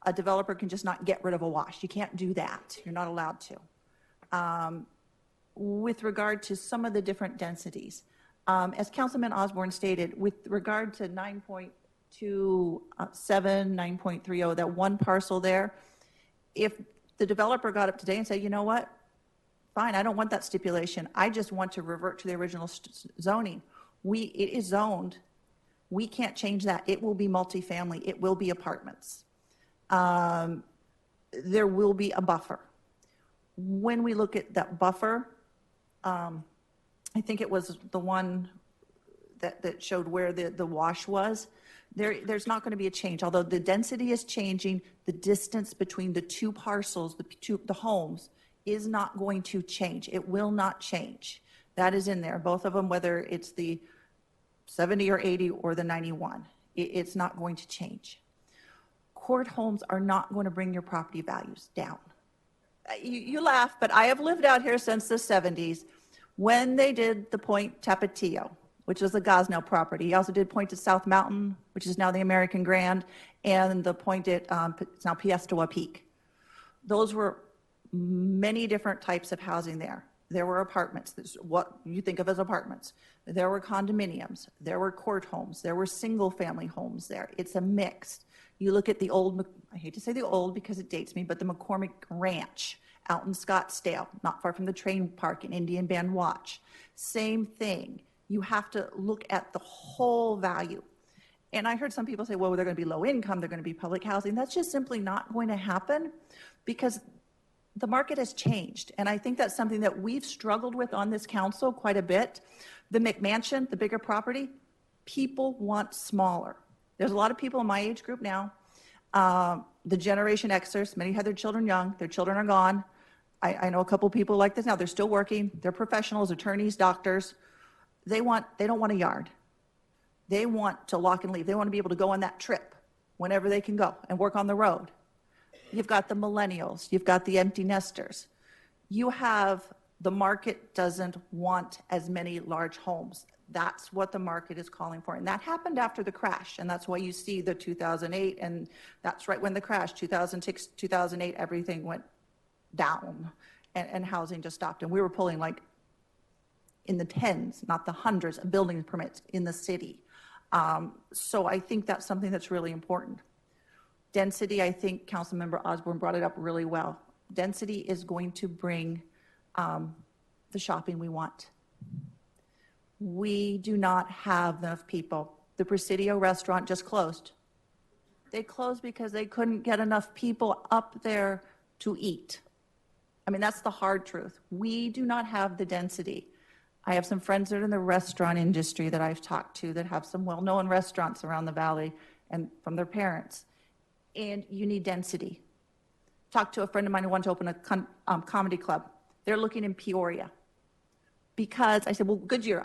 A developer can just not get rid of a wash. You can't do that. You're not allowed to. With regard to some of the different densities, as Councilman Osborne stated, with regard to 9.27, 9.30, that one parcel there, if the developer got up today and said, you know what, fine, I don't want that stipulation. I just want to revert to the original zoning. It is zoned. We can't change that. It will be multifamily. It will be apartments. There will be a buffer. When we look at that buffer, I think it was the one that showed where the wash was. There's not going to be a change. Although the density is changing, the distance between the 2 parcels, the homes, is not going to change. It will not change. That is in there. Both of them, whether it's the 70 or 80 or the 91, it's not going to change. Court homes are not going to bring your property values down. You laugh, but I have lived out here since the 70s when they did the Point Tapatio, which was the Gosnell property. He also did Point at South Mountain, which is now the American Grand, and the Point at, it's now Piestewa Peak. Those were many different types of housing there. There were apartments, what you think of as apartments. There were condominiums, there were court homes, there were single-family homes there. It's a mix. You look at the old, I hate to say the old because it dates me, but the McCormick Ranch out in Scottsdale, not far from the train park in Indian Band Watch. Same thing. You have to look at the whole value. And I heard some people say, well, they're going to be low income, they're going to be public housing. That's just simply not going to happen because the market has changed. And I think that's something that we've struggled with on this council quite a bit. The McMansion, the bigger property, people want smaller. There's a lot of people in my age group now. The Generation Xers, many had their children young, their children are gone. I know a couple people like this now, they're still working, they're professionals, attorneys, doctors. They don't want a yard. They want to lock and leave. They want to be able to go on that trip whenever they can go and work on the road. You've got the millennials, you've got the empty nesters. The market doesn't want as many large homes. That's what the market is calling for. And that happened after the crash. And that's why you see the 2008, and that's right when the crash, 2006, 2008, everything went down and housing just stopped. And we were pulling like in the tens, not the hundreds of building permits in the city. So I think that's something that's really important. Density, I think Councilmember Osborne brought it up really well. Density is going to bring the shopping we want. We do not have enough people. The Presidio restaurant just closed. They closed because they couldn't get enough people up there to eat. I mean, that's the hard truth. We do not have the density. I have some friends that are in the restaurant industry that I've talked to that have some well-known restaurants around the valley and from their parents. And you need density. Talked to a friend of mine who wanted to open a comedy club. They're looking in Peoria. Because I said, well, Goodyear,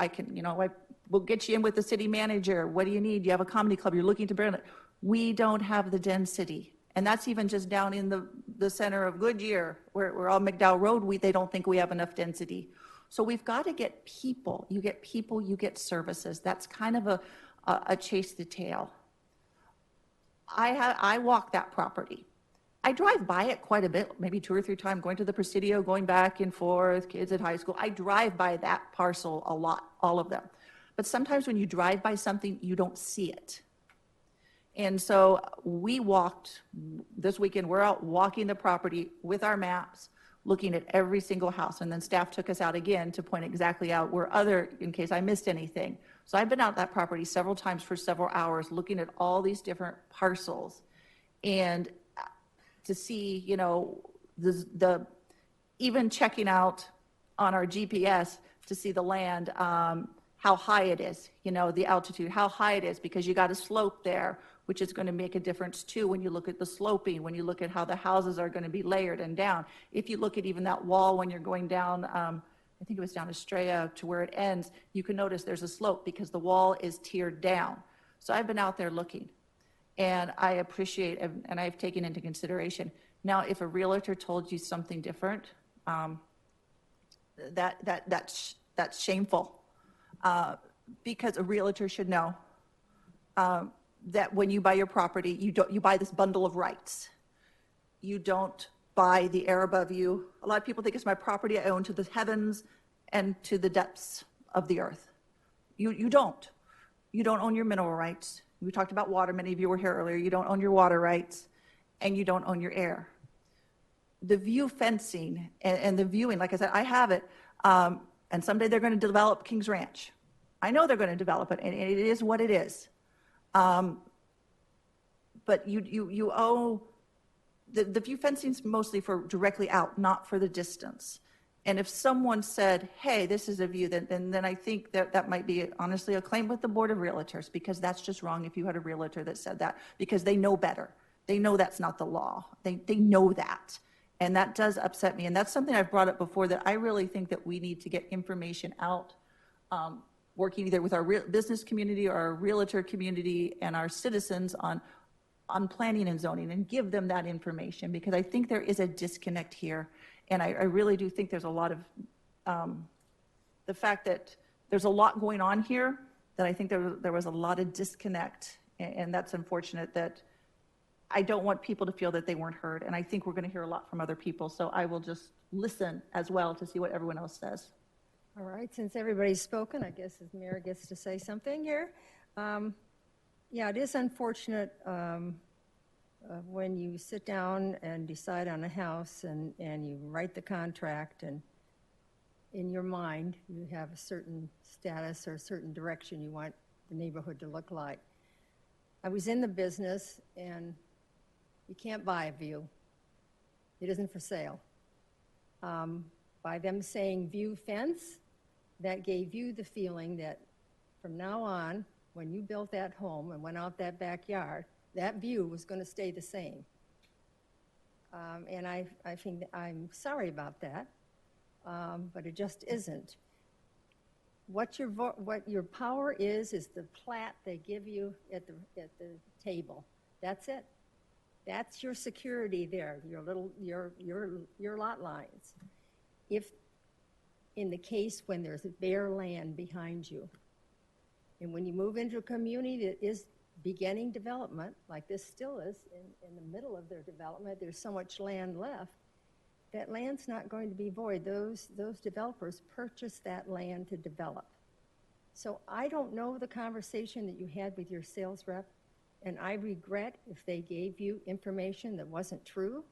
we'll get you in with the city manager. What do you need? You have a comedy club. You're looking to bring it. We don't have the density. And that's even just down in the center of Goodyear, where we're on McDowell Road, they don't think we have enough density. So we've got to get people. You get people, you get services. That's kind of a chase the tail. I walk that property. I drive by it quite a bit, maybe 2 or 3 times, going to the Presidio, going back and forth, kids at high school. I drive by that parcel a lot, all of them. But sometimes when you drive by something, you don't see it. And so we walked, this weekend, we're out walking the property with our maps, looking at every single house. And then staff took us out again to point exactly out in case I missed anything. So I've been out that property several times for several hours, looking at all these different parcels. And to see, even checking out on our GPS to see the land, how high it is, the altitude, how high it is, because you got a slope there, which is going to make a difference too when you look at the sloping, when you look at how the houses are going to be layered and down. If you look at even that wall when you're going down, I think it was down Estrella to where it ends, you can notice there's a slope because the wall is tiered down. So I've been out there looking. And I appreciate, and I've taken into consideration. Now, if a realtor told you something different, that's shameful. Because a realtor should know that when you buy your property, you buy this bundle of rights. You don't buy the air above you. A lot of people think it's my property I own to the heavens and to the depths of the earth. You don't. You don't own your mineral rights. We talked about water. Many of you were here earlier. You don't own your water rights, and you don't own your air. The view fencing and the viewing, like I said, I have it. And someday they're going to develop Kings Ranch. I know they're going to develop it, and it is what it is. But you owe, the view fencing is mostly for directly out, not for the distance. And if someone said, hey, this is a view, then I think that might be honestly a claim with the Board of Realtors, because that's just wrong if you had a realtor that said that, because they know better. They know that's not the law. They know that. And that does upset me. And that's something I've brought up before, that I really think that we need to get information out, working either with our business community or our realtor community and our citizens on planning and zoning, and give them that information, because I think there is a disconnect here. And I really do think there's a lot of, the fact that there's a lot going on here, that I think there was a lot of disconnect. And that's unfortunate, that I don't want people to feel that they weren't heard. And I think we're going to hear a lot from other people. So I will just listen as well to see what everyone else says. All right, since everybody's spoken, I guess the mayor gets to say something here. Yeah, it is unfortunate when you sit down and decide on a house and you write the contract, and in your mind you have a certain status or a certain direction you want the neighborhood to look like. I was in the business, and you can't buy a view. It isn't for sale. By them saying view fence, that gave you the feeling that from now on, when you built that home and went out that backyard, that view was going to stay the same. And I think that I'm sorry about that, but it just isn't. What your power is the plat they give you at the table. That's it. That's your security there. Your lot lines. If in the case when there's bare land behind you, and when you move into a community that is beginning development, like this still is, in the middle of their development, there's so much land left, that land's not going to be void. Those developers purchased that land to develop. So I don't know the conversation that you had with your sales rep and I regret if they gave you information that wasn't true.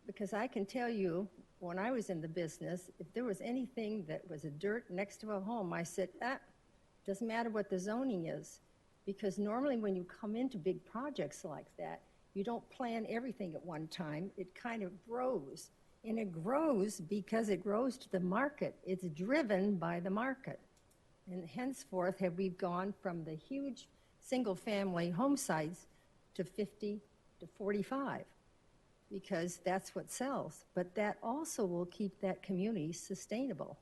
Because I can tell you, when I was in the business, if there was anything that was a dirt next to a home, I said, doesn't matter what the zoning is. Because normally when you come into big projects like that, you don't plan everything at one time. It kind of grows. And it grows because it grows to the market. It's driven by the market. And henceforth have we gone from the huge single-family home sites to 50 to 45, because that's what sells. But that also will keep that community sustainable.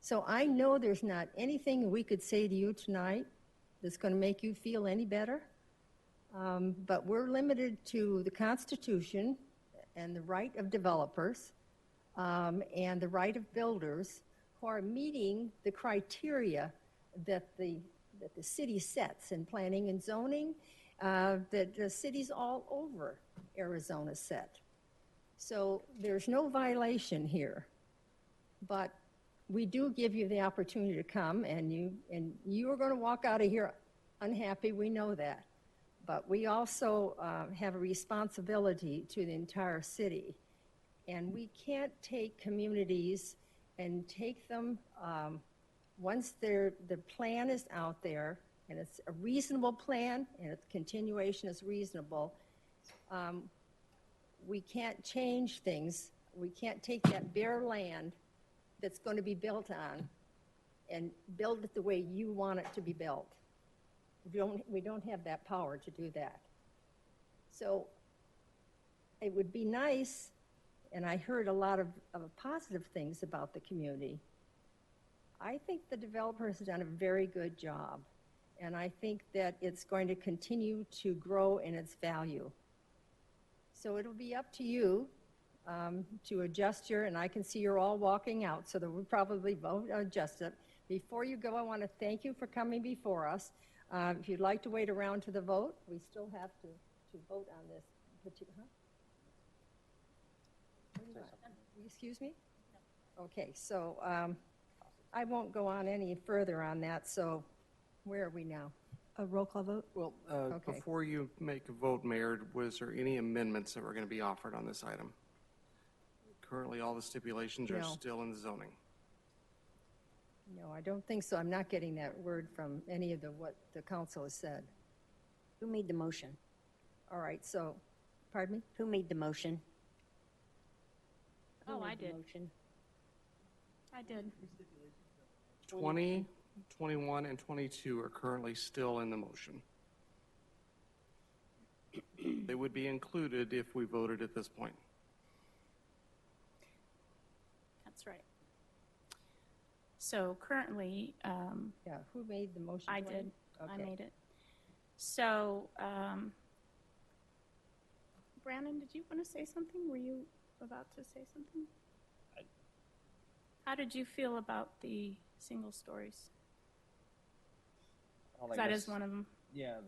So I know there's not anything we could say to you tonight that's going to make you feel any better. But we're limited to the Constitution and the right of developers and the right of builders who are meeting the criteria that the city sets in planning and zoning, that the cities all over Arizona set. So there's no violation here. But we do give you the opportunity to come, and you are going to walk out of here unhappy. We know that. But we also have a responsibility to the entire city. And we can't take communities and take them, once the plan is out there, and it's a reasonable plan, and its continuation is reasonable, we can't change things. We can't take that bare land that's going to be built on and build it the way you want it to be built. We don't have that power to do that. So it would be nice, and I heard a lot of positive things about the community. I think the developer has done a very good job, and I think that it's going to continue to grow in its value. So it'll be up to you to adjust and I can see you're all walking out, so that we'll probably adjust it. Before you go, I want to thank you for coming before us. If you'd like to wait around to the vote, we still have to vote on this particular. Excuse me? Okay, so I won't go on any further on that, so where are we now? A roll call vote? Well, Okay. before you make a vote, Mayor, was there any amendments that were going to be offered on this item? Currently, all the stipulations are No. still in the zoning. No, I don't think so. I'm not getting that word from any of what the council has said. Who made the motion? All right, so, pardon me? Who made the motion? Oh, I did. Motion. I did. 20, 21, and 22 are currently still in the motion. They would be included if we voted at this point. That's right. So currently, Yeah, who made the motion? I Gwen? did. I Okay. made it. So, Brandon, did you want to say something? Were you about to say something? How did you feel about the single stories? I don't like That this- is one of them. Yeah,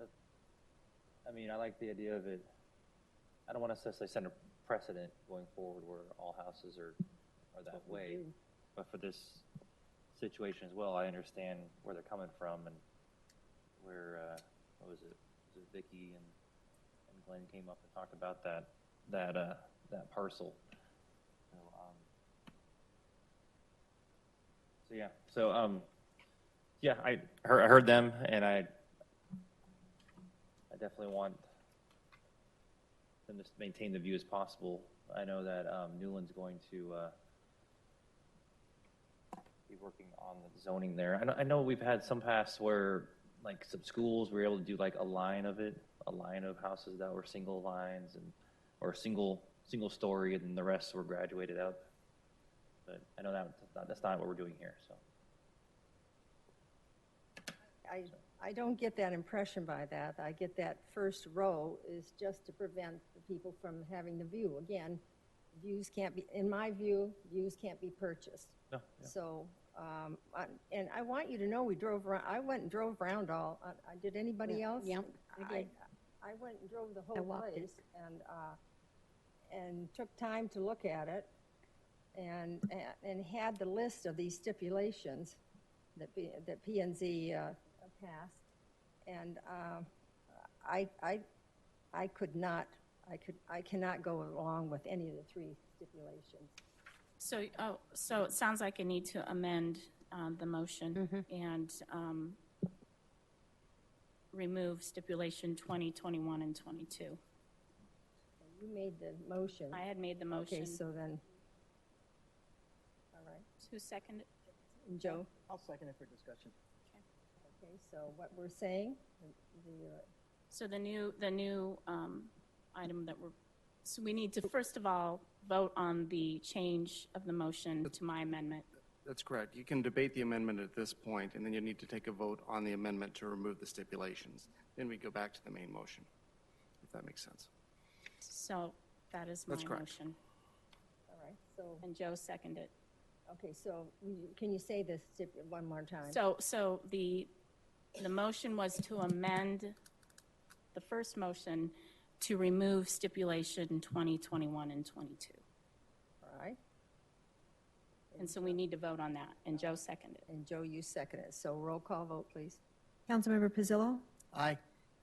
I mean, I like the idea of it. I don't want to necessarily set a precedent going forward where all houses are that way. But for this situation as well, I understand where they're coming from and where, what was it? Was it Vicky and Glenn came up and talked about that parcel. I heard them, and I definitely want them to maintain the view as possible. I know that Newland's going to be working on the zoning there. I know we've had some past where, like, some schools were able to do like a line of houses that were single lines or single story, and then the rest were graduated up. But I know that's not what we're doing here. So I don't get that impression by that. I get that first row is just to prevent the people from having the view. Again, views can't be, in my view, views can't be purchased. No, yeah. So, and I want you to know we drove around, I went and drove around did anybody else? Yeah, I did. I went and drove the I whole walked it. place and took time to look at it and had the list of these stipulations that P&Z passed. and I cannot go along with any of the three stipulations. So it sounds like I need to amend the motion and remove stipulation 20, 21, and 22. You made the motion. I had made the motion. Okay, so then, all right. Who seconded? And Joe? I'll second it for discussion. Okay, so what we're saying, So the new item that so we need to first of all vote on the change of the motion to my amendment. That's correct. You can debate the amendment at this point, and then you need to take a vote on the amendment to remove the stipulations. Then we go back to the main motion, if that makes sense. So that is my That's correct. motion. all right, so, And Joe seconded. okay, so can you say this one more time? So the motion was to amend the first motion to remove stipulation 20, 21, and 22. All right. And so we need to vote on that, and Joe seconded. And Joe, you second it. So roll call vote, please. Councilmember Pizzillo? Aye.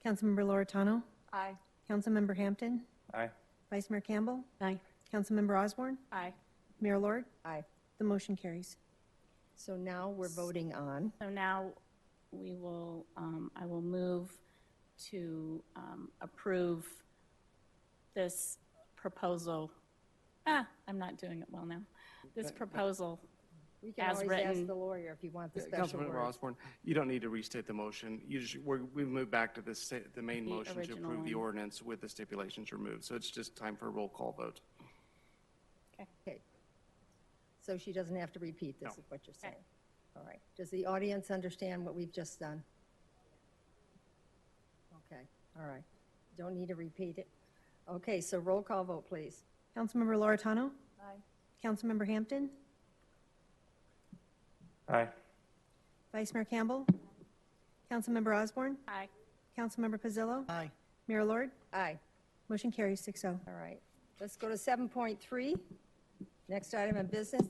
Councilmember Loretano? Aye. Councilmember Hampton? Aye. Vice Mayor Campbell? Aye. Councilmember Osborne? Aye. Mayor Lord? Aye. The motion carries. So now we're voting on, So now we will, I will move to approve this proposal. I'm not doing it well now. This proposal we can as always written. ask the lawyer if you want the special Councilmember words. Osborne, you don't need to restate the motion. We've moved back to the main The motion to original approve the one. ordinance with the stipulations removed. So it's just time for a roll call vote. Okay. So she doesn't have to repeat this, No. is what you're saying. All right. Does the audience understand what we've just done? Okay, all right. Don't need to repeat it. Okay, so roll call vote, please. Councilmember Loretano? Aye. Councilmember Hampton? Aye. Vice Mayor Campbell? Councilmember Osborne? Aye. Councilmember Pizzillo? Aye. Mayor Lord? Aye. Motion carries 6-0. All right. Let's go to 7.3. Next item of business.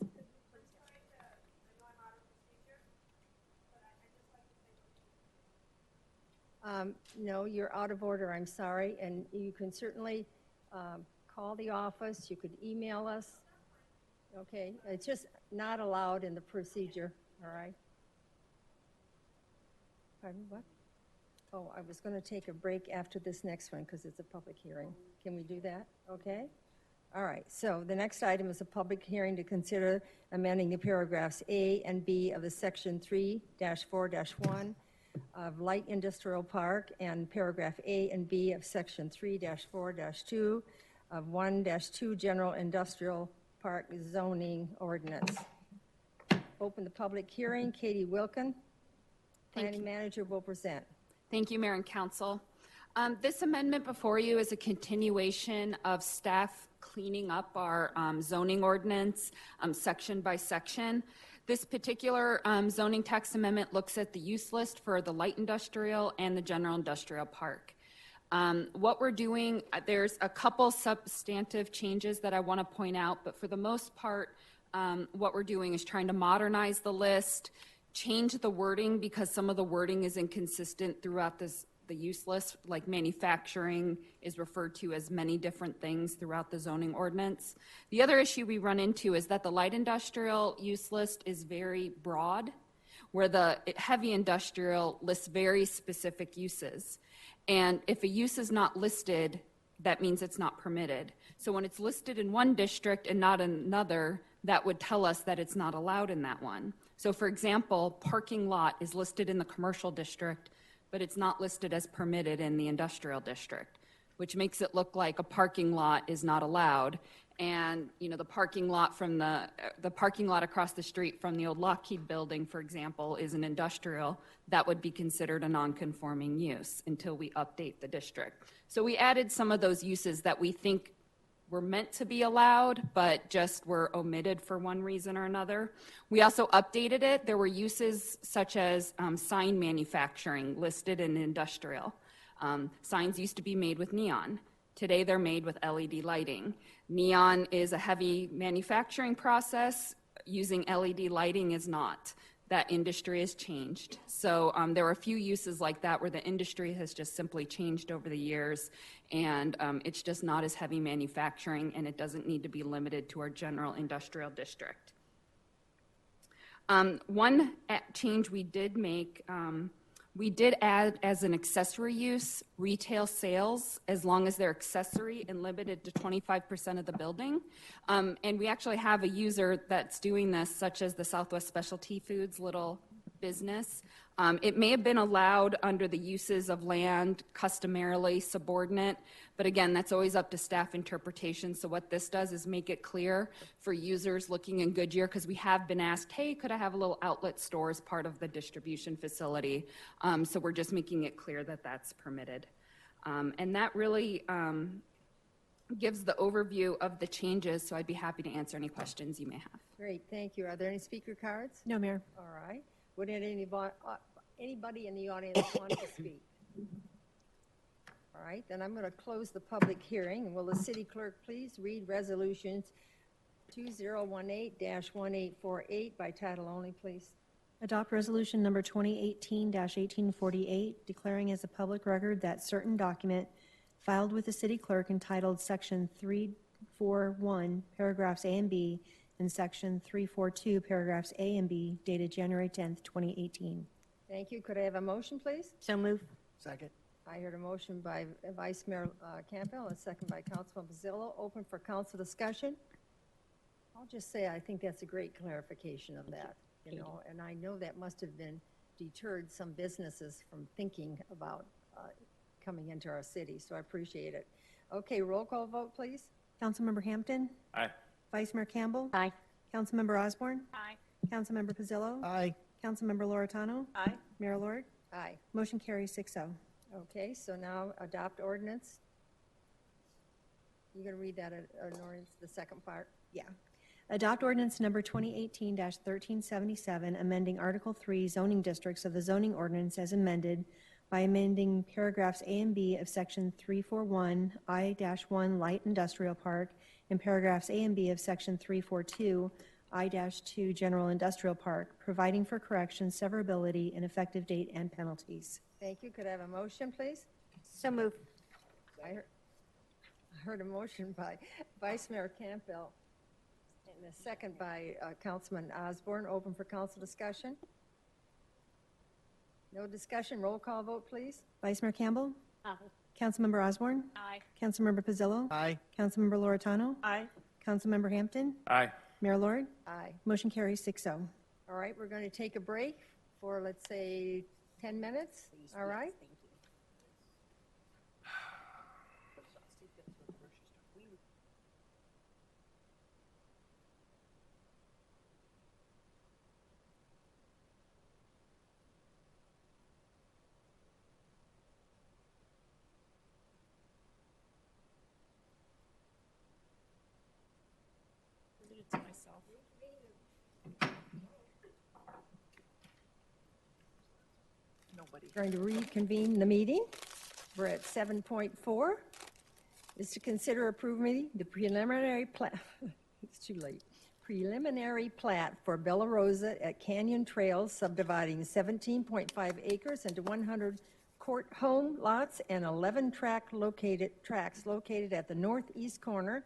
No, you're out of order, I'm sorry, and you can certainly call the office, you could email us. Okay, it's just not allowed in the procedure, all right? Pardon, what? Oh, I was going to take a break after this next one because it's a public hearing. Can we do that? Okay? All right, so the next item is a public hearing to consider amending the paragraphs A and B of the section 3-4-1 of Light Industrial Park and paragraph A and B of section 3-4-2 of 1-2 General Industrial Park zoning ordinance. Open the public hearing. Katie Wilkin, planning manager, will present. Thank you, Mayor and Council. This amendment before you is a continuation of staff cleaning up our zoning ordinance section by section. This particular zoning text amendment looks at the use list for the light industrial and the general industrial park. What we're doing, there's a couple substantive changes that I want to point out, but for the most part, what we're doing is trying to modernize the list, change the wording because some of the wording is inconsistent throughout the use list, like manufacturing is referred to as many different things throughout the zoning ordinance. The other issue we run into is that the light industrial use list is very broad, where the heavy industrial lists very specific uses. And if a use is not listed, that means it's not permitted. So when it's listed in one district and not another, that would tell us that it's not allowed in that one. So for example, parking lot is listed in the commercial district, but it's not listed as permitted in the industrial district, which makes it look like a parking lot is not allowed. And, you know, the parking lot from the parking lot across the street from the old Lockheed building, for example, is an industrial. That would be considered a non-conforming use until we update the district. So we added some of those uses that we think were meant to be allowed, but just were omitted for one reason or another. We also updated it. There were uses such as sign manufacturing listed in industrial. Signs used to be made with neon. Today they're made with LED lighting. Neon is a heavy manufacturing process. Using LED lighting is not. that industry has changed. So there were a few uses like that where the industry has just simply changed over the years, and it's just not as heavy manufacturing, and it doesn't need to be limited to our general industrial district. One change we did make, we did add as an accessory use retail sales as long as they're accessory and limited to 25% of the building. And we actually have a user that's doing this, such as the Southwest Specialty Foods little business. It may have been allowed under the uses of land customarily subordinate, but again, that's always up to staff interpretation. So what this does is make it clear for users looking in Goodyear, because we have been asked, hey, could I have a little outlet store as part of the distribution facility? So we're just making it clear that that's permitted. And that really gives the overview of the changes, so I'd be happy to answer any questions you may have. Great, thank you. Are there any speaker cards? No, Mayor. All right. Would anybody in the audience want to speak? All right, then I'm going to close the public hearing. Will the city clerk please read resolutions 2018-1848 by title only, please? Adopt resolution number 2018-1848, declaring as a public record that certain document filed with the city clerk entitled Section 341, paragraphs A and B, and Section 342, paragraphs A and B, dated January 10th, 2018. Thank you. Could I have a motion, please? So move. Second. I heard a motion by Vice Mayor Campbell and a second by Councilman Pizzillo. Open for council discussion. I'll just say I think that's a great clarification of that, you know, and I know that must have been deterred some businesses from thinking about coming into our city, so I appreciate it. Okay, roll call vote, please. Councilmember Hampton? Aye. Vice Mayor Campbell? Aye. Councilmember Osborne? Aye. Councilmember Pizzillo? Aye. Councilmember Loretano? Aye. Mayor Lord? Aye. Motion carries 6-0. Okay, so now adopt ordinance. You gonna read that ordinance, the second part? Yeah. Adopt ordinance number 2018-1377, amending Article 3 zoning districts of the zoning ordinance as amended by amending paragraphs A and B of Section 341 I-1 Light Industrial Park and paragraphs A and B of Section 342 I-2 General Industrial Park, providing for correction, severability, and effective date and penalties. Thank you. Could I have a motion, please? So move. I heard a motion by Vice Mayor Campbell and a second by Councilman Osborne. Open for council discussion. No discussion. Roll call vote, please. Vice Mayor Campbell? Aye. Councilmember Osborne? Aye. Councilmember Pizzillo? Aye. Councilmember Loretano? Aye. Councilmember Hampton? Aye. Mayor Lord? Aye. Motion carries 6-0. All right, we're going to take a break for, let's say, 10 minutes. All right? To myself. Going to reconvene the meeting. We're at 7.4. Is to consider approving the preliminary plat. It's too late. Preliminary plat for Bella Rosa at Canyon Trails, subdividing 17.5 acres into 100 court home lots and 11 tracks located at the northeast corner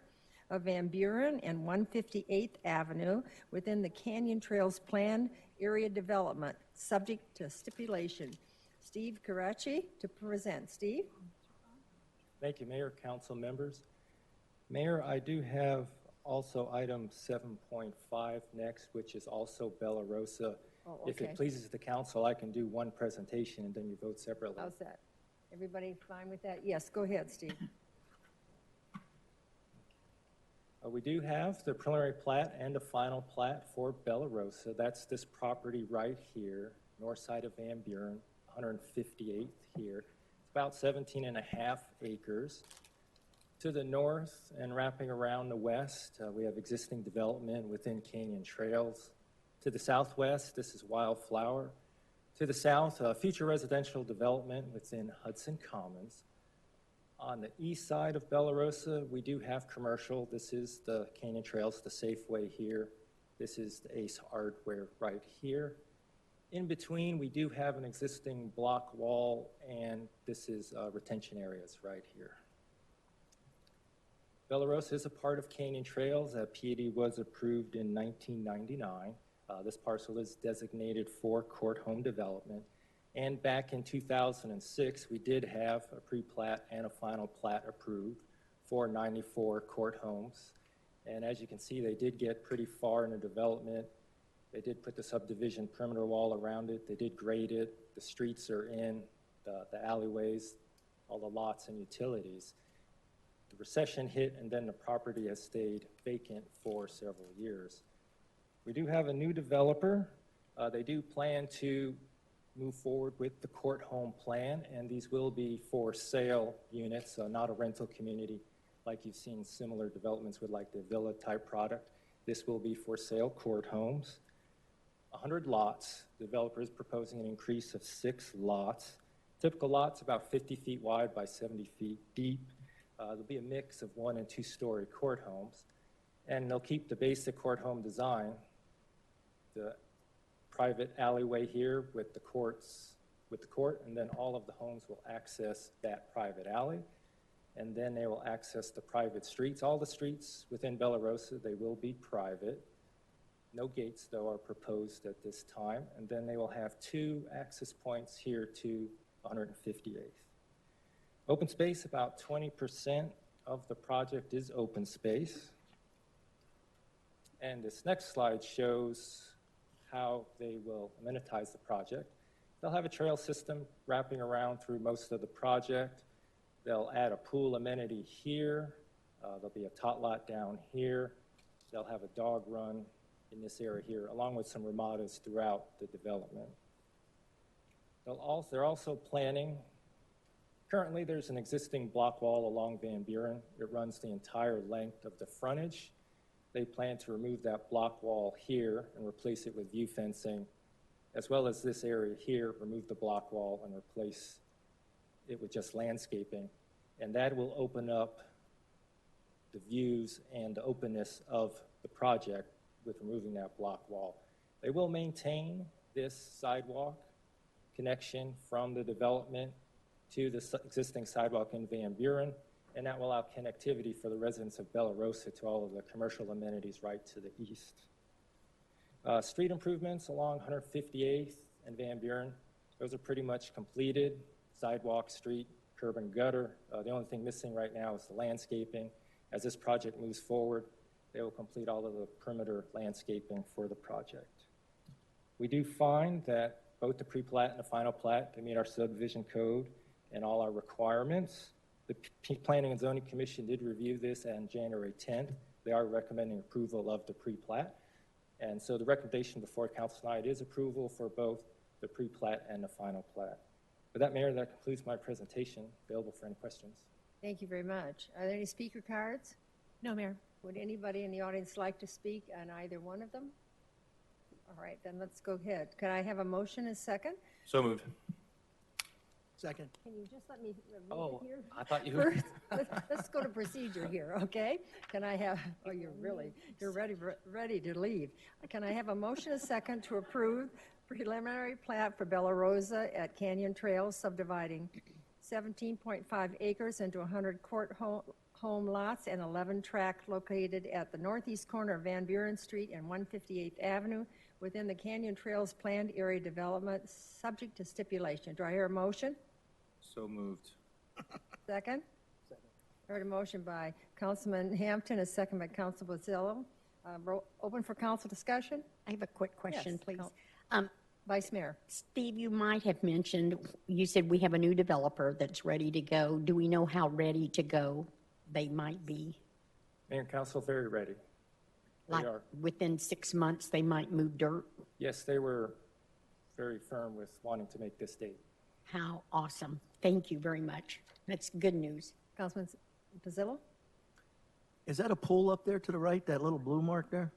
of Van Buren and 158th Avenue within the Canyon Trails planned area development, subject to stipulation. Steve Karachi to present. Steve? Thank you, Mayor, council members. Mayor, I do have also item 7.5 next, which is also Bella Rosa. Oh, If okay. it pleases the council, I can do one presentation and then you vote separately. How's that? Everybody fine with that? Yes, go ahead, Steve. We do have the preliminary plat and the final plat for Bella Rosa. That's this property right here, north side of Van Buren, 158th here. It's about 17 and a half acres. To the north and wrapping around the west, we have existing development within Canyon Trails. To the southwest, this is Wildflower. To the south, future residential development within Hudson Commons. On the east side of Bella Rosa, we do have commercial. This is the Canyon Trails, the Safeway here. This is the Ace Hardware right here. In between, we do have an existing block wall, and this is retention areas right here. Bella Rosa is a part of Canyon Trails. PAD was approved in 1999. This parcel is designated for court home development. And back in 2006, we did have a pre-plat and a final plat approved for 94 court homes. And as you can see, they did get pretty far in the development. They did put the subdivision perimeter wall around it. They did grade it. The streets are in, the alleyways, all the lots and utilities. The recession hit, and then the property has stayed vacant for several years. We do have a new developer. They do plan to move forward with the court home plan, and these will be for sale units, not a rental community like you've seen similar developments with, like the villa type product. This will be for sale court homes. 100 lots. The developer is proposing an increase of 6 lots. Typical lots about 50 feet wide by 70 feet deep. There'll be a mix of 1- and 2-story court homes, and they'll keep the basic court home design. The private alleyway here with the court, and then all of the homes will access that private alley, and then they will access the private streets. All the streets within Bella Rosa, they will be private. No gates, though, are proposed at this time, and then they will have 2 access points here to 158th. Open space, about 20% of the project is open space. And this next slide shows how they will amenitize the project. They'll have a trail system wrapping around through most of the project. They'll add a pool amenity here. There'll be a tot lot down here. They'll have a dog run in this area here, along with some ramadas throughout the development. They're also planning. Currently, there's an existing block wall along Van Buren. It runs the entire length of the frontage. They plan to remove that block wall here and replace it with view fencing, as well as this area here, remove the block wall and replace it with just landscaping. And that will open up the views and the openness of the project with removing that block wall. They will maintain this sidewalk connection from the development to the existing sidewalk in Van Buren, and that will allow connectivity for the residents of Bella Rosa to all of the commercial amenities right to the east. Street improvements along 158th and Van Buren, those are pretty much completed. Sidewalk, street, curb and gutter. The only thing missing right now is the landscaping. As this project moves forward, they will complete all of the perimeter landscaping for the project. We do find that both the pre-plat and the final plat, they meet our subdivision code and all our requirements. The Planning and Zoning Commission did review this on January 10th. They are recommending approval of the pre-plat. And so the recommendation before council tonight is approval for both the pre-plat and the final plat. With that, Mayor, that concludes my presentation. Available for any questions. Thank you very much. Are there any speaker cards? No, Mayor. Would anybody in the audience like to speak on either one of them? All right, then let's go ahead. Could I have a motion and second? So moved. Second. Can you just let me read Oh, it here? I thought you First, let's go to procedure here, okay? Can I have, oh, you're ready to leave. Can I have a motion and second to approve preliminary plat for Bella Rosa at Canyon Trails, subdividing 17.5 acres into 100 court home lots and 11 tracts located at the northeast corner of Van Buren Street and 158th Avenue within the Canyon Trails planned area development, subject to stipulation. Do I hear a motion? So moved. Second? Heard a motion by Councilman Hampton, a second by Council Bozzillo. Open for council discussion? I have a quick question, Yes, please. Vice Mayor. Steve, you might have mentioned, you said we have a new developer that's ready to go. Do we know how ready to go they might be? Mayor and council, very ready. They Like are. within 6 months, they might move dirt? Yes, they were very firm with wanting to make this date. How awesome. Thank you very much. That's good news. Councilman Pizzillo? Is that a pool up there to the right, that little blue mark there?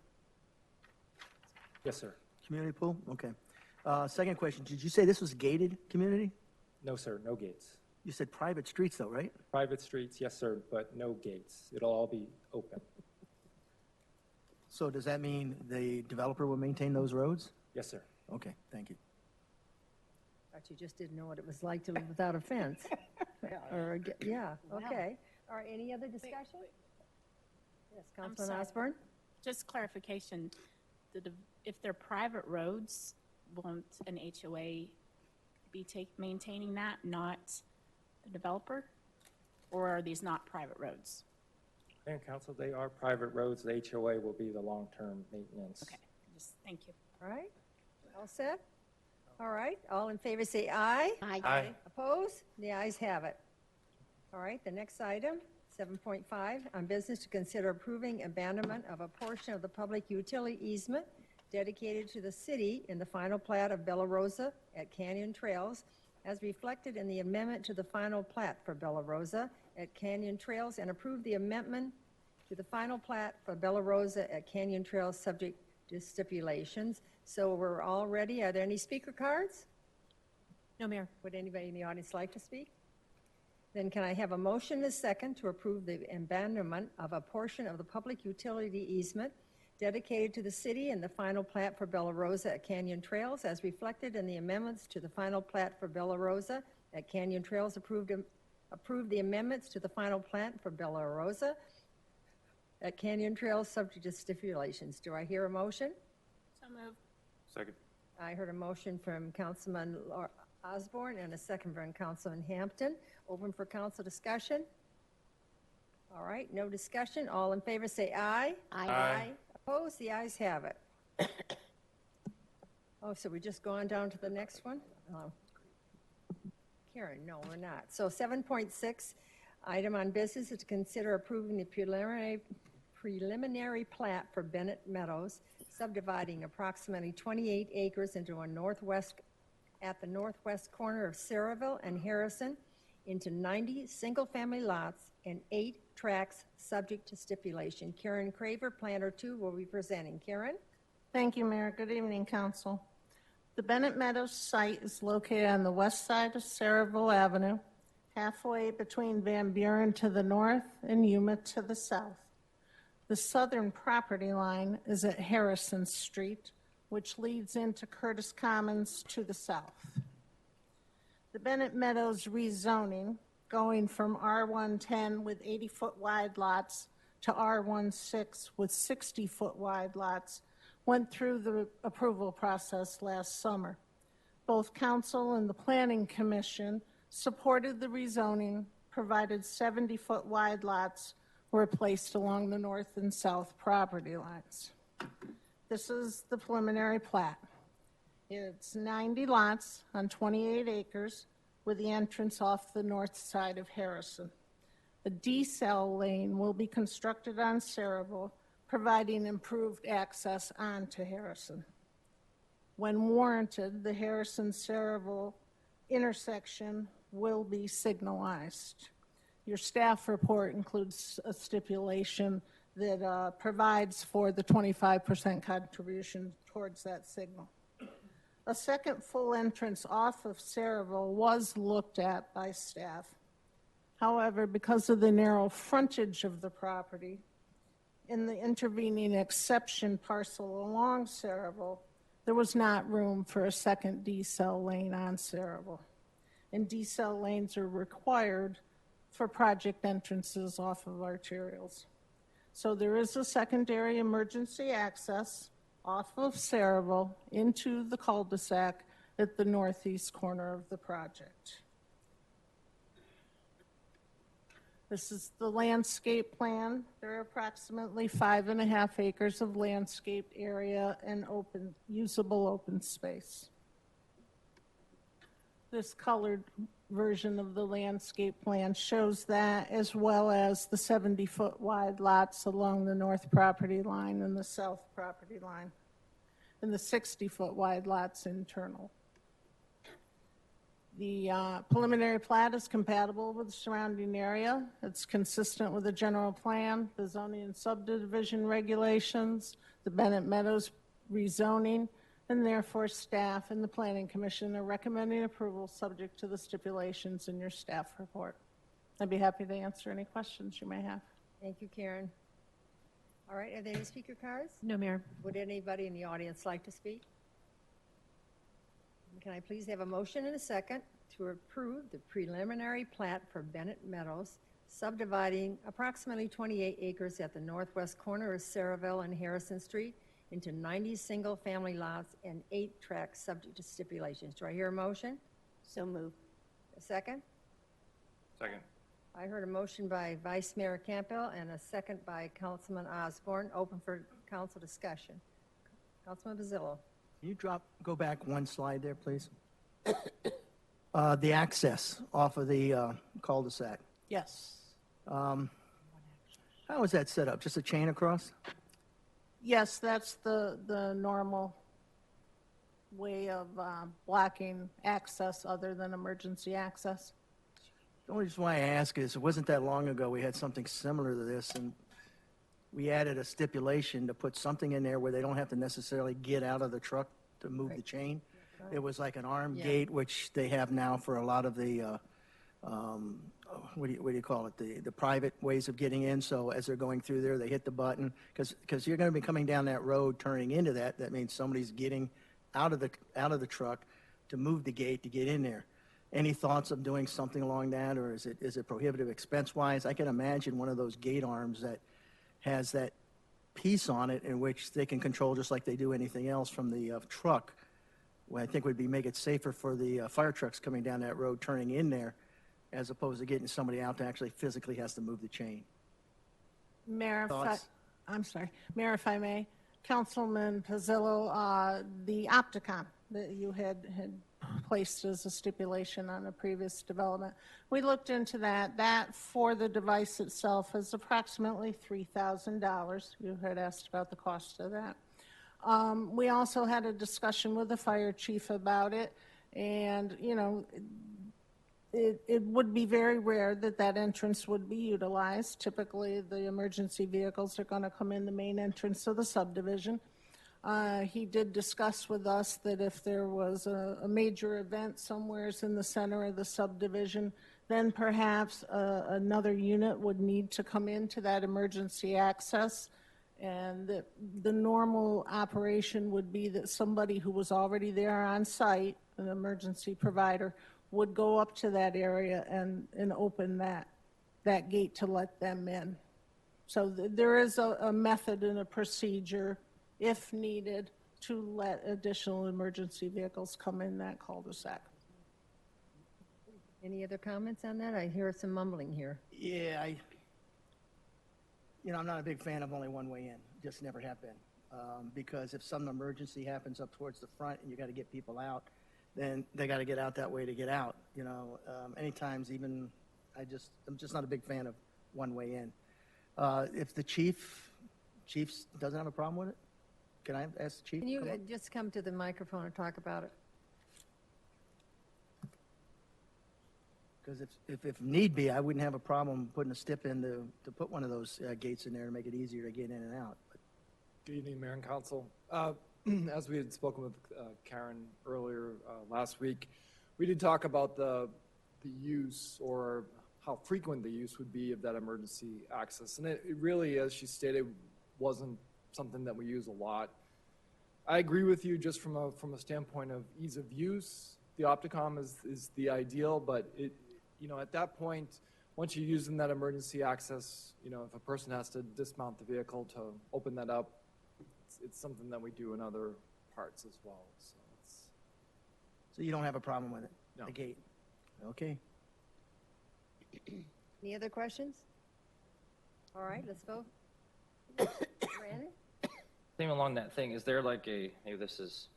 Yes, sir. Community pool? Okay. Second question, did you say this was gated community? No, sir, no gates. You said private streets though, right? Private streets, yes, sir, but no gates. It'll all be open. So does that mean the developer will maintain those roads? Yes, sir. Okay, thank you. But you just didn't know what it was like to live without a fence. Or, yeah, okay. All right, any other discussion? Yes, Councilman sorry. Osborne? Just clarification, if they're private roads, won't an HOA be maintaining that, not the developer? Or are these not private roads? Mayor and council, they are private roads. The HOA will be the long-term maintenance. Okay, just, thank you. All right, all set? All right, all in favor say aye. Aye. Aye. Opposed? The ayes have it. All right, the next item, 7.5, on business to consider approving abandonment of a portion of the public utility easement dedicated to the city in the final plat of Bella Rosa at Canyon Trails, as reflected in the amendment to the final plat for Bella Rosa at Canyon Trails, and approve the amendment to the final plat for Bella Rosa at Canyon Trails subject to stipulations. So we're all ready. Are there any speaker cards? No, Mayor. Would anybody in the audience like to speak? Then can I have a motion and a second to approve the abandonment of a portion of the public utility easement dedicated to the city in the final plat for Bella Rosa at Canyon Trails, as reflected in the amendments to the final plat for Bella Rosa at Canyon Trails, approved the amendments to the final plat for Bella Rosa at Canyon Trails subject to stipulations. Do I hear a motion? So moved. Second. I heard a motion from Councilman Osborne and a second from Councilman Hampton. Open for council discussion. All right, no discussion. All in favor say aye. Aye. Opposed? The ayes have it. Oh, so we just gone down to the next one? Karen, no, we're not. So 7.6, item on business is to consider approving the preliminary plat for Bennett Meadows, subdividing approximately 28 acres into a at the northwest corner of Saraville and Harrison into 90 single-family lots and 8 tracts subject to stipulation. Karen Craver, Planner 2, will be presenting. Karen? Thank you, Mayor. Good evening, Council. The Bennett Meadows site is located on the west side of Saraville Avenue, halfway between Van Buren to the north and Yuma to the south. The southern property line is at Harrison Street, which leads into Curtis Commons to the south. The Bennett Meadows rezoning, going from R110 with 80-foot wide lots to R16 with 60-foot wide lots, went through the approval process last summer. Both council and the Planning Commission supported the rezoning, provided 70-foot wide lots were placed along the north and south property lines. This is the preliminary plat. It's 90 lots on 28 acres with the entrance off the north side of Harrison. A decel lane will be constructed on Saraville, providing improved access onto Harrison. When warranted, the Harrison-Saraville intersection will be signalized. Your staff report includes a stipulation that provides for the 25% contribution towards that signal. A second full entrance off of Saraville was looked at by staff. However, because of the narrow frontage of the property, in the intervening exception parcel along Saraville, there was not room for a second decel lane on Saraville. And decel lanes are required for project entrances off of arterials. So there is a secondary emergency access off of Saraville into the cul-de-sac at the northeast corner of the project. This is the landscape plan. There are approximately 5.5 acres of landscaped area and usable open space. This colored version of the landscape plan shows that, as well as the 70-foot wide lots along the north property line and the south property line, and the 60-foot wide lots internal. The preliminary plat is compatible with the surrounding area. It's consistent with the general plan, the zoning and subdivision regulations, the Bennett Meadows rezoning, and therefore staff and the Planning Commission are recommending approval subject to the stipulations in your staff report. I'd be happy to answer any questions you may have. Thank you, Karen. All right, are there any speaker cards? No, Mayor. Would anybody in the audience like to speak? Can I please have a motion and a second to approve the preliminary plat for Bennett Meadows, subdividing approximately 28 acres at the northwest corner of Saraville and Harrison Street into 90 single-family lots and 8 tracts subject to stipulations. Do I hear a motion? So moved. A second? Second. I heard a motion by Vice Mayor Campbell and a second by Councilman Osborne. Open for council discussion. Councilman Pizzillo. Can you go back one slide there, please? The access off of the cul-de-sac. Yes. How is that set up? Just a chain across? Yes, that's the normal way of blocking access other than emergency access. The only reason why I ask is it wasn't that long ago we had something similar to this, and we added a stipulation to put something in there where they don't have to necessarily get out of the truck to move the chain. It was like an armed gate, which they have now for a lot of the, what do you call it, the private ways of getting in. So as they're going through there, they hit the button, because you're going to be coming down that road, turning into that. That means somebody's getting out of the truck to move the gate to get in there. Any thoughts of doing something along that, or is it prohibitive expense-wise? I can imagine one of those gate arms that has that piece on it in which they can control just like they do anything else from the truck. What I think would be make it safer for the fire trucks coming down that road, turning in there, as opposed to getting somebody out that actually physically has to move the chain. Mayor, I'm sorry. Mayor, if I may, Councilman Pizzillo, the Opticom that you had placed as a stipulation on a previous development. We looked into that. That for the device itself is approximately $3,000. You had asked about the cost of that. We also had a discussion with the fire chief about it, and it would be very rare that entrance would be utilized. Typically, the emergency vehicles are going to come in the main entrance of the subdivision. He did discuss with us that if there was a major event somewhere in the center of the subdivision, then perhaps another unit would need to come into that emergency access. And that the normal operation would be that somebody who was already there on site, an emergency provider, would go up to that area and open that gate to let them in. So there is a method and a procedure, if needed, to let additional emergency vehicles come in that cul-de-sac. Any other comments on that? I hear some mumbling here. Yeah, I'm not a big fan of only one way in. Just never have been. Because if some emergency happens up towards the front and you got to get people out, then they got to get out that way to get out. Anytimes even, I'm just not a big fan of one way in. If the chief doesn't have a problem with it, can I ask the chief? Can you just come to the microphone and talk about it? Because if need be, I wouldn't have a problem putting a stip in to put one of those gates in there to make it easier to get in and out. But. Good evening, Mayor and Council. As we had spoken with Karen earlier last week, we did talk about the use or how frequent the use would be of that emergency access. And it really, as she stated, wasn't something that we use a lot. I agree with you just from a standpoint of ease of use. The Opticom is the ideal, but at that point, once you're using that emergency access, if a person has to dismount the vehicle to open that up, it's something that we do in other parts as well. So you don't have a problem with it? No. The gate? Okay. Any other questions? All right, let's vote. Brandon? Same along that thing, is there like maybe this is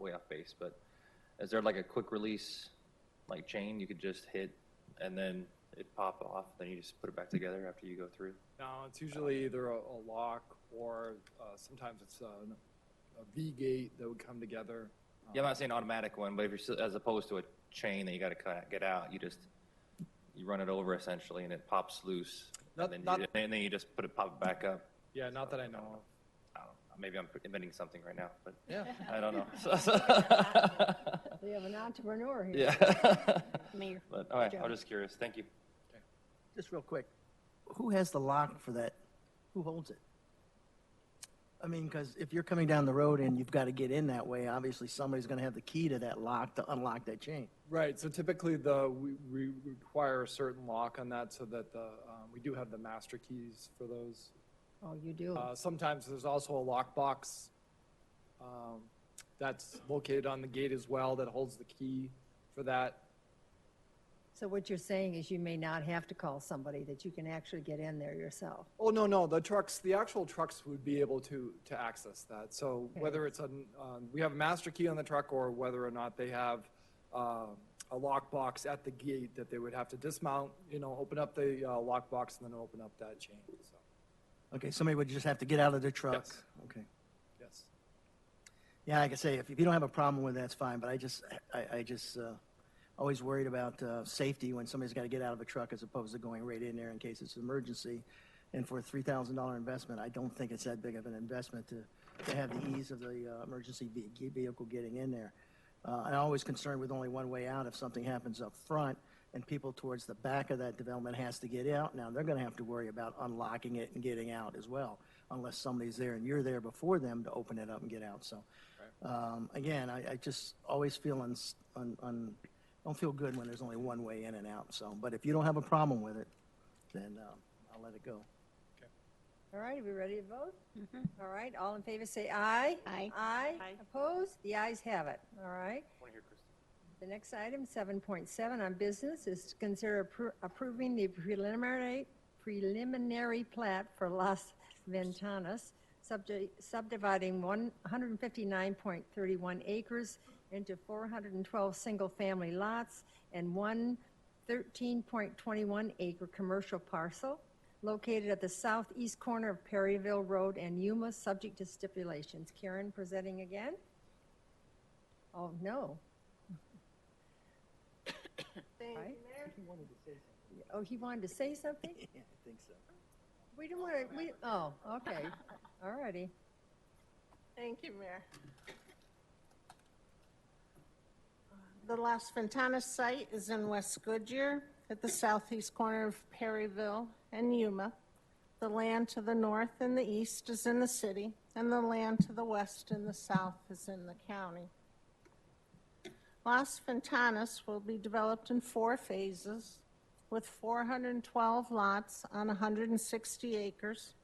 way off base, but is there like a quick release like chain you could just hit and then it pop off, then you just put it back together after you go through? No, it's usually either a lock or sometimes it's a V-gate that would come together. Yeah, I'm not saying automatic one, but if you're as opposed to a chain that you got to get out, you run it over essentially and it pops loose, and then you just pop it back up. Yeah, not that I know of. I don't know. Maybe I'm inventing something right now, but yeah, I don't know. We have an entrepreneur here. Yeah. Mayor. But all right, I'm just curious. Thank you. Okay. Just real quick, who has the lock for that? Who holds it? I mean, because if you're coming down the road and you've got to get in that way, obviously somebody's going to have the key to that lock to unlock that chain. Right, so typically we require a certain lock on that so that we do have the master keys for those. Oh, you do? Sometimes there's also a lockbox that's located on the gate as well that holds the key for that. So what you're saying is you may not have to call somebody, that you can actually get in there yourself. Oh, no, the actual trucks would be able to access that. So Okay. whether it's we have a master key on the truck or whether or not they have a lockbox at the gate that they would have to dismount, open up the lockbox and then open up that chain, so. Okay, somebody would just have to get out of their truck. Yes. Okay. Yes. Yeah, like I say, if you don't have a problem with it, that's fine, but I just always worried about safety when somebody's got to get out of a truck as opposed to going right in there in case it's an emergency. And for a $3,000 investment, I don't think it's that big of an investment to have the ease of the emergency vehicle getting in there. I'm always concerned with only one way out. If something happens up front and people towards the back of that development has to get out, now they're going to have to worry about unlocking it and getting out as well, unless somebody's there and you're there before them to open it up and get out. So, again, I just always feel don't feel good when there's only one way in and out. So, but if you don't have a problem with it, then I'll let it go. All right, are we ready to vote? All right, all in favor say aye. Aye. Aye. Opposed? The ayes have it. All right. The next item, 7.7 on business, is to consider approving the preliminary plat for Las Ventanas, subdividing 159.31 acres into 412 single-family lots and one 13.21 acre commercial parcel located at the southeast corner of Perryville Road and Yuma, subject to stipulations. Karen presenting again? Oh, no. Right? Oh, he wanted to say something? Yeah, I think so. We don't want to, oh, okay. All righty. Thank you, Mayor. The Las Ventanas site is in West Goodyear at the southeast corner of Perryville and Yuma. The land to the north and the east is in the city, and the land to the west and the south is in the county. Las Ventanas will be developed in 4 phases with 412 lots on 160 acres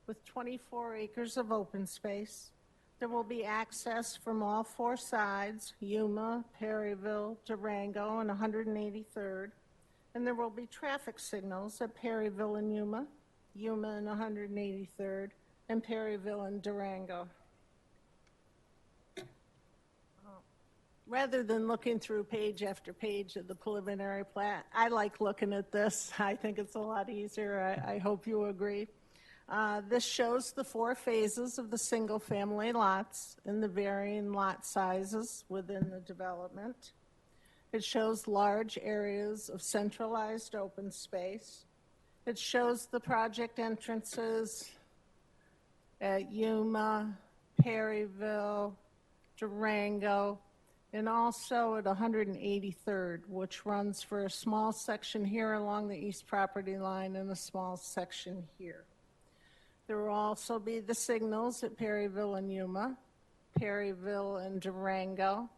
with 24 acres of open space. There will be access from all 4 sides, Yuma, Perryville, Durango, and 183rd. And there will be traffic signals at Perryville and Yuma, Yuma and 183rd, and Perryville and Durango. Rather than looking through page after page of the preliminary plat, I like looking at this. I think it's a lot easier. I hope you agree. This shows the 4 phases of the single-family lots and the varying lot sizes within the development. It shows large areas of centralized open space. It shows the project entrances at Yuma, Perryville, Durango, and also at 183rd, which runs for a small section here along the east property line and a small section here. There will also be the signals at Perryville and Yuma, Perryville and Durango,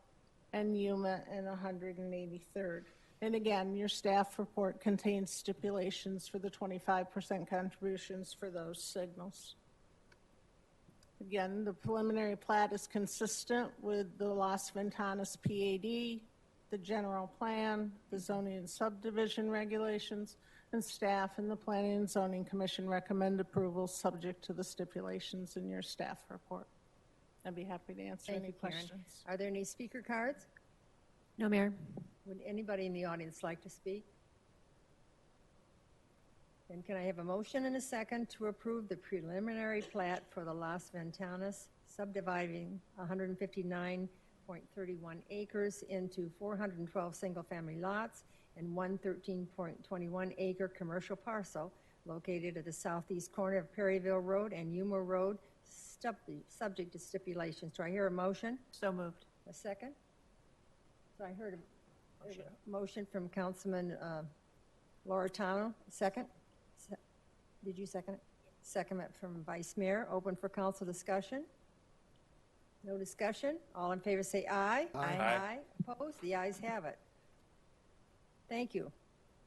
and Yuma and 183rd. And again, your staff report contains stipulations for the 25% contributions for those signals. Again, the preliminary plat is consistent with the Las Ventanas PAD, the general plan, the zoning and subdivision regulations, and staff and the Planning and Zoning Commission recommend approval subject to the stipulations in your staff report. I'd be happy to answer Thank any you, Karen. questions. Are there any speaker cards? No, Mayor. Would anybody in the audience like to speak? Then can I have a motion and a second to approve the preliminary plat for the Las Ventanas, subdividing 159.31 acres into 412 single-family lots and one 13.21 acre commercial parcel located at the southeast corner of Perryville Road and Yuma Road, subject to stipulations. Do I hear a motion? So moved. A second? So I heard a motion from Councilman Loretano. Second? Did you second it? Second from Vice Mayor. Open for council discussion. No discussion? All in favor say aye. Aye. Aye. Opposed? The ayes have it. Thank you.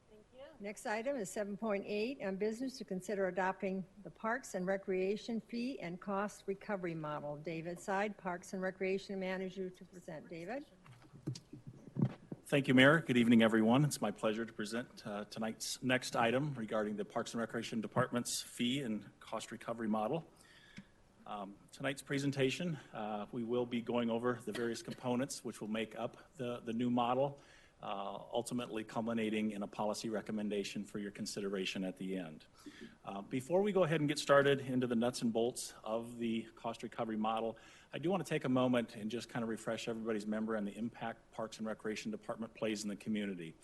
Thank you. Next item is 7.8 on business to consider adopting the Parks and Recreation fee and cost recovery model. David Side, Parks and Recreation Manager, to present. David? Thank you, Mayor. Good evening, everyone. It's my pleasure to present tonight's next item regarding the Parks and Recreation Department's fee and cost recovery model. Tonight's presentation, we will be going over the various components which will make up the new model, ultimately culminating in a policy recommendation for your consideration at the end. Before we go ahead and get started into the nuts and bolts of the cost recovery model, I do want to take a moment and just kind of refresh everybody's memory on the impact Parks and Recreation Department plays in the community.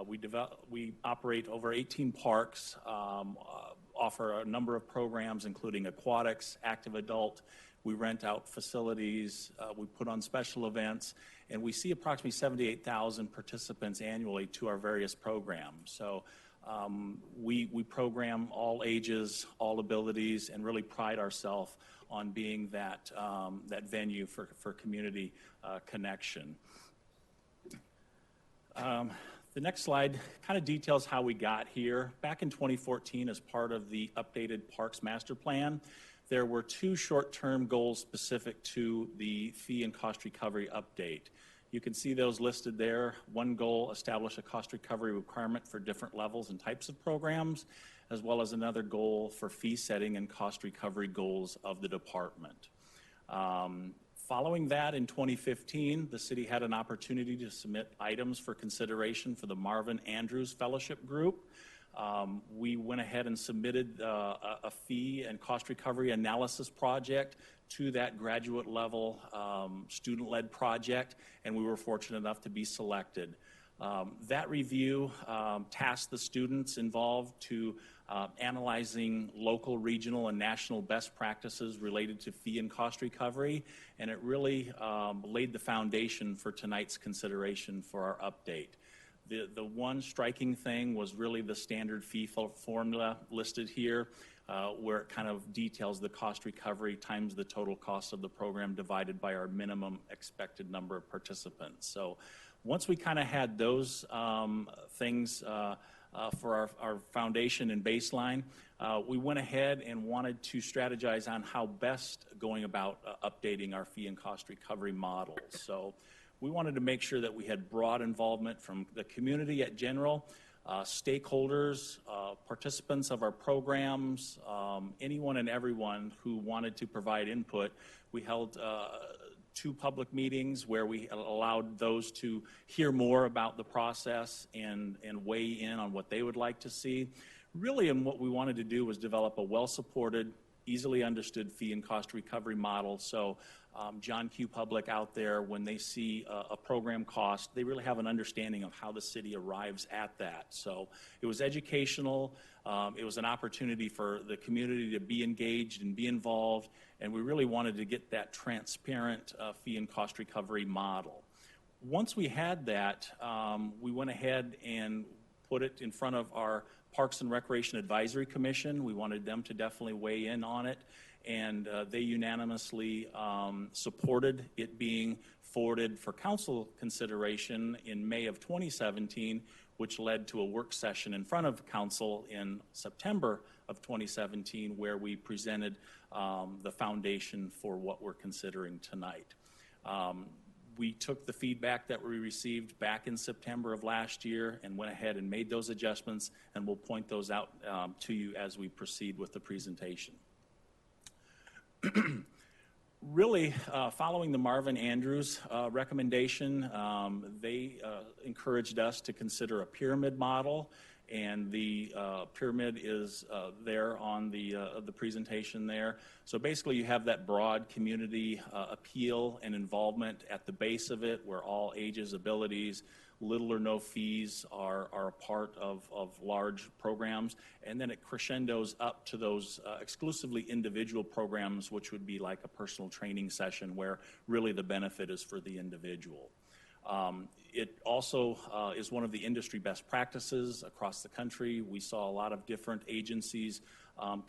We operate over 18 parks, offer a number of programs including aquatics, active adult. We rent out facilities, we put on special events, and we see approximately 78,000 participants annually to our various programs. So we program all ages, all abilities, and really pride ourselves on being that venue for community connection. The next slide kind of details how we got here. Back in 2014, as part of the updated Parks Master Plan, there were two short-term goals specific to the fee and cost recovery update. You can see those listed there. One goal, establish a cost recovery requirement for different levels and types of programs, as well as another goal for fee setting and cost recovery goals of the department. Following that, in 2015, the city had an opportunity to submit items for consideration for the Marvin Andrews Fellowship Group. We went ahead and submitted a fee and cost recovery analysis project to that graduate level student-led project, and we were fortunate enough to be selected. That review tasked the students involved to analyzing local, regional, and national best practices related to fee and cost recovery, and it really laid the foundation for tonight's consideration for our update. The one striking thing was really the standard fee formula listed here, where it kind of details the cost recovery times the total cost of the program divided by our minimum expected number of participants. So once we kind of had those things for our foundation and baseline, we went ahead and wanted to strategize on how best going about updating our fee and cost recovery models. So we wanted to make sure that we had broad involvement from the community at general, stakeholders, participants of our programs, anyone and everyone who wanted to provide input. We held 2 public meetings where we allowed those to hear more about the process and weigh in on what they would like to see. Really, and what we wanted to do was develop a well-supported, easily understood fee and cost recovery model. So John Q. Public out there, when they see a program cost, they really have an understanding of how the city arrives at that. So it was educational. It was an opportunity for the community to be engaged and be involved, and we really wanted to get that transparent fee and cost recovery model. Once we had that, we went ahead and put it in front of our Parks and Recreation Advisory Commission. We wanted them to definitely weigh in on it, and they unanimously supported it being forwarded for council consideration in May of 2017, which led to a work session in front of council in September of 2017, where we presented the foundation for what we're considering tonight. We took the feedback that we received back in September of last year and went ahead and made those adjustments, and we'll point those out to you as we proceed with the presentation. Really, following the Marvin Andrews recommendation, they encouraged us to consider a pyramid model, and the pyramid is there on the presentation there. So basically you have that broad community appeal and involvement at the base of it, where all ages, abilities, little or no fees are a part of large programs, and then it crescendos up to those exclusively individual programs, which would be like a personal training session where really the benefit is for the individual. It also is one of the industry best practices across the country. We saw a lot of different agencies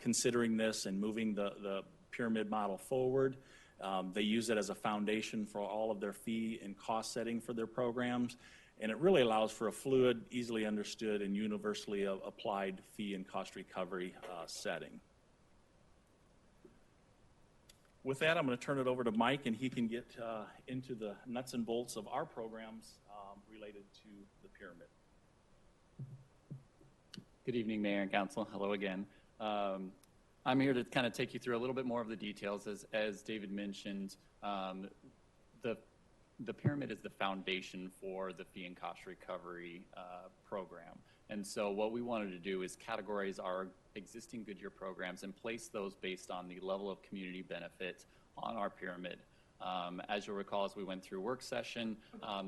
considering this and moving the pyramid model forward. They use it as a foundation for all of their fee and cost setting for their programs, and it really allows for a fluid, easily understood, and universally applied fee and cost recovery setting. With that, I'm going to turn it over to Mike, and he can get into the nuts and bolts of our programs related to the pyramid. Good evening, Mayor and Council. Hello again. I'm here to kind of take you through a little bit more of the details. As David mentioned, the pyramid is the foundation for the fee and cost recovery program. And so what we wanted to do is categorize our existing Goodyear programs and place those based on the level of community benefit on our pyramid. As you'll recall, as we went through work session,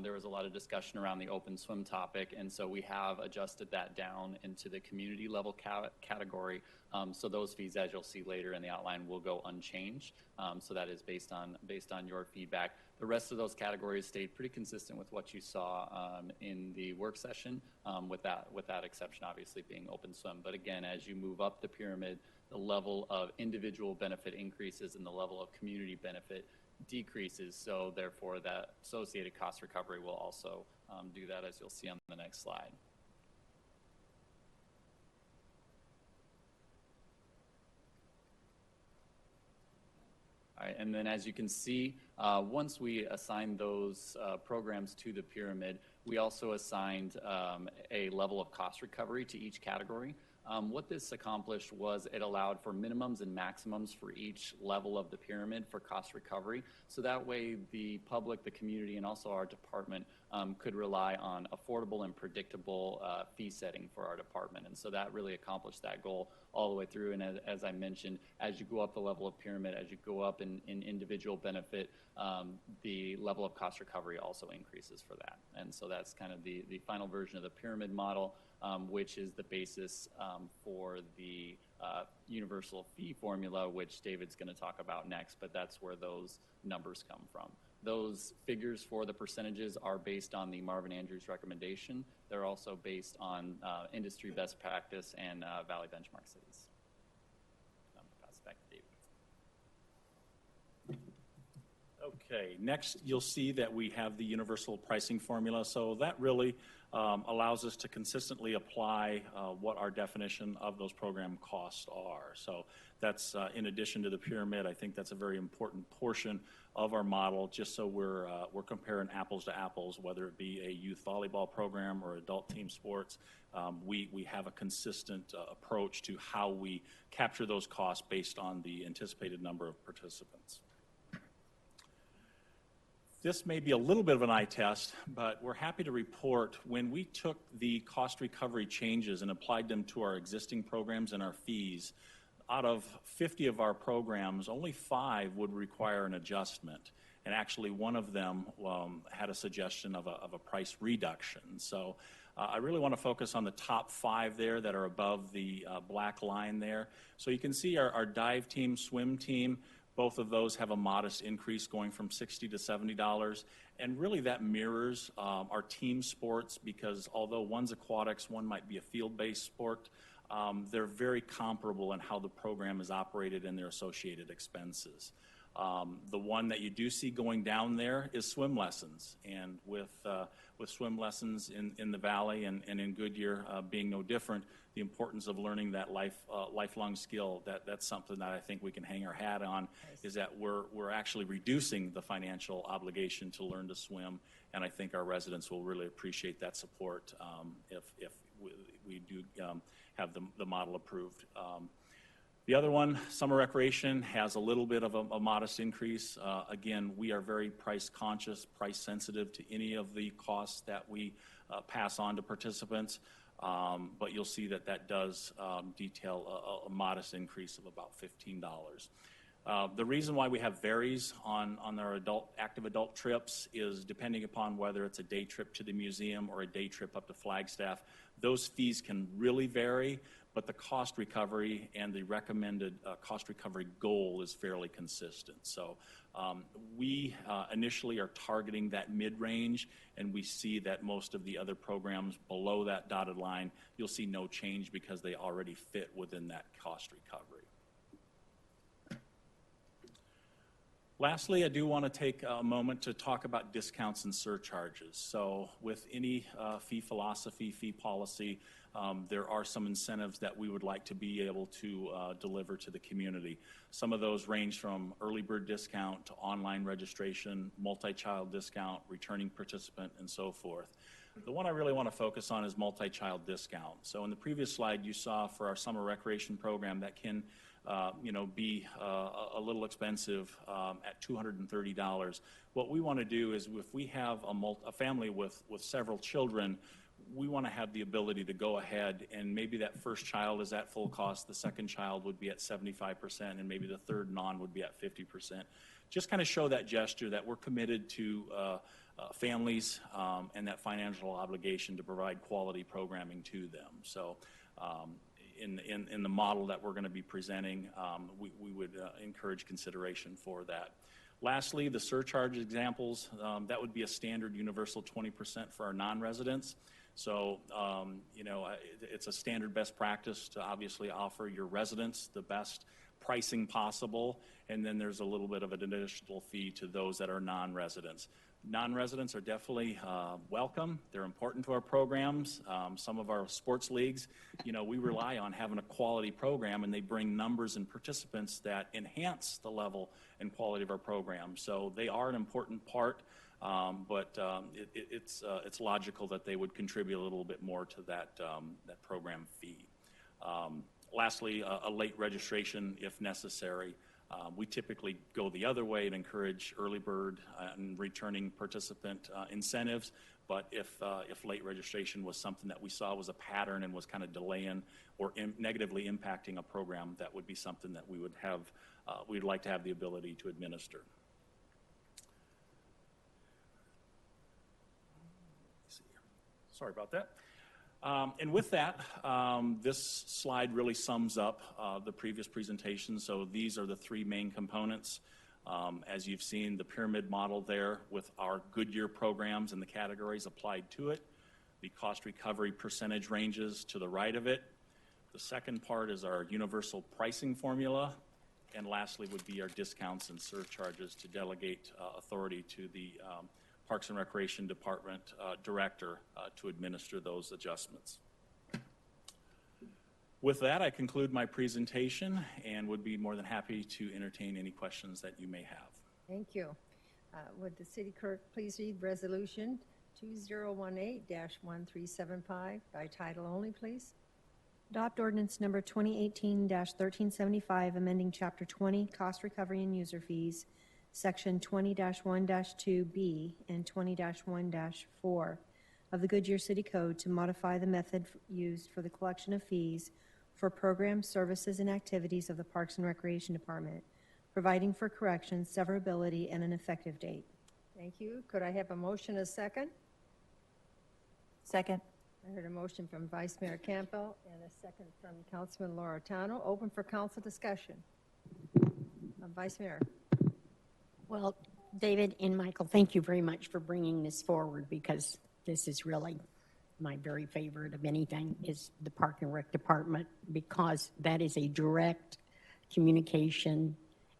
there was a lot of discussion around the open swim topic, and so we have adjusted that down into the community level category. So those fees, as you'll see later in the outline, will go unchanged. So that is based on your feedback. The rest of those categories stayed pretty consistent with what you saw in the work session, with that exception obviously being open swim. But again, as you move up the pyramid, the level of individual benefit increases and the level of community benefit decreases, so therefore that associated cost recovery will also do that, as you'll see on the next slide. All right, and then as you can see, once we assigned those programs to the pyramid, we also assigned a level of cost recovery to each category. What this accomplished was it allowed for minimums and maximums for each level of the pyramid for cost recovery. So that way the public, the community, and also our department could rely on affordable and predictable fee setting for our department. And so that really accomplished that goal all the way through. And as I mentioned, as you go up the level of pyramid, as you go up in individual benefit, the level of cost recovery also increases for that. And so that's kind of the final version of the pyramid model, which is the basis for the universal fee formula, which David's going to talk about next, but that's where those numbers come from. Those figures for the percentages are based on the Marvin Andrews recommendation. They're also based on industry best practice and Valley benchmark cities. Pass it back to David. Okay, next you'll see that we have the universal pricing formula. So that really allows us to consistently apply what our definition of those program costs are. So that's in addition to the pyramid. I think that's a very important portion of our model, just so we're comparing apples to apples, whether it be a youth volleyball program or adult team sports. We have a consistent approach to how we capture those costs based on the anticipated number of participants. This may be a little bit of an eye test, but we're happy to report when we took the cost recovery changes and applied them to our existing programs and our fees, out of 50 of our programs, only 5 would require an adjustment. And actually one of them had a suggestion of a price reduction. So I really want to focus on the top 5 there that are above the black line there. So you can see our dive team, swim team, both of those have a modest increase going from $60 to $70. And really that mirrors our team sports, because although one's aquatics, one might be a field-based sport, they're very comparable in how the program is operated and their associated expenses. The one that you do see going down there is swim lessons. And with swim lessons in the Valley and in Goodyear being no different, the importance of learning that lifelong skill, that's something that I think we can hang our hat on, is that we're actually reducing the financial obligation to learn to swim. And I think our residents will really appreciate that support if we do have the model approved. The other one, summer recreation, has a little bit of a modest increase. Again, we are very price conscious, price sensitive to any of the costs that we pass on to participants. But you'll see that does detail a modest increase of about $15. The reason why we have varies on our active adult trips is depending upon whether it's a day trip to the museum or a day trip up to Flagstaff. Those fees can really vary, but the cost recovery and the recommended cost recovery goal is fairly consistent. So we initially are targeting that mid-range, and we see that most of the other programs below that dotted line, you'll see no change because they already fit within that cost recovery. Lastly, I do want to take a moment to talk about discounts and surcharges. So with any fee philosophy, fee policy, there are some incentives that we would like to be able to deliver to the community. Some of those range from early bird discount to online registration, multi-child discount, returning participant, and so forth. The one I really want to focus on is multi-child discount. So in the previous slide you saw for our summer recreation program that can be a little expensive at $230. What we want to do is if we have a family with several children, we want to have the ability to go ahead and maybe that first child is at full cost, the second child would be at 75%, and maybe the third non would be at 50%. Just kind of show that gesture that we're committed to families and that financial obligation to provide quality programming to them. So in the model that we're going to be presenting, we would encourage consideration for that. Lastly, the surcharge examples, that would be a standard universal 20% for our non-residents. So, it's a standard best practice to obviously offer your residents the best pricing possible, and then there's a little bit of an additional fee to those that are non-residents. Non-residents are definitely welcome. They're important to our programs. Some of our sports leagues, we rely on having a quality program, and they bring numbers and participants that enhance the level and quality of our program. So they are an important part, but it's logical that they would contribute a little bit more to that program fee. Lastly, a late registration if necessary. We typically go the other way and encourage early bird and returning participant incentives, but if late registration was something that we saw was a pattern and was kind of delaying or negatively impacting a program, that would be something that we would have, we'd like to have the ability to administer. Sorry about that. And with that, this slide really sums up the previous presentation. So these are the three main components. As you've seen, the pyramid model there with our Goodyear programs and the categories applied to it. The cost recovery percentage ranges to the right of it. The second part is our universal pricing formula. And lastly would be our discounts and surcharges to delegate authority to the Parks and Recreation Department Director to administer those adjustments. With that, I conclude my presentation and would be more than happy to entertain any questions that you may have. Thank you. Would the city clerk please read Resolution 2018-1375 by title only, please? Adopt ordinance number 2018-1375, amending Chapter 20, Cost Recovery and User Fees, Section 20-1-2B and 20-1-4 of the Goodyear City Code to modify the method used for the collection of fees for programs, services, and activities of the Parks and Recreation Department, providing for corrections, severability, and an effective date. Thank you. Could I have a motion a second? Second. I heard a motion from Vice Mayor Campbell and a second from Councilman Loretano. Open for council discussion. Vice Mayor. Well, David and Michael, thank you very much for bringing this forward, because this is really my very favorite of anything is the Park and Rec Department, because that is a direct communication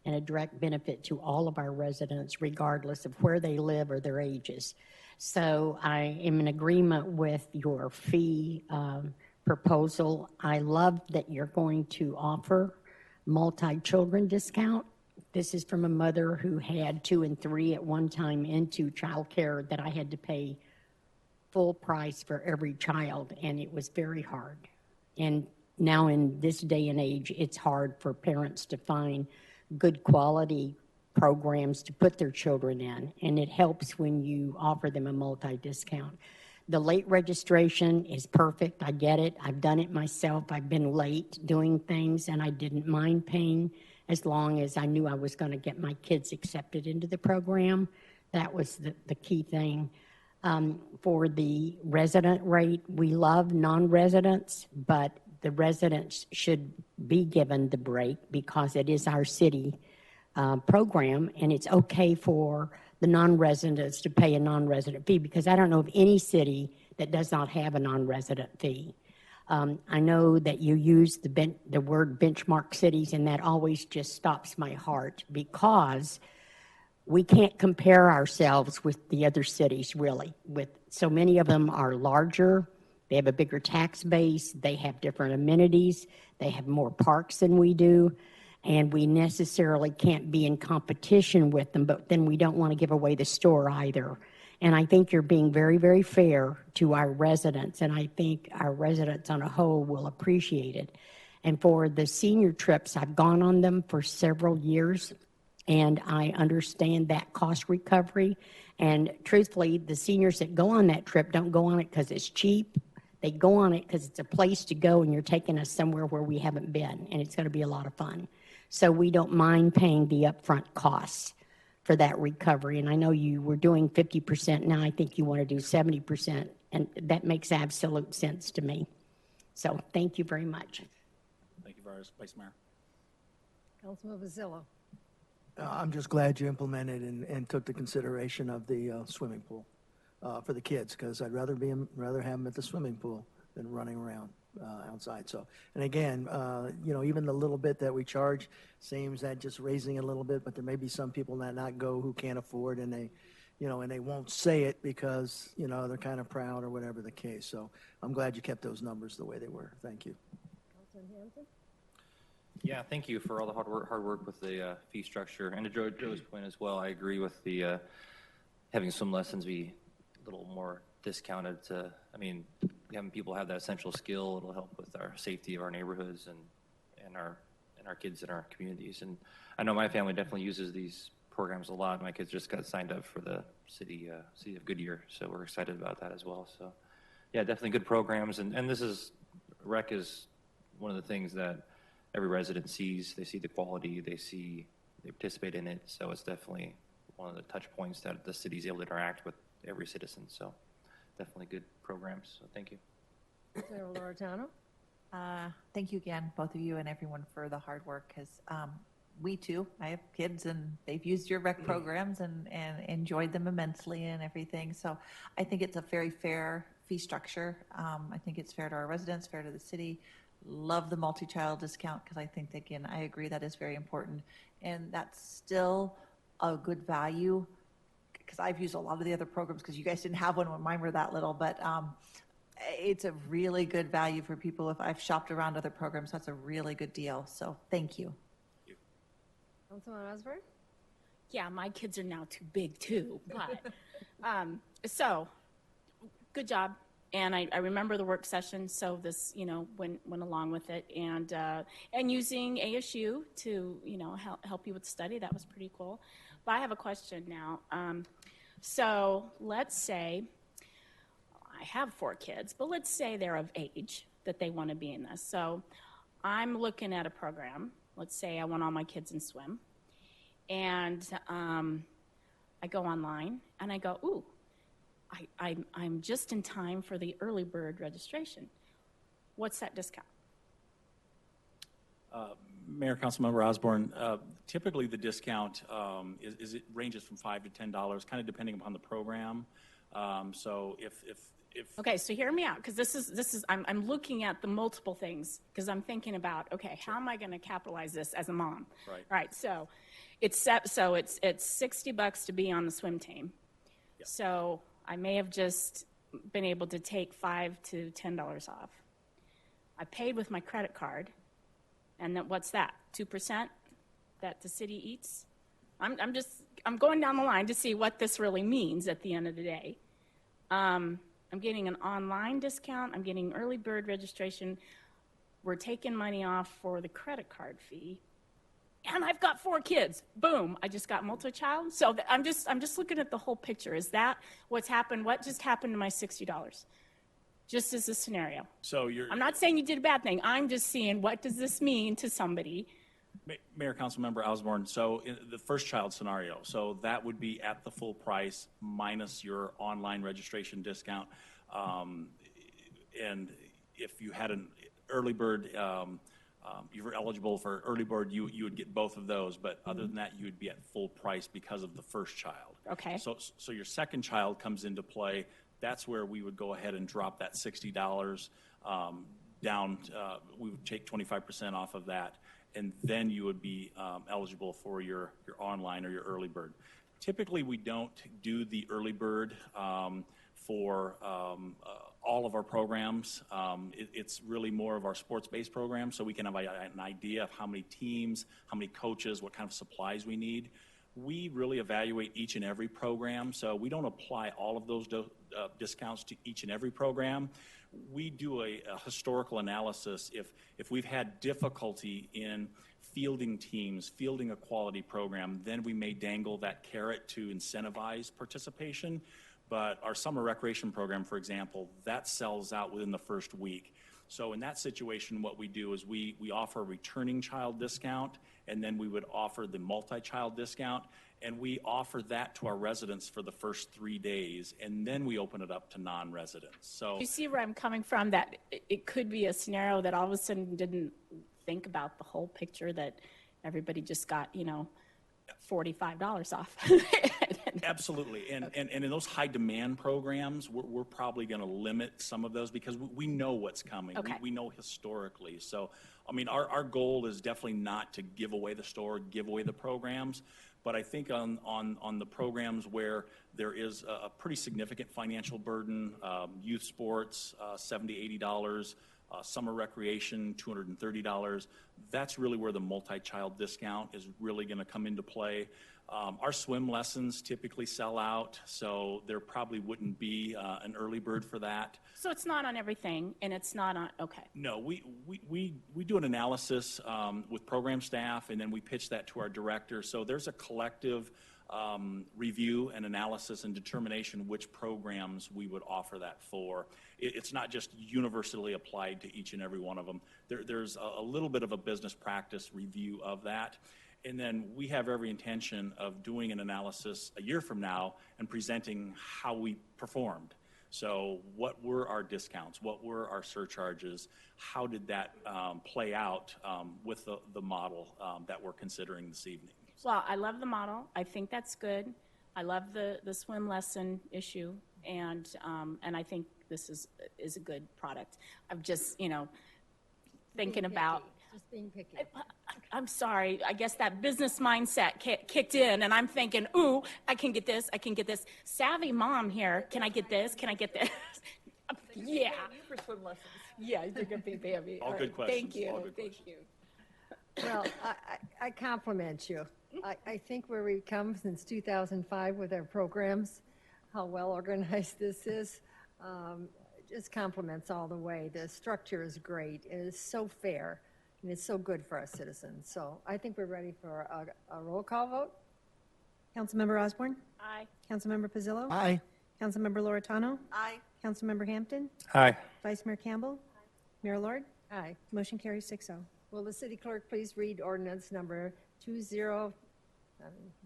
and a direct benefit to all of our residents, regardless of where they live or their ages. So I am in agreement with your fee proposal. I love that you're going to offer multi-children discount. This is from a mother who had 2 and 3 at one time into child care that I had to pay full price for every child, and it was very hard. And now in this day and age, it's hard for parents to find good quality programs to put their children in, and it helps when you offer them a multi-discount. The late registration is perfect. I get it. I've done it myself. I've been late doing things, and I didn't mind paying as long as I knew I was going to get my kids accepted into the program. That was the key thing. For the resident rate, we love non-residents, but the residents should be given the break because it is our city program, and it's okay for the non-residents to pay a non-resident fee, because I don't know of any city that does not have a non-resident fee. I know that you use the word benchmark cities, and that always just stops my heart, because we can't compare ourselves with the other cities, really. With so many of them are larger, they have a bigger tax base, they have different amenities, they have more parks than we do, and we necessarily can't be in competition with them, but then we don't want to give away the store either. And I think you're being very, very fair to our residents, and I think our residents on a whole will appreciate it. And for the senior trips, I've gone on them for several years, and I understand that cost recovery. And truthfully, the seniors that go on that trip don't go on it because it's cheap. They go on it because it's a place to go, and you're taking us somewhere where we haven't been, and it's going to be a lot of fun. So we don't mind paying the upfront costs for that recovery. And I know you were doing 50%. Now I think you want to do 70%, and that makes absolute sense to me. So thank you very much. Thank you, Vice Mayor. Councilman Basillo. I'm just glad you implemented and took the consideration of the swimming pool for the kids, because I'd rather have them at the swimming pool than running around outside. So, and again, even the little bit that we charge seems that just raising it a little bit, but there may be some people that not go who can't afford, and they won't say it because, they're kind of proud or whatever the case. So I'm glad you kept those numbers the way they were. Thank you. Councilman Hanson. Yeah, thank you for all the hard work with the fee structure. And to Joe's point as well, I agree with the having swim lessons be a little more discounted. Having people have that essential skill, it'll help with our safety of our neighborhoods and our kids in our communities. And I know my family definitely uses these programs a lot. My kids just got signed up for the city of Goodyear, so we're excited about that as well. So, yeah, definitely good programs. And this is rec is one of the things that every resident sees. They see the quality, they participate in it. So it's definitely one of the touch points that the city's able to interact with every citizen. So definitely good programs. So thank you. Senator Loretano. Thank you again, both of you and everyone, for the hard work, because we too, I have kids and they've used your rec programs and enjoyed them immensely and everything. So I think it's a very fair fee structure. I think it's fair to our residents, fair to the city. Love the multi-child discount, because I think, again, I agree that is very important. And that's still a good value, because I've used a lot of the other programs, because you guys didn't have one when mine were that little, but it's a really good value for people. If I've shopped around other programs, that's a really good deal. So thank you. Councilman Osborne. Yeah, my kids are now too big too, but so good job. And I remember the work session, so this went along with it, and using ASU to help you with study. That was pretty cool. But I have a question now. So let's say I have 4 kids, but let's say they're of age that they want to be in this. So I'm looking at a program. Let's say I want all my kids in swim, and I go online and I go, ooh, I'm just in time for the early bird registration. What's that discount? Mayor, Councilmember Osborne, typically the discount it ranges from $5 to $10, kind of depending upon the program. So if Okay, so hear me out, because this is I'm looking at the multiple things, because I'm thinking about, okay, how am I going to capitalize this as a mom? Right. Right. So it's $60 to be on the swim team. Yeah. So I may have just been able to take $5 to $10 off. I paid with my credit card, and then what's that? 2% that the city eats? I'm going down the line to see what this really means at the end of the day. I'm getting an online discount. I'm getting early bird registration. We're taking money off for the credit card fee. And I've got 4 kids. Boom, I just got multi-child. So I'm just looking at the whole picture. Is that what's happened? What just happened to my $60? Just as a scenario. So I'm not saying you did a bad thing. I'm just seeing, what does this mean to somebody? Mayor, Councilmember Osborne, so in the first child scenario, so that would be at the full price minus your online registration discount. And if you had an early bird, you're eligible for early bird, you would get both of those, but other than that, you would be at full price because of the first child. Okay. So your second child comes into play. That's where we would go ahead and drop that $60 down. We would take 25% off of that, and then you would be eligible for your online or your early bird. Typically, we don't do the early bird for all of our programs. It's really more of our sports-based programs, so we can have an idea of how many teams, how many coaches, what kind of supplies we need. We really evaluate each and every program, so we don't apply all of those discounts to each and every program. We do a historical analysis. If we've had difficulty in fielding teams, fielding a quality program, then we may dangle that carrot to incentivize participation. But our summer recreation program, for example, that sells out within the first week. So in that situation, what we do is we offer a returning child discount, and then we would offer the multi-child discount, and we offer that to our residents for the first 3 days, and then we open it up to non-residents. So You see where I'm coming from, that it could be a scenario that all of a sudden didn't think about the whole picture, that everybody just got, $45 off. Absolutely. And in those high demand programs, we're probably going to limit some of those because we know what's coming. Okay. We know historically. So, I mean, our goal is definitely not to give away the store, give away the programs. But I think on the programs where there is a pretty significant financial burden, youth sports, $70, $80, summer recreation, $230, that's really where the multi-child discount is really going to come into play. Our swim lessons typically sell out, so there probably wouldn't be an early bird for that. So it's not on everything, and it's not on, okay. No, we do an analysis with program staff, and then we pitch that to our director. So there's a collective review and analysis and determination which programs we would offer that for. It's not just universally applied to each and every one of them. There's a little bit of a business practice review of that. And then we have every intention of doing an analysis a year from now and presenting how we performed. So what were our discounts? What were our surcharges? How did that play out with the model that we're considering this evening? Well, I love the model. I think that's good. I love the swim lesson issue, and I think this is a good product. I'm just, thinking about. Just being picky. I'm sorry. I guess that business mindset kicked in, and I'm thinking, ooh, I can get this. I can get this. Savvy mom here. Can I get this? Can I get this? Yeah. For swim lessons. Yeah, you're going to be baby. All good questions. Thank you. All good Thank questions. you. Well, I compliment you. I think where we've come since 2005 with our programs, how well organized this is, just compliments all the way. The structure is great. It is so fair, and it's so good for our citizens. So I think we're ready for a roll call vote. Councilmember Osborne? Aye. Councilmember Pizzillo? Aye. Councilmember Loretano? Aye. Councilmember Hampton? Aye. Vice Mayor Campbell? Mayor Lord? Aye. Motion carries 6-0. Will the city clerk please read ordinance number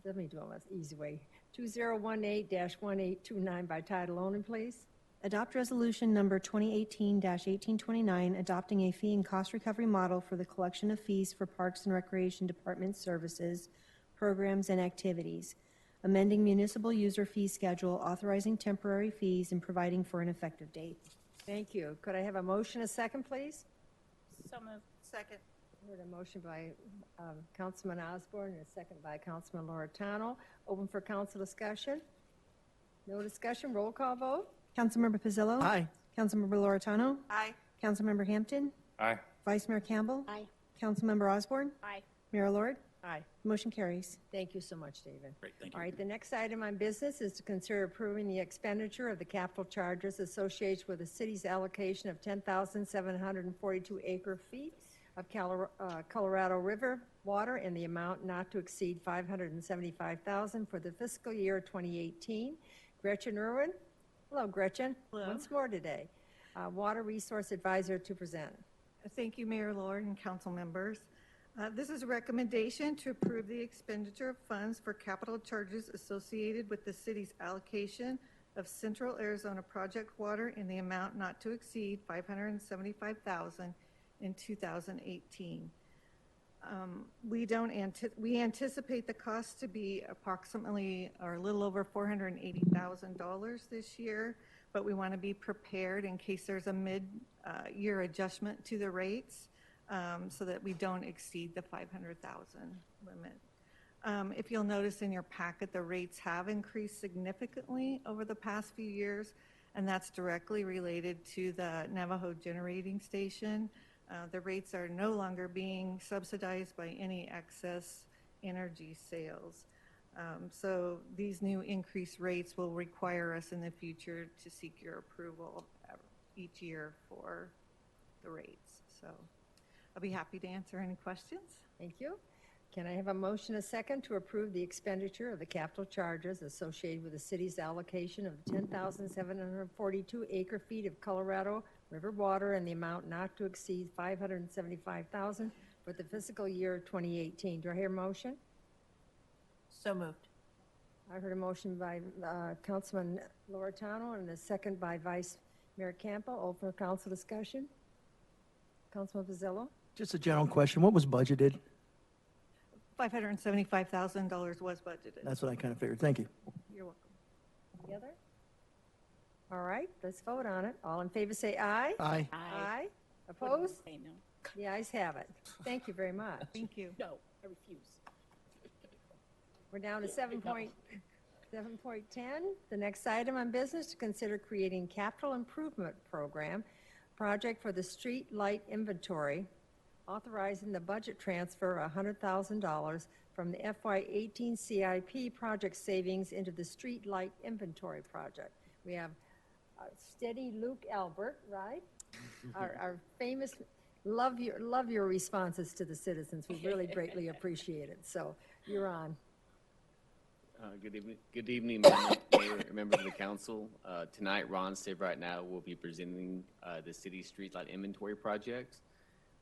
let me do it the easy way, 2018-1829 by title only, please? Adopt resolution number 2018-1829, adopting a fee and cost recovery model for the collection of fees for Parks and Recreation Department services, programs, and activities, amending municipal user fee schedule, authorizing temporary fees, and providing for an effective date. Thank you. Could I have a motion, a second, please? So moved. Second. Heard a motion by Councilman Osborne and a second by Councilman Loretano. Open for council discussion. No discussion. Roll call vote. Councilmember Pizzillo? Aye. Councilmember Loretano? Aye. Councilmember Hampton? Aye. Vice Mayor Campbell? Aye. Councilmember Osborne? Aye. Mayor Lord? Aye. Motion carries. Thank you so much, David. Great, thank you. All right, the next item on business is to consider approving the expenditure of the capital charges associated with the city's allocation of 10,742 acre-feet of Colorado River water in the amount not to exceed $575,000 for the fiscal year 2018. Gretchen Irwin. Hello, Gretchen. Hello. Once more today. Water Resource Advisor to present. Thank you, Mayor Lord and council members. This is a recommendation to approve the expenditure of funds for capital charges associated with the city's allocation of Central Arizona Project water in the amount not to exceed $575,000 in 2018. We anticipate the cost to be approximately or a little over $480,000 this year, but we want to be prepared in case there's a mid-year adjustment to the rates so that we don't exceed the 500,000 limit. If you'll notice in your packet, the rates have increased significantly over the past few years, and that's directly related to the Navajo generating station. The rates are no longer being subsidized by any excess energy sales. So these new increased rates will require us in the future to seek your approval each year for the rates. So I'll be happy to answer any questions. Thank you. Can I have a motion, a second, to approve the expenditure of the capital charges associated with the city's allocation of 10,742 acre-feet of Colorado River water and the amount not to exceed $575,000 for the fiscal year 2018? Do I hear a motion? So moved. I heard a motion by Councilman Loretano and a second by Vice Mayor Campo. Open for council discussion. Councilman Pizzillo? Just a general question. What was budgeted? $575,000 was budgeted. That's what I kind of figured. Thank you. You're welcome. The other? All right, let's vote on it. All in favor say aye. Aye. Aye. Opposed? Say no. The ayes have it. Thank you very much. Thank you. No, I refuse. We're down to 7.10. The next item on business to consider creating capital improvement program project for the street light inventory, authorizing the budget transfer of $100,000 from the FY18 CIP project savings into the street light inventory project. We have steady Luke Albert, right? Our famous, love your responses to the citizens. We really greatly appreciate it. So you're on. Good evening, Mayor, members of the council. Tonight, Ron Sebright now will be presenting the city streetlight inventory project.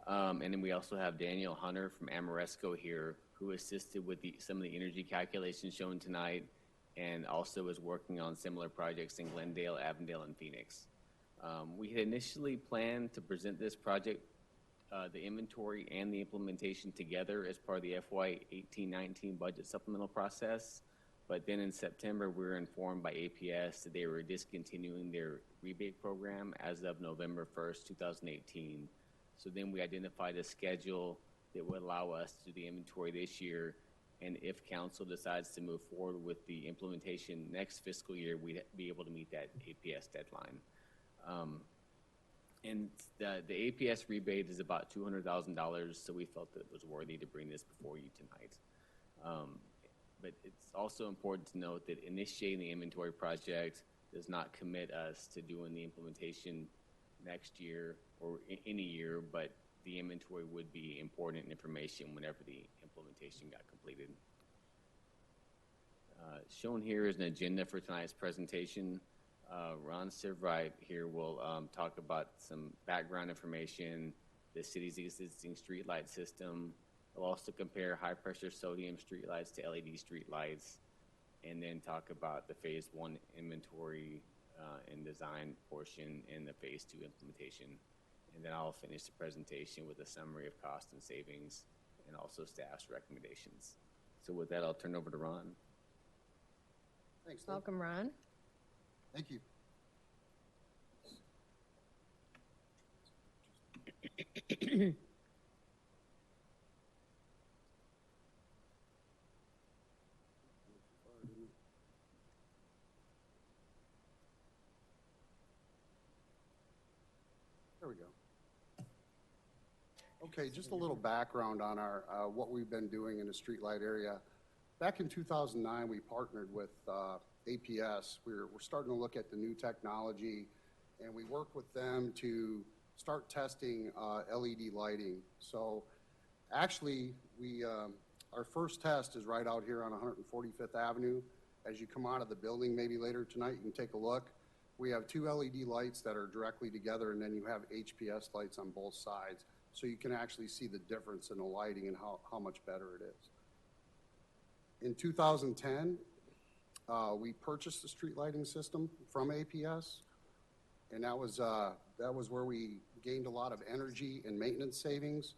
And then we also have Daniel Hunter from Amoresco here, who assisted with some of the energy calculations shown tonight, and also is working on similar projects in Glendale, Avondale, and Phoenix. We had initially planned to present this project, the inventory and the implementation together as part of the FY 18-19 budget supplemental process. But then in September, we were informed by APS that they were discontinuing their rebate program as of November 1st, 2018. So then we identified a schedule that would allow us to do the inventory this year. And if council decides to move forward with the implementation next fiscal year, we'd be able to meet that APS deadline. And the APS rebate is about $200,000, so we felt that it was worthy to bring this before you tonight. But it's also important to note that initiating the inventory project does not commit us to doing the implementation next year or any year, but the inventory would be important information whenever the implementation got completed. Shown here is an agenda for tonight's presentation. Ron Sebright here will talk about some background information, the city's existing streetlight system. We'll also compare high-pressure sodium streetlights to LED streetlights, and then talk about the Phase 1 inventory and design portion and the Phase 2 implementation. And then I'll finish the presentation with a summary of cost and savings and also staff's recommendations. So with that, I'll turn over to Ron. Thanks, Dave. Welcome, Ron. Thank you. There we go. Okay, just a little background on our what we've been doing in the streetlight area. Back in 2009, we partnered with APS. We're starting to look at the new technology, and we work with them to start testing LED lighting. So actually, our first test is right out here on 145th Avenue. As you come out of the building, maybe later tonight, you can take a look. We have two LED lights that are directly together, and then you have HPS lights on both sides. So you can actually see the difference in the lighting and how much better it is. In 2010, we purchased the street lighting system from APS, And that was where we gained a lot of energy and maintenance savings.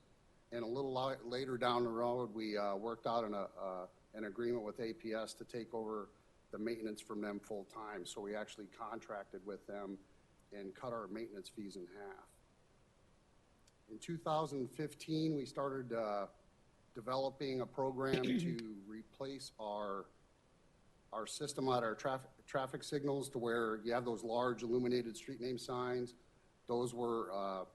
And a little later down the road, we worked out an agreement with APS to take over the maintenance from them full time. So we actually contracted with them and cut our maintenance fees in half. In 2015, we started developing a program to replace our system at our traffic signals to where you have those large illuminated street name signs. Those were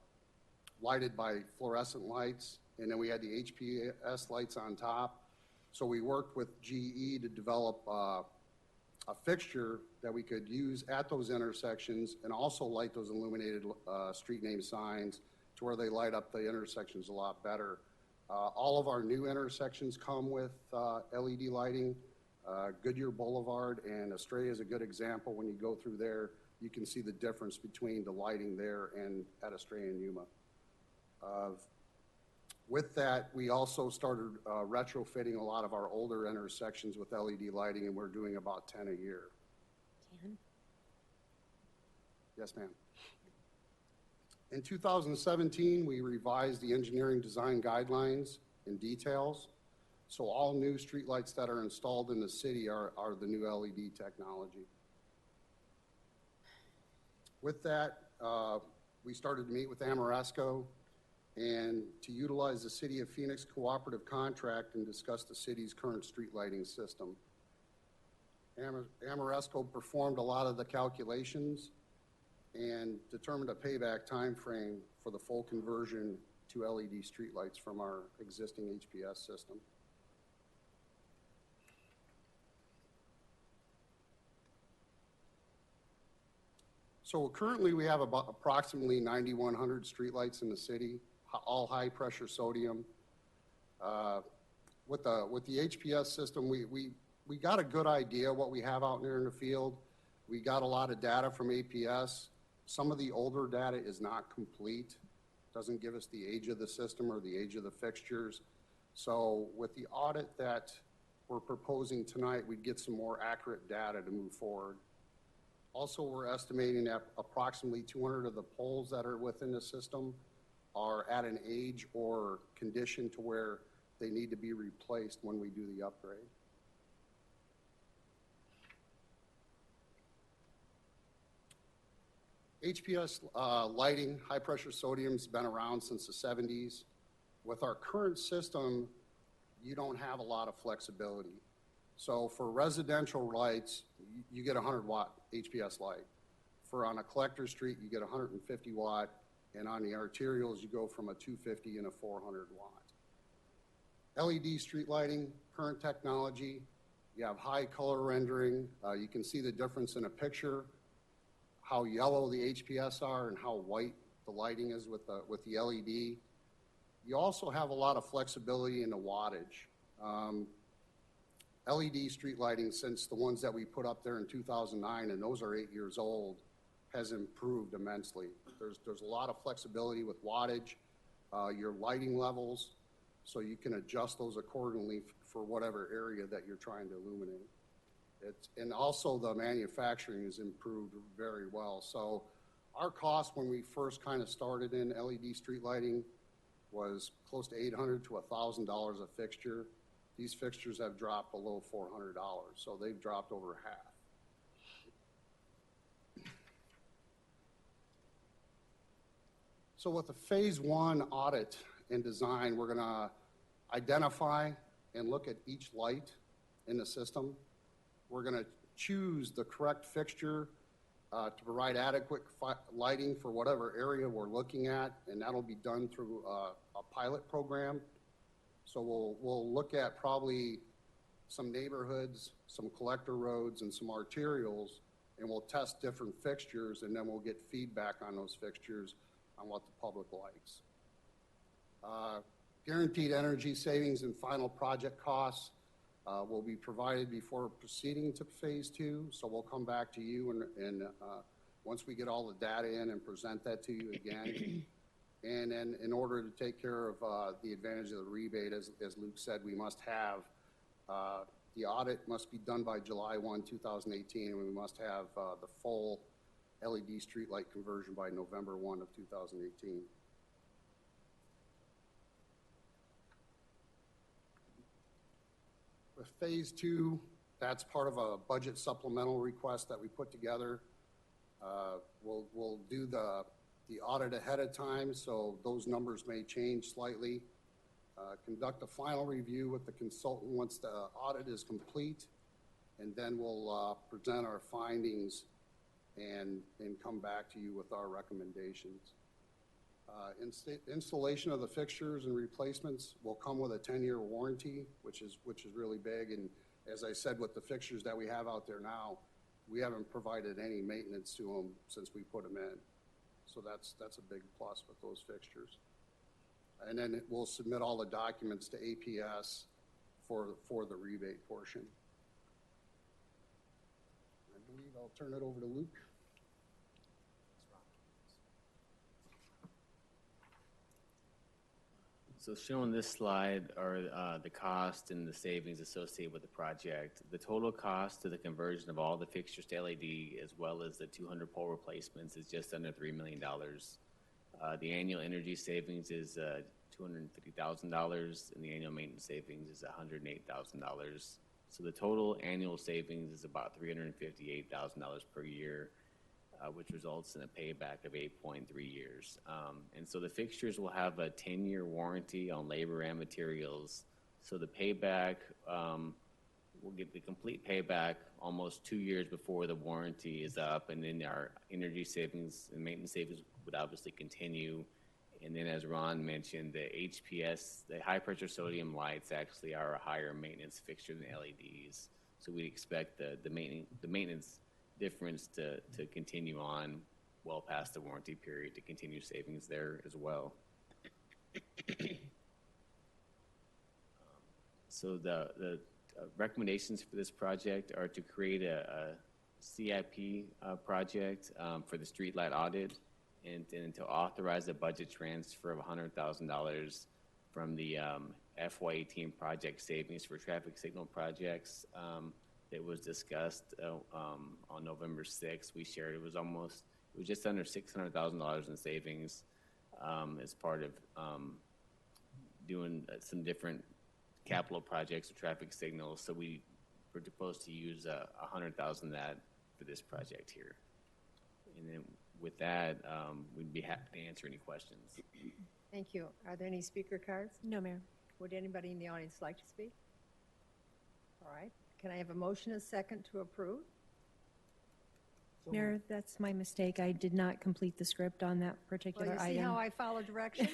lighted by fluorescent lights, and then we had the HPS lights on top. So we worked with GE to develop a fixture that we could use at those intersections and also light those illuminated street name signs to where they light up the intersections a lot better. All of our new intersections come with LED lighting. Goodyear Boulevard and Estrella is a good example. When you go through there, you can see the difference between the lighting there and at Estrella and Yuma. With that, we also started retrofitting a lot of our older intersections with LED lighting, and we're doing about 10 a year. 10? Yes, ma'am. In 2017, we revised the engineering design guidelines and details. So all new streetlights that are installed in the city are the new LED technology. With that, we started to meet with Amoresco and to utilize the City of Phoenix cooperative contract and discuss the city's current street lighting system. Amoresco performed a lot of the calculations and determined a payback time frame for the full conversion to LED streetlights from our existing HPS system. So currently we have about approximately 9,100 streetlights in the city, all high pressure sodium. With the HPS system, we got a good idea what we have out there in the field. We got a lot of data from APS. Some of the older data is not complete, doesn't give us the age of the system or the age of the fixtures. So with the audit that we're proposing tonight, we'd get some more accurate data to move forward. Also, we're estimating that approximately 200 of the poles that are within the system are at an age or condition to where they need to be replaced when we do the upgrade. HPS lighting, high pressure sodium's been around since the 70s. With our current system, you don't have a lot of flexibility. So for residential lights, you get a 100-watt HPS light. For on a collector street, you get 150 watt, and on the arterials, you go from a 250 and a 400 watt. LED street lighting, current technology, you have high color rendering. You can see the difference in a picture, how yellow the HPS are and how white the lighting is with the LED. You also have a lot of flexibility in the wattage. LED street lighting, since the ones that we put up there in 2009, and those are 8 years old, has improved immensely. There's a lot of flexibility with wattage, your lighting levels, so you can adjust those accordingly for whatever area that you're trying to illuminate. And also the manufacturing has improved very well. So our cost when we first kind of started in LED street lighting was close to $800 to $1,000 a fixture. These fixtures have dropped below $400, so they've dropped over half. So with the phase 1 audit and design, we're gonna identify and look at each light in the system. We're gonna choose the correct fixture to provide adequate lighting for whatever area we're looking at, and that'll be done through a pilot program. So we'll look at probably some neighborhoods, some collector roads, and some arterials, and we'll test different fixtures, and then we'll get feedback on those fixtures on what the public likes. Guaranteed energy savings and final project costs will be provided before proceeding to phase 2. So we'll come back to you and once we get all the data in and present that to you again. And then in order to take care of the advantage of the rebate, as Luke said, we must have, the audit must be done by July 1, 2018, and we must have the full LED streetlight conversion by November 1 of 2018. With phase 2, that's part of a budget supplemental request that we put together. We'll do the audit ahead of time, so those numbers may change slightly. Conduct a final review with the consultant once the audit is complete, and then we'll present our findings and come back to you with our recommendations. Installation of the fixtures and replacements will come with a 10-year warranty, which is really big. And as I said, with the fixtures that we have out there now, we haven't provided any maintenance to them since we put them in. So that's a big plus with those fixtures. And then we'll submit all the documents to APS for the rebate portion. I believe I'll turn it over to Luke. So shown on this slide are the cost and the savings associated with the project. The total cost to the conversion of all the fixtures to LED, as well as the 200 pole replacements, is just under $3 million. The annual energy savings is $250,000, and the annual maintenance savings is $108,000. So the total annual savings is about $358,000 per year, which results in a payback of 8.3 years. And so the fixtures will have a 10-year warranty on labor and materials. So the payback, we'll get the complete payback almost 2 years before the warranty is up, and then our energy savings and maintenance savings would obviously continue. And then, as Ron mentioned, the HPS, the high-pressure sodium lights, actually are a higher maintenance fixture than LEDs. So we expect the maintenance difference to continue on well past the warranty period, to continue savings there as well. So the recommendations for this project are to create a CIP project for the streetlight audit, and to authorize a budget transfer of $100,000 from the FY18 project savings for traffic signal projects that was discussed on November 6th. We shared it was just under $600,000 in savings as part of doing some different capital projects or traffic signals. So we were supposed to use $100,000 of that for this project here. And then with that, we'd be happy to answer any questions. Thank you. Are there any speaker cards? No, Mayor. Would anybody in the audience like to speak? All right. Can I have a motion and a second to approve? Mayor, that's my mistake. I did not complete the script on that particular Well, you see item. how I follow directions?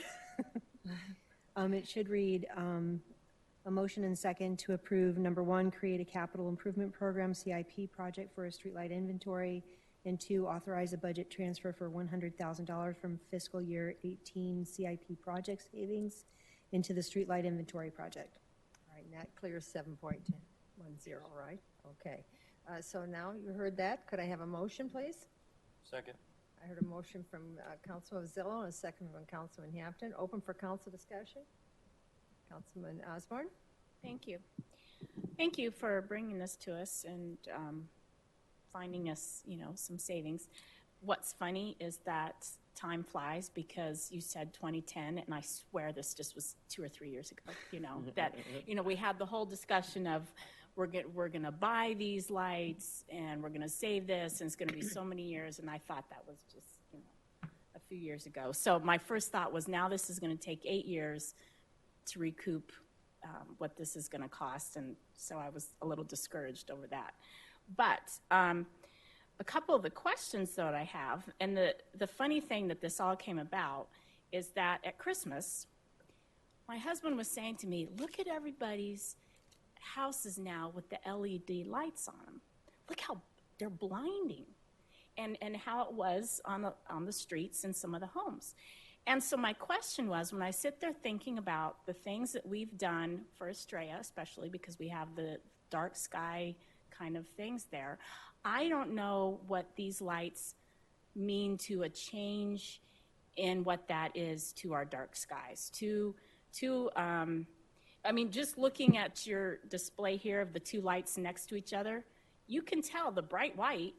It should read, a motion and second to approve, number 1, create a capital improvement program, CIP project for a streetlight inventory, and 2, authorize a budget transfer for $100,000 from fiscal year 18 CIP project savings into the streetlight inventory project. All right, and that clears 7.10, right? Okay. So now you heard that. Could I have a motion, please? Second. I heard a motion from Councilman Zillo and a second from Councilman Hampton. Open for council discussion. Councilman Osborne. Thank you. Thank you for bringing this to us and finding us, some savings. What's funny is that time flies, because you said 2010, and I swear this just was 2 or 3 years ago, that, we had the whole discussion of we're going to buy these lights and we're going to save this, and it's going to be so many years, and I thought that was just, a few years ago. So my first thought was, now this is going to take 8 years to recoup what this is going to cost, and so I was a little discouraged over that. But a couple of the questions that I have, and the funny thing that this all came about is that at Christmas, my husband was saying to me, look at everybody's houses now with the LED lights on them. Look how they're blinding, and how it was on the streets in some of the homes. And so my question was, when I sit there thinking about the things that we've done for Estrella, especially because we have the dark sky kind of things there, I don't know what these lights mean to a change in what that is to our dark skies. Just looking at your display here of the 2 lights next to each other, you can tell the bright white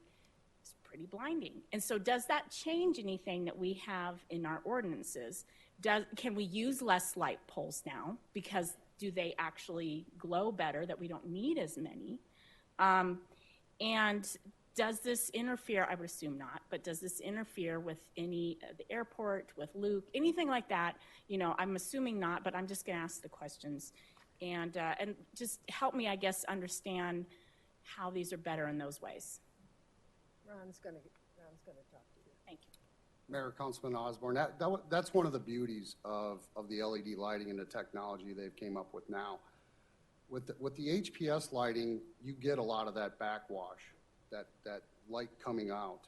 is pretty blinding. And so does that change anything that we have in our ordinances? Can we use less light poles now? Because do they actually glow better, that we don't need as many? And does this interfere, I would assume not, but does this interfere with the airport, with Luke, anything like that? You know, I'm assuming not, but I'm just gonna ask the questions. And just help me, I guess, understand how these are better in those ways. Ron's gonna talk to you. Thank you. Mayor, Councilman Osborne, that's one of the beauties of the LED lighting and the technology they've came up with now. With the HPS lighting, you get a lot of that backwash, that light coming out.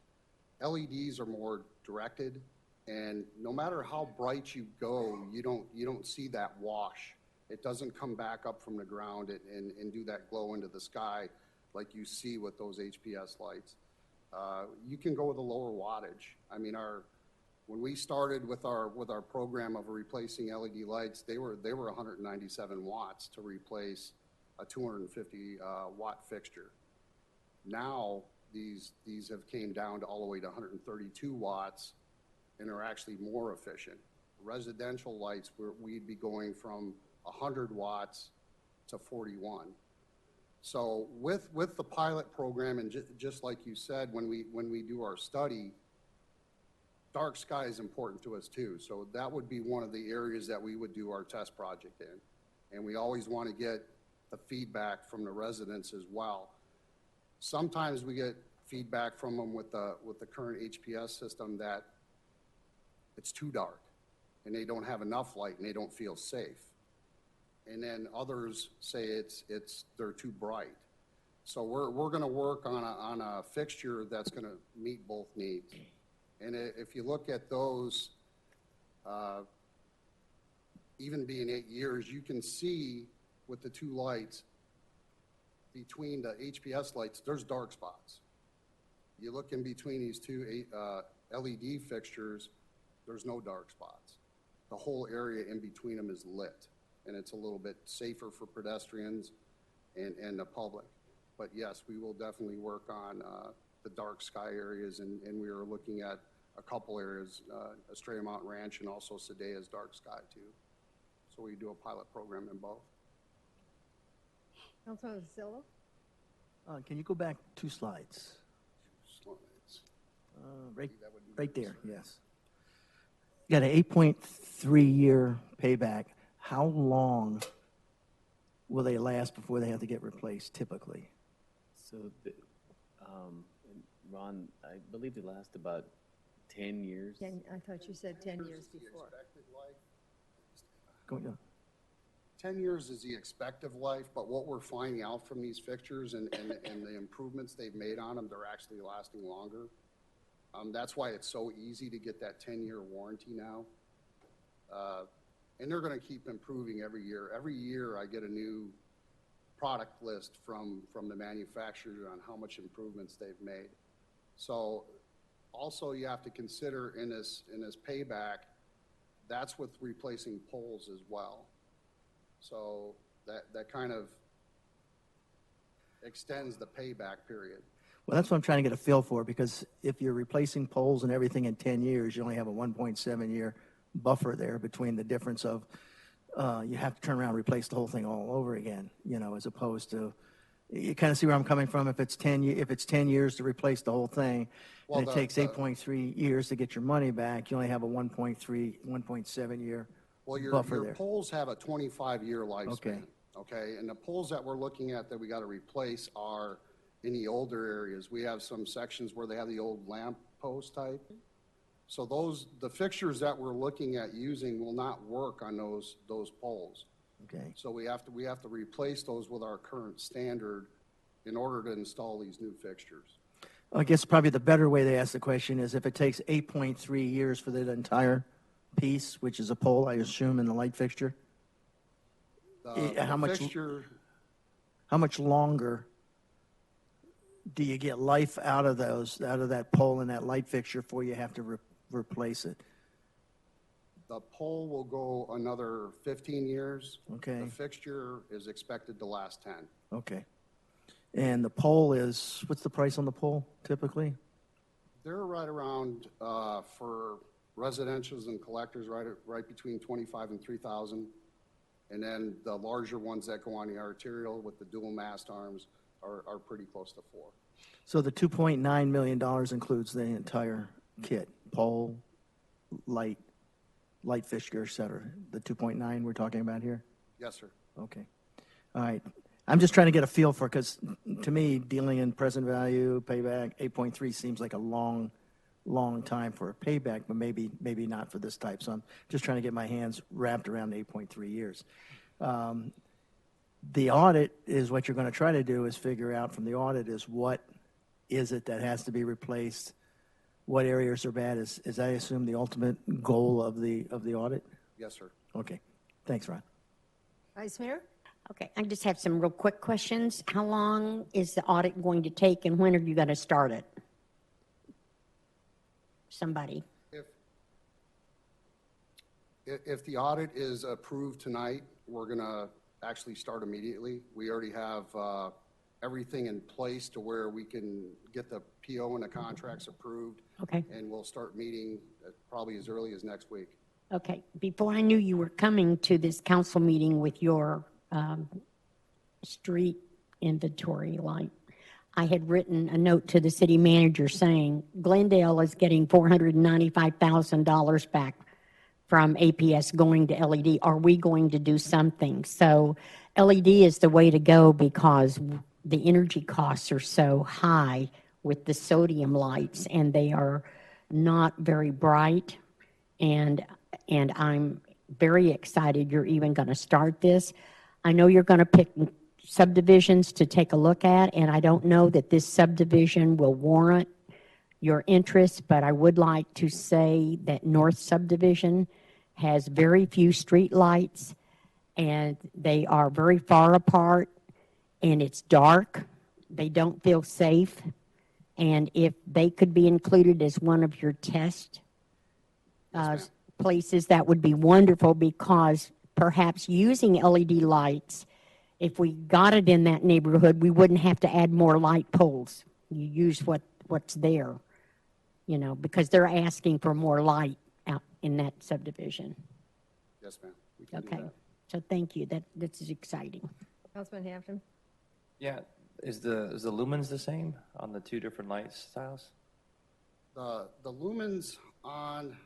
LEDs are more directed, and no matter how bright you go, you don't see that wash. It doesn't come back up from the ground and do that glow into the sky like you see with those HPS lights. You can go with a lower wattage. I mean, when we started with our program of replacing LED lights, they were 197 watts to replace a 250 watt fixture. Now these have came down to all the way to 132 watts and are actually more efficient. Residential lights, we'd be going from 100 watts to 41. So with the pilot program, and just like you said, when we do our study, dark sky is important to us too. So that would be one of the areas that we would do our test project in. And we always want to get the feedback from the residents as well. Sometimes we get feedback from them with the current HPS system that it's too dark and they don't have enough light and they don't feel safe. And then others say they're too bright. So we're going to work on a fixture that's going to meet both needs. And if you look at those, even being 8 years, you can see with the two lights, between the HPS lights, there's dark spots. You look in between these two LED fixtures, there's no dark spots. The whole area in between them is lit, and it's a little bit safer for pedestrians and the public. But yes, we will definitely work on the dark sky areas, and we are looking at a couple areas, Estrella Mountain Ranch and also Sedaya's dark sky too. So we do a pilot program in both. Councilman Zillo? Can you go back 2 slides? Right there, yes. You got an 8.3 year payback. How long will they last before they have to get replaced typically? So, Ron, I believe they last about 10 years. I thought you said 10 years before. 10 years is the expected life, but what we're finding out from these fixtures and the improvements they've made on them, they're actually lasting longer. That's why it's so easy to get that 10-year warranty now. And they're going to keep improving every year. Every year I get a new product list from the manufacturer on how much improvements they've made. So also you have to consider in this payback, that's with replacing poles as well. So that kind of extends the payback period. Well, that's what I'm trying to get a feel for, because if you're replacing poles and everything in 10 years, you only have a 1.7 year buffer there between the difference of you have to turn around and replace the whole thing all over again, as opposed to, you kind of see where I'm coming from. If it's 10 years to replace the whole thing, and it takes 8.3 years to get your money back, you only have a 1.7 year buffer your there. poles have a 25-year lifespan. Okay. And the poles that we're looking at that we got to replace are in the older areas. We have some sections where they have the old lamp post type. So the fixtures that we're looking at using will not work on those poles. Okay. So we have to replace those with our current standard in order to install these new fixtures. I guess probably the better way to ask the question is if it takes 8.3 years for that entire piece, which is a pole, I assume, in the light fixture. How much longer do you get life out of that pole and that light fixture before you have to replace it? The pole will go another 15 years. Okay. The fixture is expected to last 10. Okay. And the pole is, what's the price on the pole typically? They're right around, for residentials and collectors, right between 25 and 3,000. And then the larger ones that go on the arterial with the dual mast arms are pretty close to 4. So the $2.9 million includes the entire kit, pole, light fixture, et cetera. The 2.9 we're talking about here? Yes, sir. Okay. All right. I'm just trying to get a feel for, because to me, dealing in present value, payback, 8.3 seems like a long time for a payback, but maybe not for this type. So I'm just trying to get my hands wrapped around the 8.3 years. The audit is what you're going to try to do is figure out from the audit is what is it that has to be replaced, what areas are bad, is I assume the ultimate goal of the audit? Yes, sir. Okay. Thanks, Ron. Vice Mayor? Okay, I just have some real quick questions. How long is the audit going to take, and when are you going to start it? Somebody. If the audit is approved tonight, we're going to actually start immediately. We already have everything in place to where we can get the PO and the contracts approved. Okay. And we'll start meeting probably as early as next week. Okay, before I knew you were coming to this council meeting with your street inventory light, I had written a note to the city manager saying Glendale is getting $495,000 back from APS going to LED. Are we going to do something? So LED is the way to go because the energy costs are so high with the sodium lights, and they are not very bright. And I'm very excited you're even going to start this. I know you're going to pick subdivisions to take a look at, and I don't know that this subdivision will warrant your interest, but I would like to say that North Subdivision has very few street lights, and they are very far apart, and it's dark. They don't feel safe, and if they could be included as one of your test places, that would be wonderful, because perhaps using LED lights, if we got it in that neighborhood, we wouldn't have to add more light poles. You use what's there, you know, because they're asking for more light out in that subdivision. Yes, ma'am. We can do Okay, that. so thank you. This is exciting. Councilman Hampton? Yeah, is the lumens the same on the two different light styles? The lumens on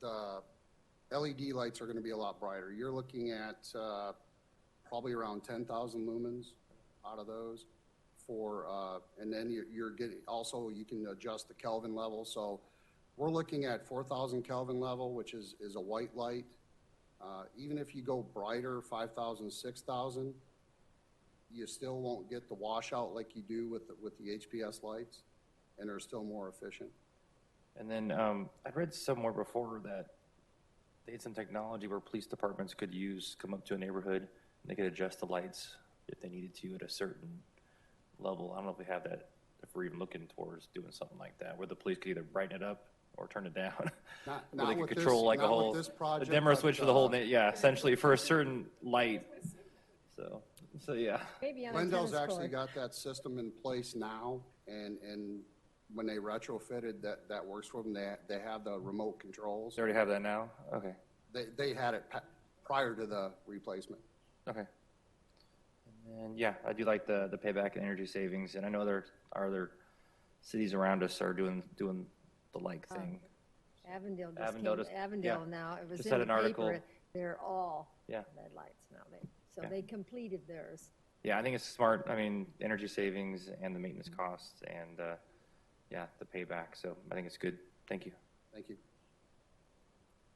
the LED lights are going to be a lot brighter. You're looking at probably around 10,000 lumens out of those and then you're getting, also you can adjust the Kelvin level. So we're looking at 4,000 Kelvin level, which is a white light. Even if you go brighter, 5,000, 6,000, you still won't get the washout like you do with the HPS lights, and they're still more efficient. And then I read somewhere before that they had some technology where police departments could come up to a neighborhood, and they could adjust the lights if they needed to at a certain level. I don't know if we have that, if we're even looking towards doing something like that, where the police could either brighten it up or turn it down. Not where they could with control this, like not a whole, with this project, a dimmer but, switch for the whole, essentially for a certain light. So yeah. Maybe on a Glendale's tennis actually court. got that system in place now, and when they retrofitted, that works for them. They have the remote controls. They already have that now? Okay. They had it prior to the replacement. Okay. And yeah, I do like the payback and energy savings, and I know there are other cities around us are doing the like thing. Avondale just Avondale came, just- Avondale yeah. now, it was Just in had the an article. paper, they're all Yeah. LED lights now. So Yeah. they completed theirs. Yeah, I think it's smart. I mean, energy savings and the maintenance costs and, yeah, the payback. So I think it's good. Thank you. Thank you.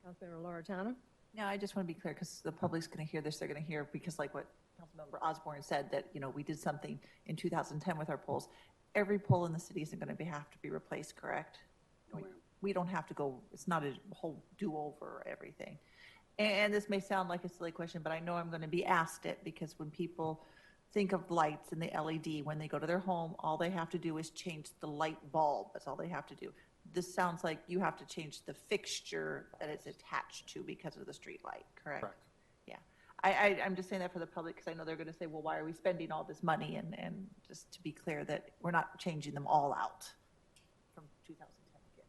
Councilmember Loretano? No, I just want to be clear, because the public's going to hear this, they're going to hear, because like what Councilmember Osborne said, that, you know, we did something in 2010 with our poles. Every pole in the city isn't going to have to be replaced, correct? We don't have to go, it's not a whole do-over everything. And this may sound like a silly question, but I know I'm going to be asked it, because when people think of lights and the LED, when they go to their home, all they have to do is change the light bulb. That's all they have to do. This sounds like you have to change the fixture that it's attached to because of the street light, correct? Correct. Yeah. I'm just saying that for the public, because I know they're going to say, well, why are we spending all this money? And just to be clear that we're not changing them all out 2010 again.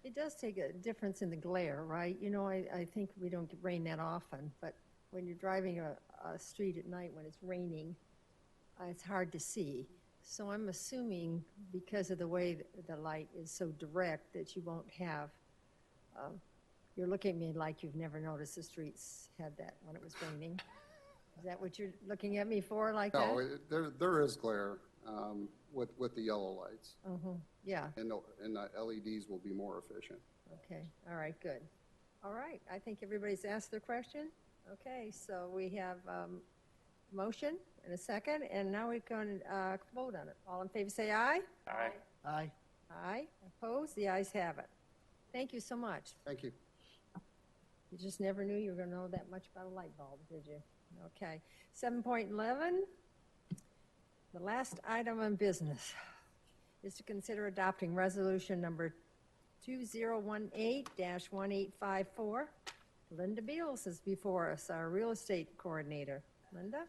It does take a difference in the glare, right? You know, I think we don't get rain that often, but when you're driving a street at night when it's raining, it's hard to see. So I'm assuming because of the way the light is so direct that you won't have, you're looking at me like you've never noticed the streets had that when it was raining. Is that what you're looking at me for, like that? No, there is glare with the yellow lights. Yeah. And the LEDs will be more efficient. Okay, all right, good. All right, I think everybody's asked their question. Okay, so we have motion and a second, and now we're going to vote on it. All in favor say aye. Aye. Aye. Aye. Opposed? The ayes have it. Thank you so much. Thank you. You just never knew you were going to know that much about a light bulb, did you? Okay. 7.11, the last item on business is to consider adopting resolution number 2018-1854. Linda Beals is before us, our real estate coordinator. Linda?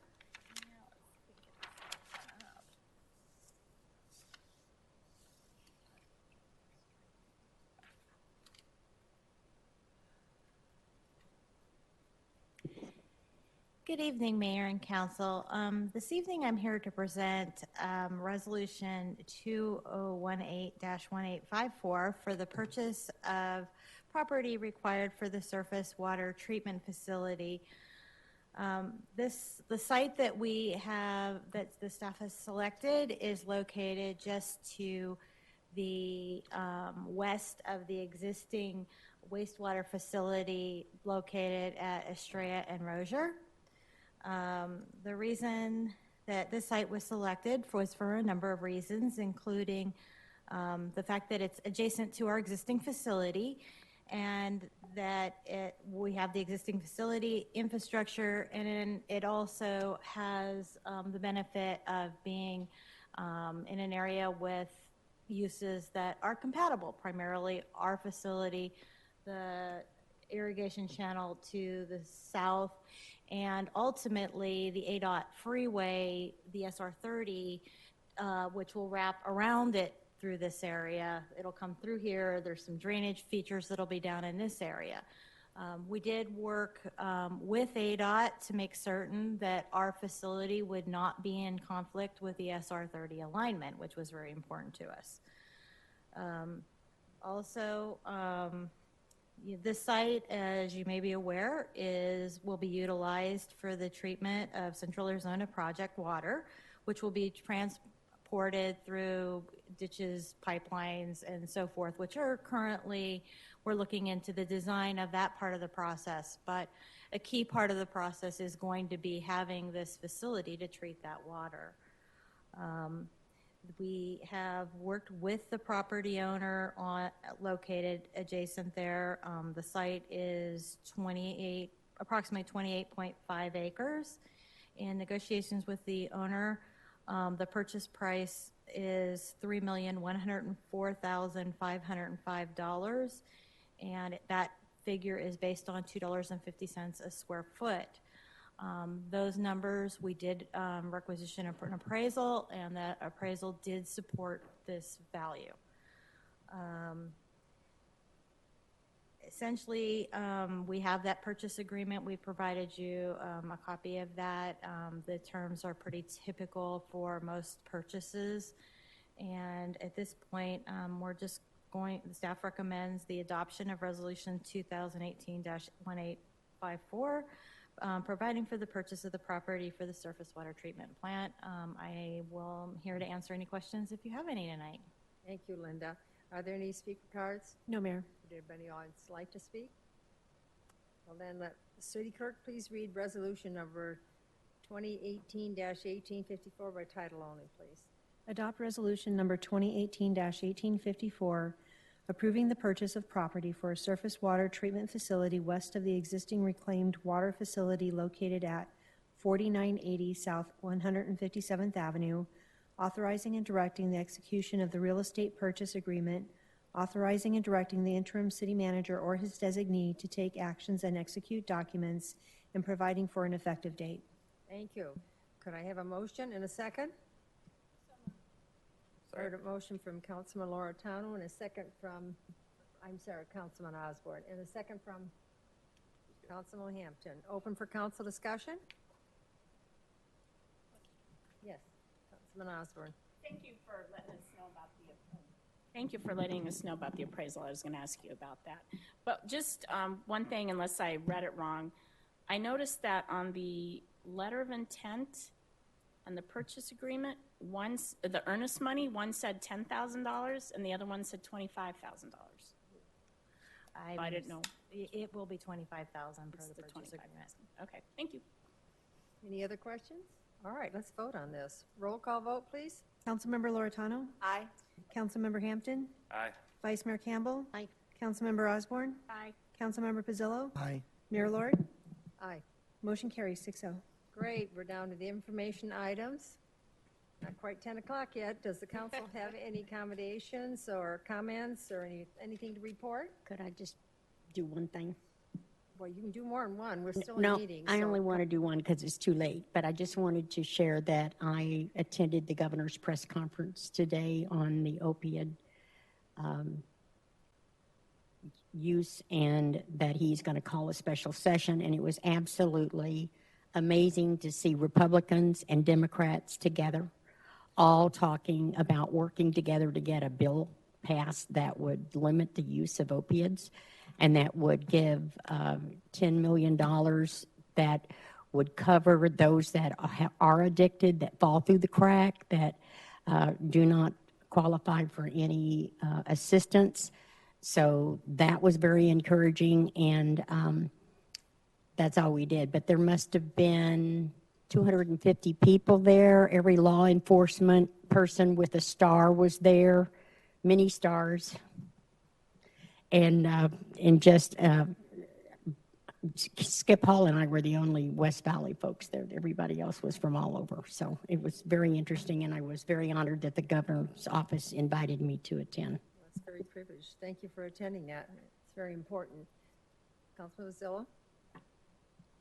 Good evening, Mayor and Council. This evening I'm here to present Resolution 2018-1854 for the purchase of property required for the surface water treatment facility. The site that we have, that the staff has selected, is located just to the west of the existing wastewater facility located at Estrella and Rozier. The reason that this site was selected was for a number of reasons, including the fact that it's adjacent to our existing facility and that we have the existing facility infrastructure, and it also has the benefit of being in an area with uses that are compatible, primarily our facility, the irrigation channel to the south, and ultimately the ADOT freeway, the SR30, which will wrap around it through this area. It'll come through here. There's some drainage features that'll be down in this area. We did work with ADOT to make certain that our facility would not be in conflict with the SR30 alignment, which was very important to us. This site, as you may be aware, will be utilized for the treatment of Central Arizona Project water, which will be transported through ditches, pipelines, and so forth, which are currently, we're looking into the design of that part of the process. But a key part of the process is going to be having this facility to treat that water. We have worked with the property owner located adjacent there. The site is approximately 28.5 acres. In negotiations with the owner, the purchase price is $3,104,505, and that figure is based on $2.50 a square foot. Those numbers, we did requisition an appraisal, and that appraisal did support this value. Essentially, we have that purchase agreement. We provided you a copy of that. The terms are pretty typical for most purchases. And at this point, the staff recommends the adoption of Resolution 2018-1854, providing for the purchase of the property for the surface water treatment plant. I'm here to answer any questions if you have any tonight. Thank you, Linda. Are there any speaker cards? No, Mayor. Would anybody in the audience like to speak? Well, then let the city clerk please read resolution number 2018-1854 by title only, please. Adopt resolution number 2018-1854, approving the purchase of property for a surface water treatment facility west of the existing reclaimed water facility located at 4980 South 157th Avenue, authorizing and directing the execution of the real estate purchase agreement, authorizing and directing the interim city manager or his designee to take actions and execute documents, and providing for an effective date. Thank you. Could I have a motion and a second? Heard a motion from Councilman Loretano and a second from, Councilman Osborne, and a second from Councilman Hampton. Open for council discussion? Yes, Councilman Osborne. Thank you for letting us know about the Thank you for letting us know about the appraisal. I was going to ask you about that. But just one thing, unless I read it wrong, I noticed that on the letter of intent and the purchase agreement, the earnest money, one said $10,000 and the other one said $25,000. I didn't know. It will be 25,000 per It's the the purchase agreement. 25,000. Okay, thank you. Any other questions? All right, let's vote on this. Roll call vote, please. Councilmember Loretano? Aye. Councilmember Hampton? Aye. Vice Mayor Campbell? Aye. Councilmember Osborne? Aye. Councilmember Pizzillo? Aye. Mayor Lord? Aye. Motion carries 6-0. Great, we're down to the information items. Not quite 10 o'clock yet. Does the council have any accommodations or comments or anything to report? Could I just do one thing? Well, you can do more than one. We're still in No, meeting. I so only want to do one because it's too late, but I just wanted to share that I attended the governor's press conference today on the opioid use, and that he's going to call a special session, and it was absolutely amazing to see Republicans and Democrats together, all talking about working together to get a bill passed that would limit the use of opiates and that would give $10 million that would cover those that are addicted, that fall through the crack, that do not qualify for any assistance. So that was very encouraging, and that's all we did. But there must have been 250 people there. Every law enforcement person with a star was there, many stars. And just Skip Hall and I were the only West Valley folks there. Everybody else was from all over. So it was very interesting, and I was very honored that the governor's office invited me to attend. That's very privileged. Thank you for attending that. It's very important. Councilman Zilla?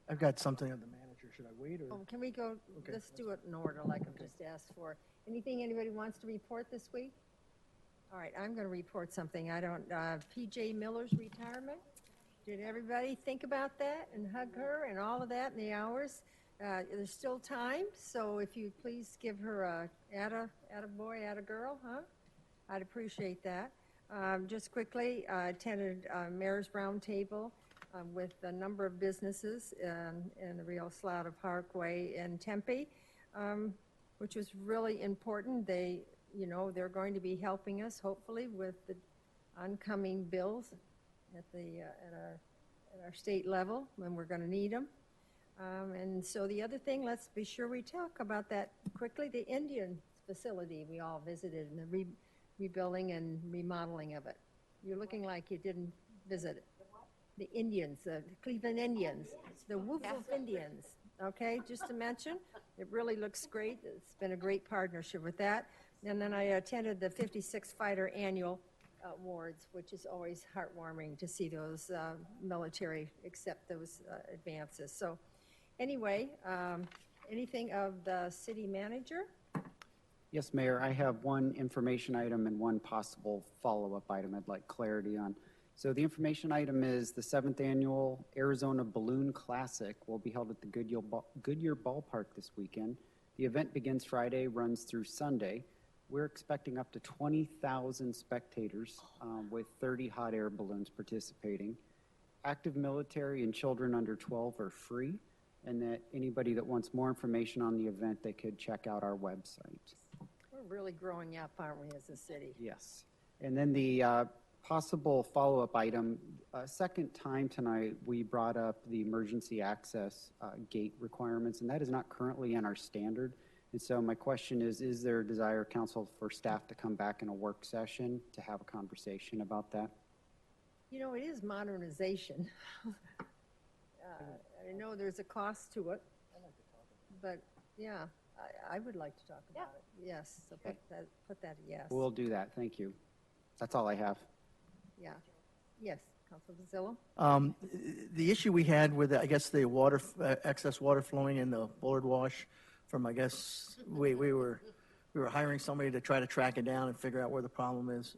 I've got something on the manager. Should I wait or? Oh, can we go, Okay. let's do it in order like I've just asked for. Anything anybody wants to report this week? All right, I'm going to report something. P.J. Miller's retirement. Did everybody think about that and hug her and all of that in the hours? There's still time, so if you please give her a attaboy, attagirl, huh? I'd appreciate that. Just quickly, I attended Mayor's Roundtable with a number of businesses in the Rio Salado Parkway in Tempe, which was really important. They're going to be helping us, hopefully, with the oncoming bills at our state level when we're going to need them. And so the other thing, let's be sure we talk about that quickly, the Indian facility we all visited and the rebuilding and remodeling of it. You're looking like you didn't visit it. The Indians, the Cleveland Indians, the Woof Woof Indians, okay, just to mention. It really looks great. It's been a great partnership with that. And then I attended the 56th Fighter Annual Awards, which is always heartwarming to see those military accept those advances. So anyway, anything of the city manager? Yes, Mayor, I have one information item and one possible follow-up item I'd like clarity on. So the information item is the 7th Annual Arizona Balloon Classic will be held at the Goodyear Ballpark this weekend. The event begins Friday, runs through Sunday. We're expecting up to 20,000 spectators with 30 hot air balloons participating. Active military and children under 12 are free, and that anybody that wants more information on the event, they could check out our website. We're really growing up, aren't we, as a city? Yes. And then the possible follow-up item, second time tonight, we brought up the emergency access gate requirements, and that is not currently in our standard. And so my question is there a desire, council, for staff to come back in a work session to have a conversation about that? You know, it is modernization. I know there's a cost to it, but yeah, I would like to talk about it. Yes, so put that a yes. We'll do that. Thank you. That's all I have. Yeah. Yes, Councilor Pizzillo? The issue we had with, I guess, the water, excess water flowing in the board wash from, I guess, we were we were hiring somebody to try to track it down and figure out where the problem is.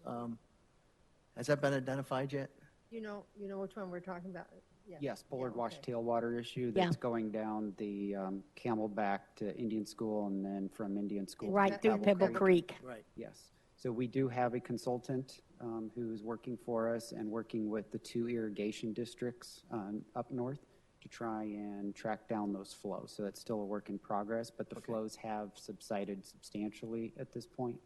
Has that been identified yet? You know which one we're talking about? Yeah. Yes, Bullard Yeah, Wash okay. tailwater issue Yeah. that's going down the Camelback to Indian School and then from Indian School to Right through Pebble Creek. Right. Yes. So we do have a consultant who's working for us and working with the 2 irrigation districts up north to try and track down those flows. So that's still a work in progress, but the flows have subsided substantially at this point.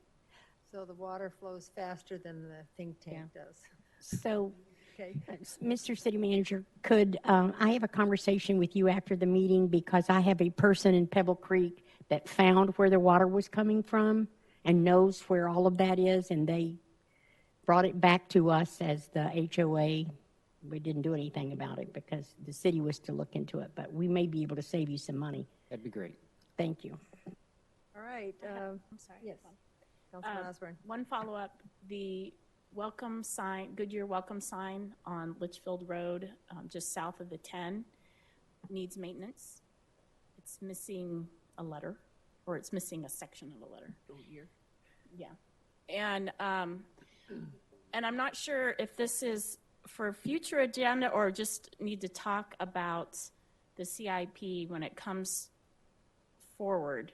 So the water flows faster than the think tank does. So, Okay. Mr. City Manager, could I have a conversation with you after the meeting, because I have a person in Pebble Creek that found where the water was coming from and knows where all of that is, and they brought it back to us as the HOA. We didn't do anything about it because the city was to look into it, but we may be able to save you some money. That'd be great. Thank you. All right. I'm sorry. Yes. Councilman Osborne. One follow-up, the welcome sign, Goodyear welcome sign on Litchfield Road, just south of the 10, needs maintenance. It's missing a letter, or it's missing a section of a letter. Goodyear. Yeah. And I'm not sure if this is for future agenda or just need to talk about the CIP when it comes forward.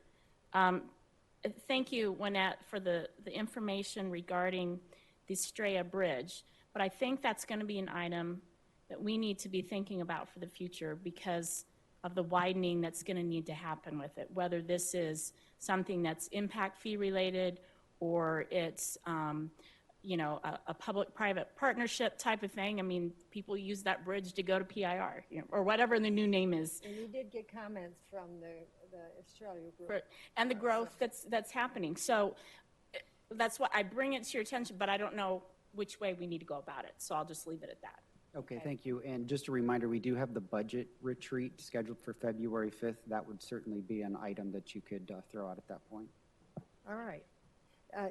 Thank you, Wynette, for the information regarding the Estrella Bridge, but I think that's going to be an item that we need to be thinking about for the future because of the widening that's going to need to happen with it, whether this is something that's impact fee related or it's a public-private partnership type of thing. I mean, people use that bridge to go to PIR, or whatever the new name is. And you did get comments from the Australia group. And the growth that's happening. So that's why I bring it to your attention, but I don't know which way we need to go about it. So I'll just leave it at that. Okay, thank you. And just a reminder, we do have the budget retreat scheduled for February 5th. That would certainly be an item that you could throw out at that point. All right.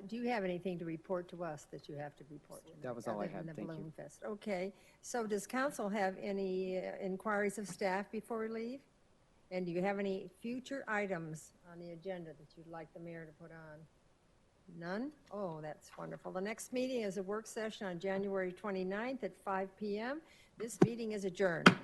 Do you have anything to report to us that you have to report tonight? That was all I other had. than the Thank you. Balloon Fest? Okay. So does council have any inquiries of staff before we leave? And do you have any future items on the agenda that you'd like the mayor to put on? None? Oh, that's wonderful. The next meeting is a work session on January 29th at 5 p.m. This meeting is adjourned.